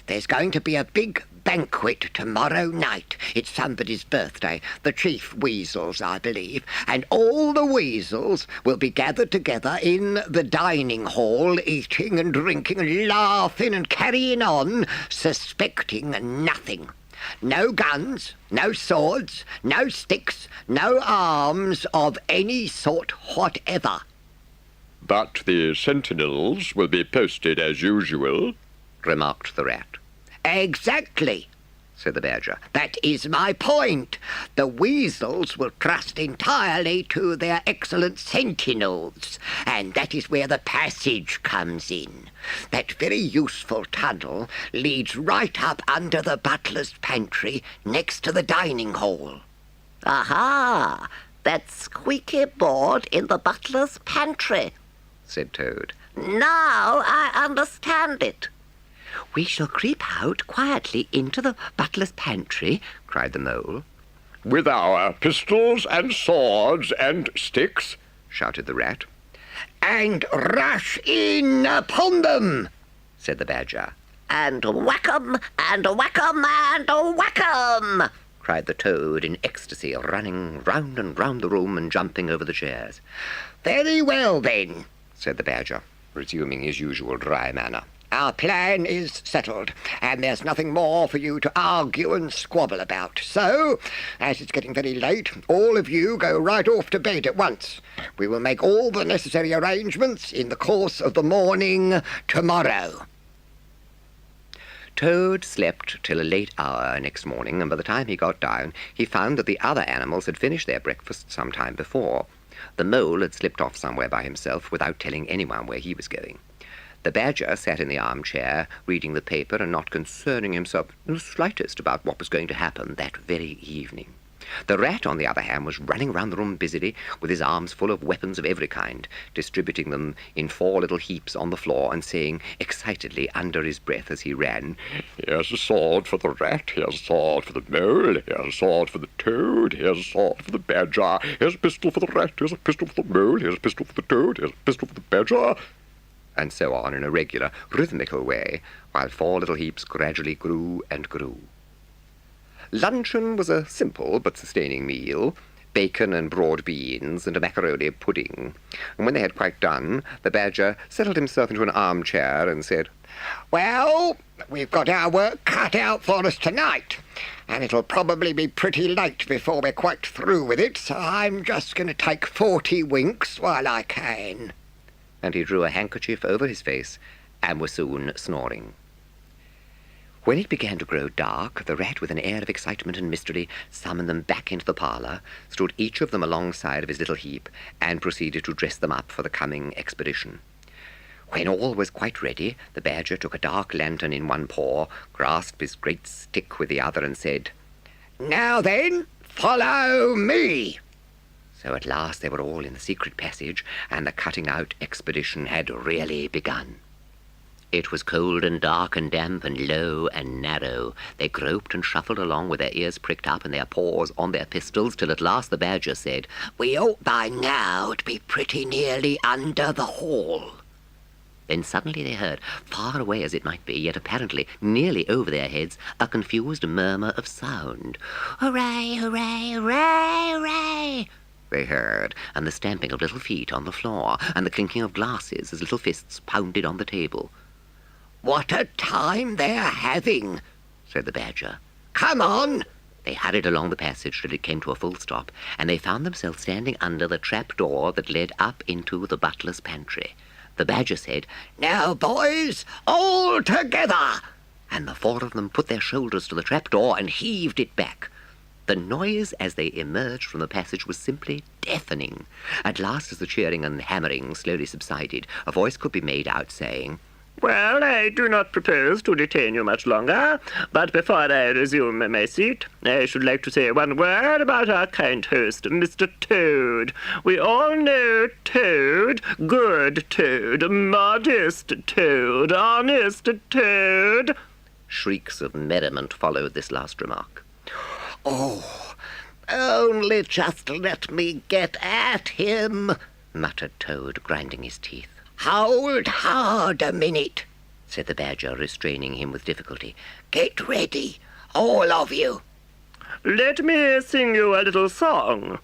There's going to be a big banquet tomorrow night. It's somebody's birthday, the chief weasel's, I believe, and all the weasels will be gathered together in the dining hall, eating and drinking and laughing and carrying on, suspecting nothing. No guns, no swords, no sticks, no arms of any sort whatever. But the sentinels will be posted as usual, remarked the rat. Exactly, said the badger. That is my point. The weasels will trust entirely to their excellent sentinels, and that is where the passage comes in. That very useful tunnel leads right up under the butler's pantry next to the dining hall. Aha! That squeaky board in the butler's pantry, said Toad. Now I understand it. We shall creep out quietly into the butler's pantry, cried the mole. with our pistols and swords and sticks, shouted the rat. And rush in upon them, said the badger. And whack 'em, and whack 'em, and whack 'em, cried the toad in ecstasy, running round and round the room and jumping over the chairs. Very well, then, said the badger, resuming his usual dry manner. Our plan is settled, and there's nothing more for you to argue and squabble about. So, as it's getting very late, all of you go right off to bed at once. We will make all the necessary arrangements in the course of the morning tomorrow. Toad slept till a late hour next morning, and by the time he got down, he found that the other animals had finished their breakfast some time before. The mole had slipped off somewhere by himself without telling anyone where he was going. The badger sat in the armchair, reading the paper and not concerning himself in the slightest about what was going to happen that very evening. The rat, on the other hand, was running round the room busily, with his arms full of weapons of every kind, distributing them in 4 little heaps on the floor, and saying excitedly under his breath as he ran, "Here's a sword for the rat, here's a sword for the mole, here's a sword for the toad, here's a sword for the badger, here's a pistol for the rat, here's a pistol for the mole, here's a pistol for the toad, here's a pistol for the badger," and so on in a regular, rhythmical way, while 4 little heaps gradually grew and grew. Luncheon was a simple but sustaining meal, bacon and broad beans and a macaroni pudding, and when they had quite done, the badger settled himself into an armchair and said, Well, we've got our work cut out for us tonight, and it'll probably be pretty late before we're quite through with it, so I'm just going to take 40 winks while I can. And he drew a handkerchief over his face and was soon snoring. When it began to grow dark, the rat, with an air of excitement and mystery, summoned them back into the parlour, stood each of them alongside of his little heap, and proceeded to dress them up for the coming expedition. When all was quite ready, the badger took a dark lantern in one paw, grasped his great stick with the other, and said, Now then, follow me. So at last they were all in the secret passage, and the cutting-out expedition had really begun. It was cold and dark and damp and low and narrow. They groped and shuffled along with their ears pricked up and their paws on their pistols, till at last the badger said, We ought by now to be pretty nearly under the hall. Then suddenly they heard, far away as it might be, yet apparently nearly over their heads, a confused murmur of sound. Hooray, hooray, hooray, hooray! They heard, and the stamping of little feet on the floor, and the clinking of glasses as little fists pounded on the table. What a time they're having, said the badger. Come on. They hurried along the passage till it came to a full stop, and they found themselves standing under the trap door that led up into the butler's pantry. The badger said, Now, boys, all together. And the 4 of them put their shoulders to the trap door and heaved it back. The noise as they emerged from the passage was simply deafening. At last, as the cheering and hammering slowly subsided, a voice could be made out saying, Well, I do not propose to detain you much longer, but before I resume my seat, I should like to say one word about our kind host, Mr. Toad. We all know Toad, good Toad, modest Toad, honest Toad. Shrieks of merriment followed this last remark. Oh, only just let me get at him," muttered Toad, grinding his teeth. Hold hard a minute, said the Badger, restraining him with difficulty. get ready, all of you. "Let me sing you a little song,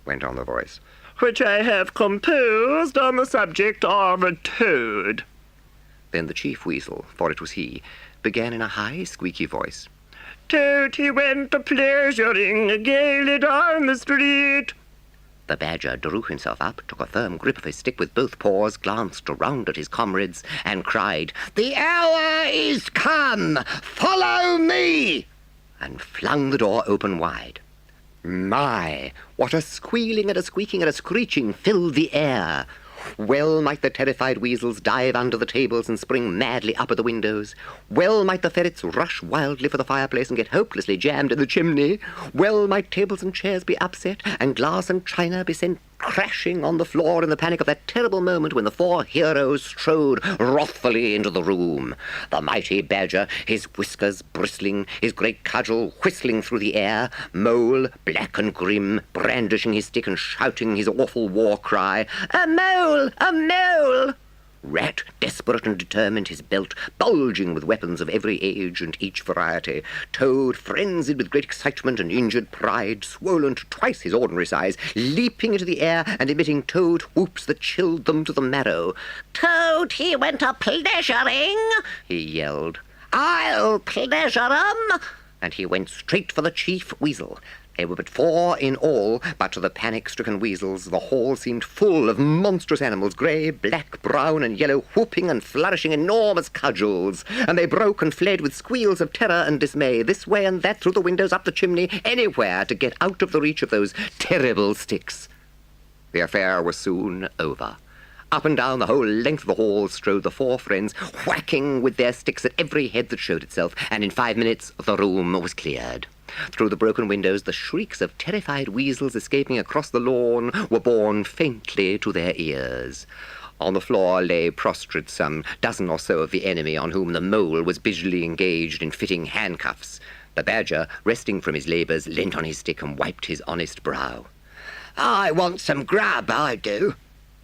Went on the voice. which I have composed on the subject of a toad." Then the Chief Weasel, for it was he, began in a high, squeaky voice. "Toad he went a-pleasuring gaily down the street." The Badger drew himself up, took a firm grip of his stick with both paws, glanced around at his comrades, and cried, The hour is come, follow me. and flung the door open wide. My, what a squealing and a squeaking and a screeching filled the air! Well might the terrified weasels dive under the tables and spring madly up at the windows. Well might the ferrets rush wildly for the fireplace and get hopelessly jammed in the chimney. Well might tables and chairs be upset, and glass and china be sent crashing on the floor in the panic of that terrible moment when the four heroes strode wrathfully into the room. The mighty Badger, his whiskers bristling, his great cudgel whistling through the air, Mole, black and grim, brandishing his stick and shouting his awful war cry, "A mole! A mole!" Rat, desperate and determined, his belt bulging with weapons of every age and each variety. Toad, frenzied with great excitement and injured pride, swollen to twice his ordinary size, leaping into the air and emitting toad whoops that chilled them to the marrow. "Toad he went a-pleasuring," he yelled, "I'll pleasure 'em." and he went straight for the Chief Weasel. There were but four in all, but to the panic-stricken weasels the hall seemed full of monstrous animals, grey, black, brown, and yellow, whooping and flourishing enormous cudgels, and they broke and fled with squeals of terror and dismay, this way and that, through the windows, up the chimney, anywhere to get out of the reach of those terrible sticks. The affair was soon over. Up and down the whole length of the hall strode the four friends, whacking with their sticks at every head that showed itself, and in 5 minutes the room was cleared. Through the broken windows the shrieks of terrified weasels escaping across the lawn were borne faintly to their ears. On the floor lay prostrate some dozen or so of the enemy, on whom the Mole was busily engaged in fitting handcuffs. The Badger, resting from his labours, leant on his stick and wiped his honest brow. I want some grub, I do,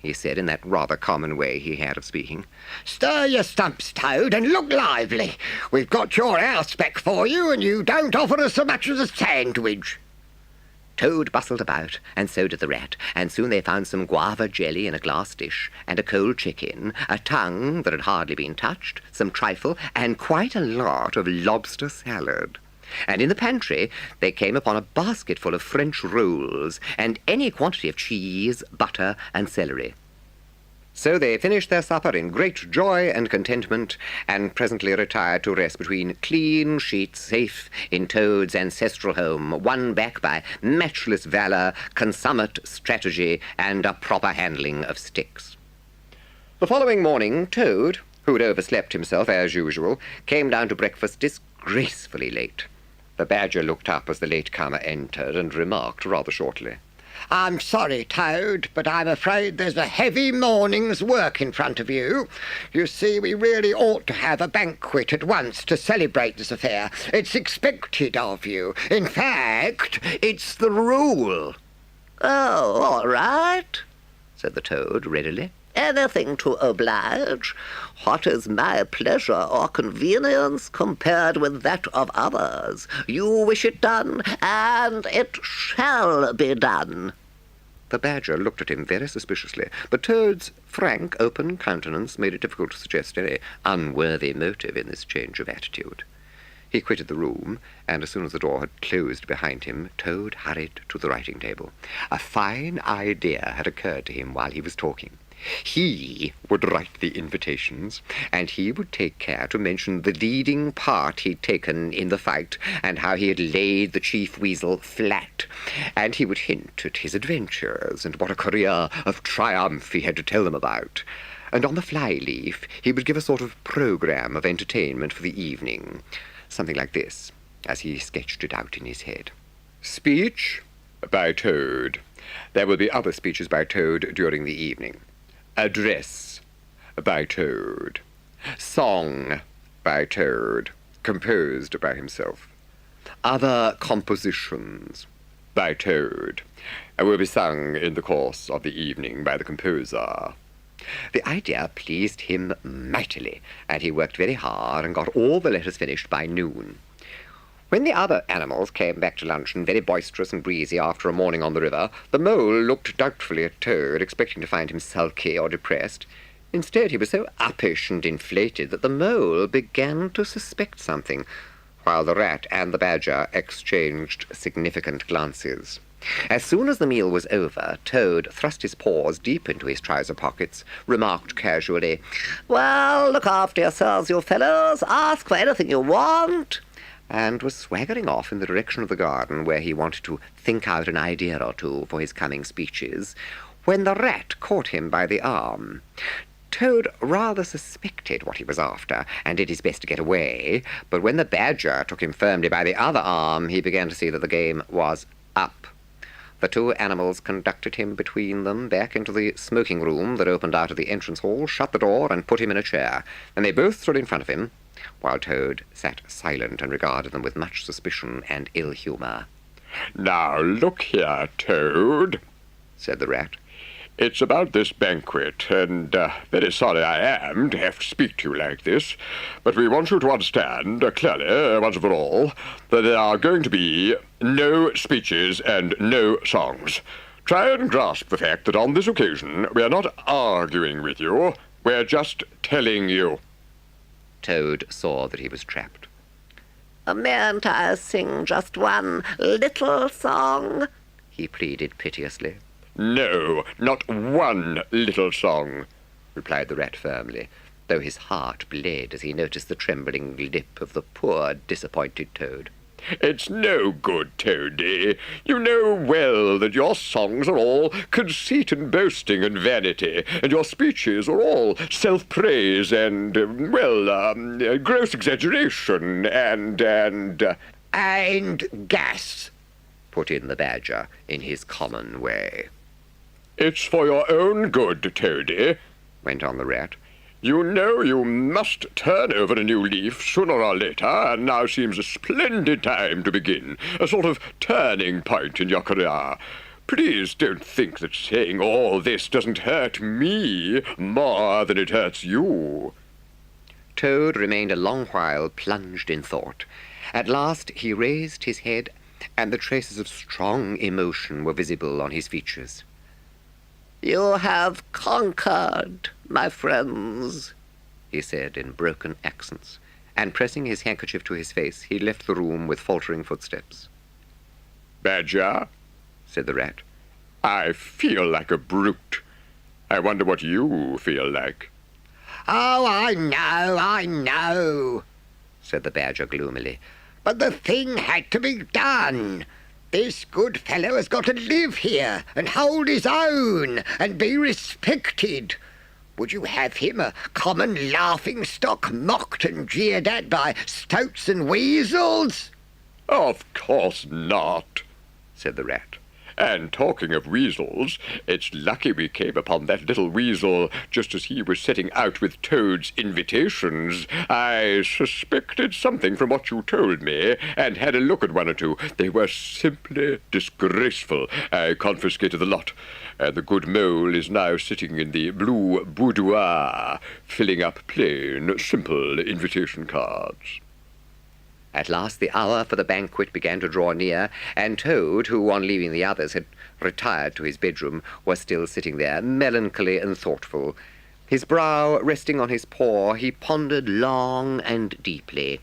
he said in that rather common way he had of speaking. Stir your stumps, Toad, and look lively. We've got your house back for you, and you don't offer us so much as a sandwich. Toad bustled about, and so did the Rat, and soon they found some guava jelly in a glass dish, and a cold chicken, a tongue that had hardly been touched, some trifle, and quite a lot of lobster salad. And in the pantry they came upon a basket full of French rolls, and any quantity of cheese, butter, and celery. So they finished their supper in great joy and contentment, and presently retired to rest between clean sheets, safe in Toad's ancestral home, won back by matchless valour, consummate strategy, and a proper handling of sticks. The following morning, Toad, who had overslept himself as usual, came down to breakfast disgracefully late. The Badger looked up as the late-comer entered and remarked rather shortly, I'm sorry, Toad, but I'm afraid there's a heavy morning's work in front of you. You see, we really ought to have a banquet at once to celebrate this affair. It's expected of you. In fact, it's the rule. "Oh, all right," said the Toad readily. "Anything to oblige. What is my pleasure or convenience compared with that of others? You wish it done, and it shall be done." The Badger looked at him very suspiciously, but Toad's frank, open countenance made it difficult to suggest any unworthy motive in this change of attitude. He quitted the room, and as soon as the door had closed behind him, Toad hurried to the writing table. A fine idea had occurred to him while he was talking. He would write the invitations, and he would take care to mention the leading part he'd taken in the fight, and how he had laid the Chief Weasel flat, and he would hint at his adventures, and what a career of triumph he had to tell them about. And on the fly-leaf he would give a sort of programme of entertainment for the evening, something like this, as he sketched it out in his head. Speech by Toad. There will be other speeches by Toad during the evening. Address by Toad. Song by Toad, composed by himself. Other compositions by Toad, and will be sung in the course of the evening by the composer." The idea pleased him mightily, and he worked very hard and got all the letters finished by noon. When the other animals came back to luncheon, very boisterous and breezy after a morning on the river, the mole looked doubtfully at Toad, expecting to find him sulky or depressed. Instead, he was so uppish and inflated that the mole began to suspect something, while the rat and the badger exchanged significant glances. As soon as the meal was over, Toad thrust his paws deep into his trouser pockets, remarked casually, "Well, look after yourselves, you fellows. Ask for anything you want," and was swaggering off in the direction of the garden, where he wanted to think out an idea or two for his coming speeches, when the rat caught him by the arm. Toad rather suspected what he was after, and did his best to get away, but when the badger took him firmly by the other arm, he began to see that the game was up. The two animals conducted him between them back into the smoking room that opened out of the entrance hall, shut the door, and put him in a chair, and they both stood in front of him, while Toad sat silent and regarded them with much suspicion and ill humour. "Now, look here, Toad," said the rat. "It's about this banquet, and very sorry I am to have to speak to you like this, but we want you to understand clearly, once for all, that there are going to be no speeches and no songs. Try and grasp the fact that on this occasion we are not arguing with you, we're just telling you." Toad saw that he was trapped. "Mayn't I sing just one little song?" he pleaded piteously. "No, not one little song," replied the rat firmly, though his heart bled as he noticed the trembling lip of the poor, disappointed Toad. "It's no good, Toady. You know well that your songs are all conceit and boasting and vanity, and your speeches are all self-praise and, gross exaggeration and... And gas," put in the badger in his common way. "It's for your own good, Toady," went on the rat. "You know you must turn over a new leaf sooner or later, and now seems a splendid time to begin, a sort of turning point in your career. Please don't think that saying all this doesn't hurt me more than it hurts you." Toad remained a long while plunged in thought. At last he raised his head, and the traces of strong emotion were visible on his features. "You have conquered, my friends," he said in broken accents, and pressing his handkerchief to his face, he left the room with faltering footsteps. "Badger," said the rat, "I feel like a brute. I wonder what you feel like." "Oh, I know," said the badger gloomily. "but the thing had to be done. This good fellow has got to live here and hold his own and be respected. Would you have him a common laughing-stock, mocked and jeered at by stoats and weasels?" "Of course not," said the rat. "And talking of weasels, it's lucky we came upon that little weasel just as he was setting out with Toad's invitations. I suspected something from what you told me, and had a look at one or two. They were simply disgraceful. I confiscated the lot, and the good mole is now sitting in the blue boudoir, filling up plain, simple invitation cards." At last the hour for the banquet began to draw near, and Toad, who on leaving the others had retired to his bedroom, was still sitting there, melancholy and thoughtful. His brow resting on his paw, he pondered long and deeply.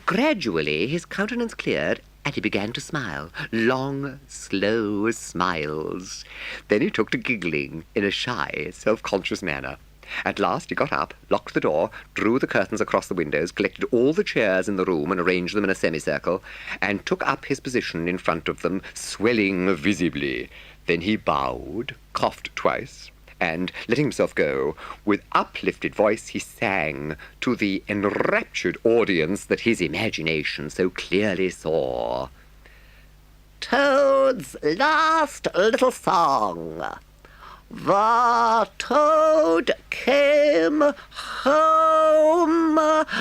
Gradually his countenance cleared, and he began to smile, long, slow smiles. Then he took to giggling in a shy, self-conscious manner. At last he got up, locked the door, drew the curtains across the windows, collected all the chairs in the room and arranged them in a semicircle, and took up his position in front of them, swelling visibly. Then he bowed, coughed twice, and, letting himself go, with uplifted voice he sang to the enraptured audience that his imagination so clearly saw. "Toad's last little song. The toad came home.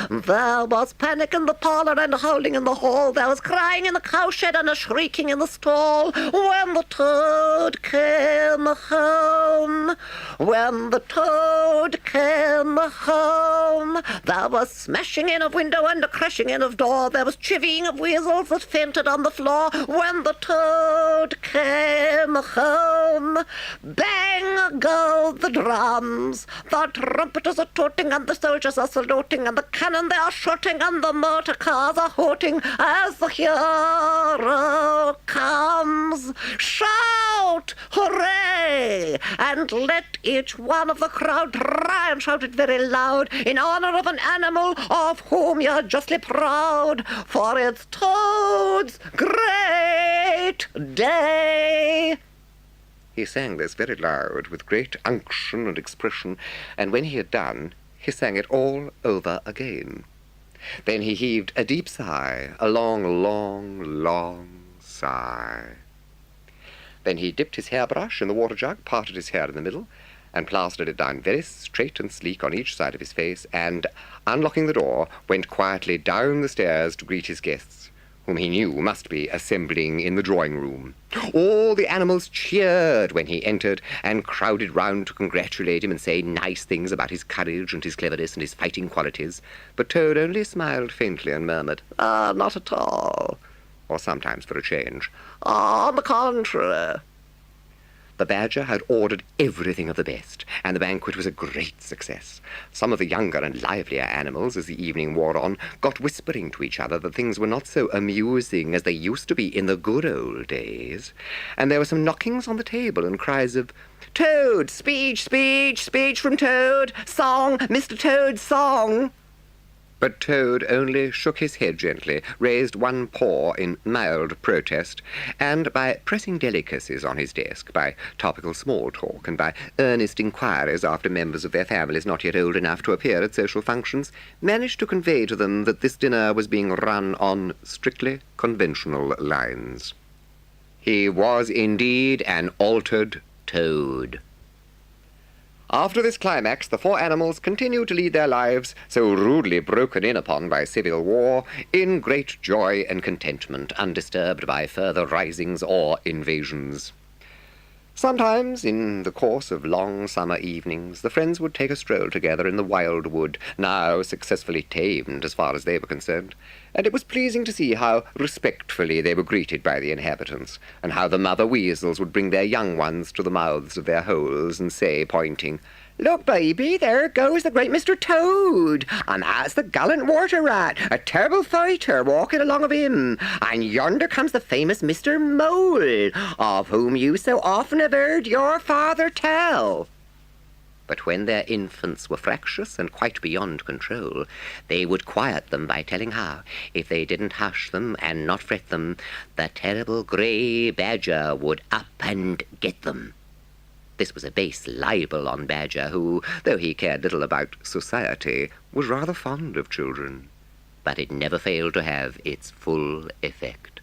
There was panic in the parlour and howling in the hall. There was crying in the cowshed and a shrieking in the stall. When the toad came home, when the toad came home, there was smashing in of window and a crashing in of door. There was chivying of weasels that fainted on the floor. When the toad came home, bang go the drums. The trumpeters are tooting and the soldiers are saluting and the cannon they are shooting and the motor cars are hooting as the hero comes. Shout hooray, and let each one of the crowd try and shout it very loud in honor of an animal of whom you're justly proud, for it's Toad's great day. He sang this very loud, with great unction and expression, and when he had done, he sang it all over again. Then he heaved a deep sigh, a long, long, long sigh. Then he dipped his hairbrush in the water jug, parted his hair in the middle, and plastered it down very straight and sleek on each side of his face, and, unlocking the door, went quietly down the stairs to greet his guests, whom he knew must be assembling in the drawing-room. All the animals cheered when he entered, and crowded round to congratulate him and say nice things about his courage and his cleverness and his fighting qualities, but Toad only smiled faintly and murmured, "Ah, not at all," or sometimes for a change, "on the contrary." The Badger had ordered everything of the best, and the banquet was a great success. Some of the younger and livelier animals, as the evening wore on, got whispering to each other that things were not so amusing as they used to be in the good old days, and there were some knockings on the table and cries of, "Toad, speech, speech, speech from Toad, song, Mr. Toad's song." But Toad only shook his head gently, raised one paw in mild protest, and by pressing delicacies on his desk, by topical small talk, and by earnest inquiries after members of their families not yet old enough to appear at social functions, managed to convey to them that this dinner was being run on strictly conventional lines. He was indeed an altered Toad. After this climax, the four animals continued to lead their lives, so rudely broken in upon by civil war, in great joy and contentment, undisturbed by further risings or invasions. Sometimes, in the course of long summer evenings, the friends would take a stroll together in the wild wood, now successfully tamed as far as they were concerned, and it was pleasing to see how respectfully they were greeted by the inhabitants, and how the mother weasels would bring their young ones to the mouths of their holes and say, pointing, "Look, baby, there goes the great Mr. Toad, and that's the gallant water rat, a terrible fighter, walking along of him, and yonder comes the famous Mr. Mole, of whom you so often have heard your father tell." But when their infants were fractious and quite beyond control, they would quiet them by telling how, if they didn't hush them and not fret them, the terrible grey Badger would up and get them. This was a base libel on Badger, who, though he cared little about society, was rather fond of children. But it never failed to have its full effect.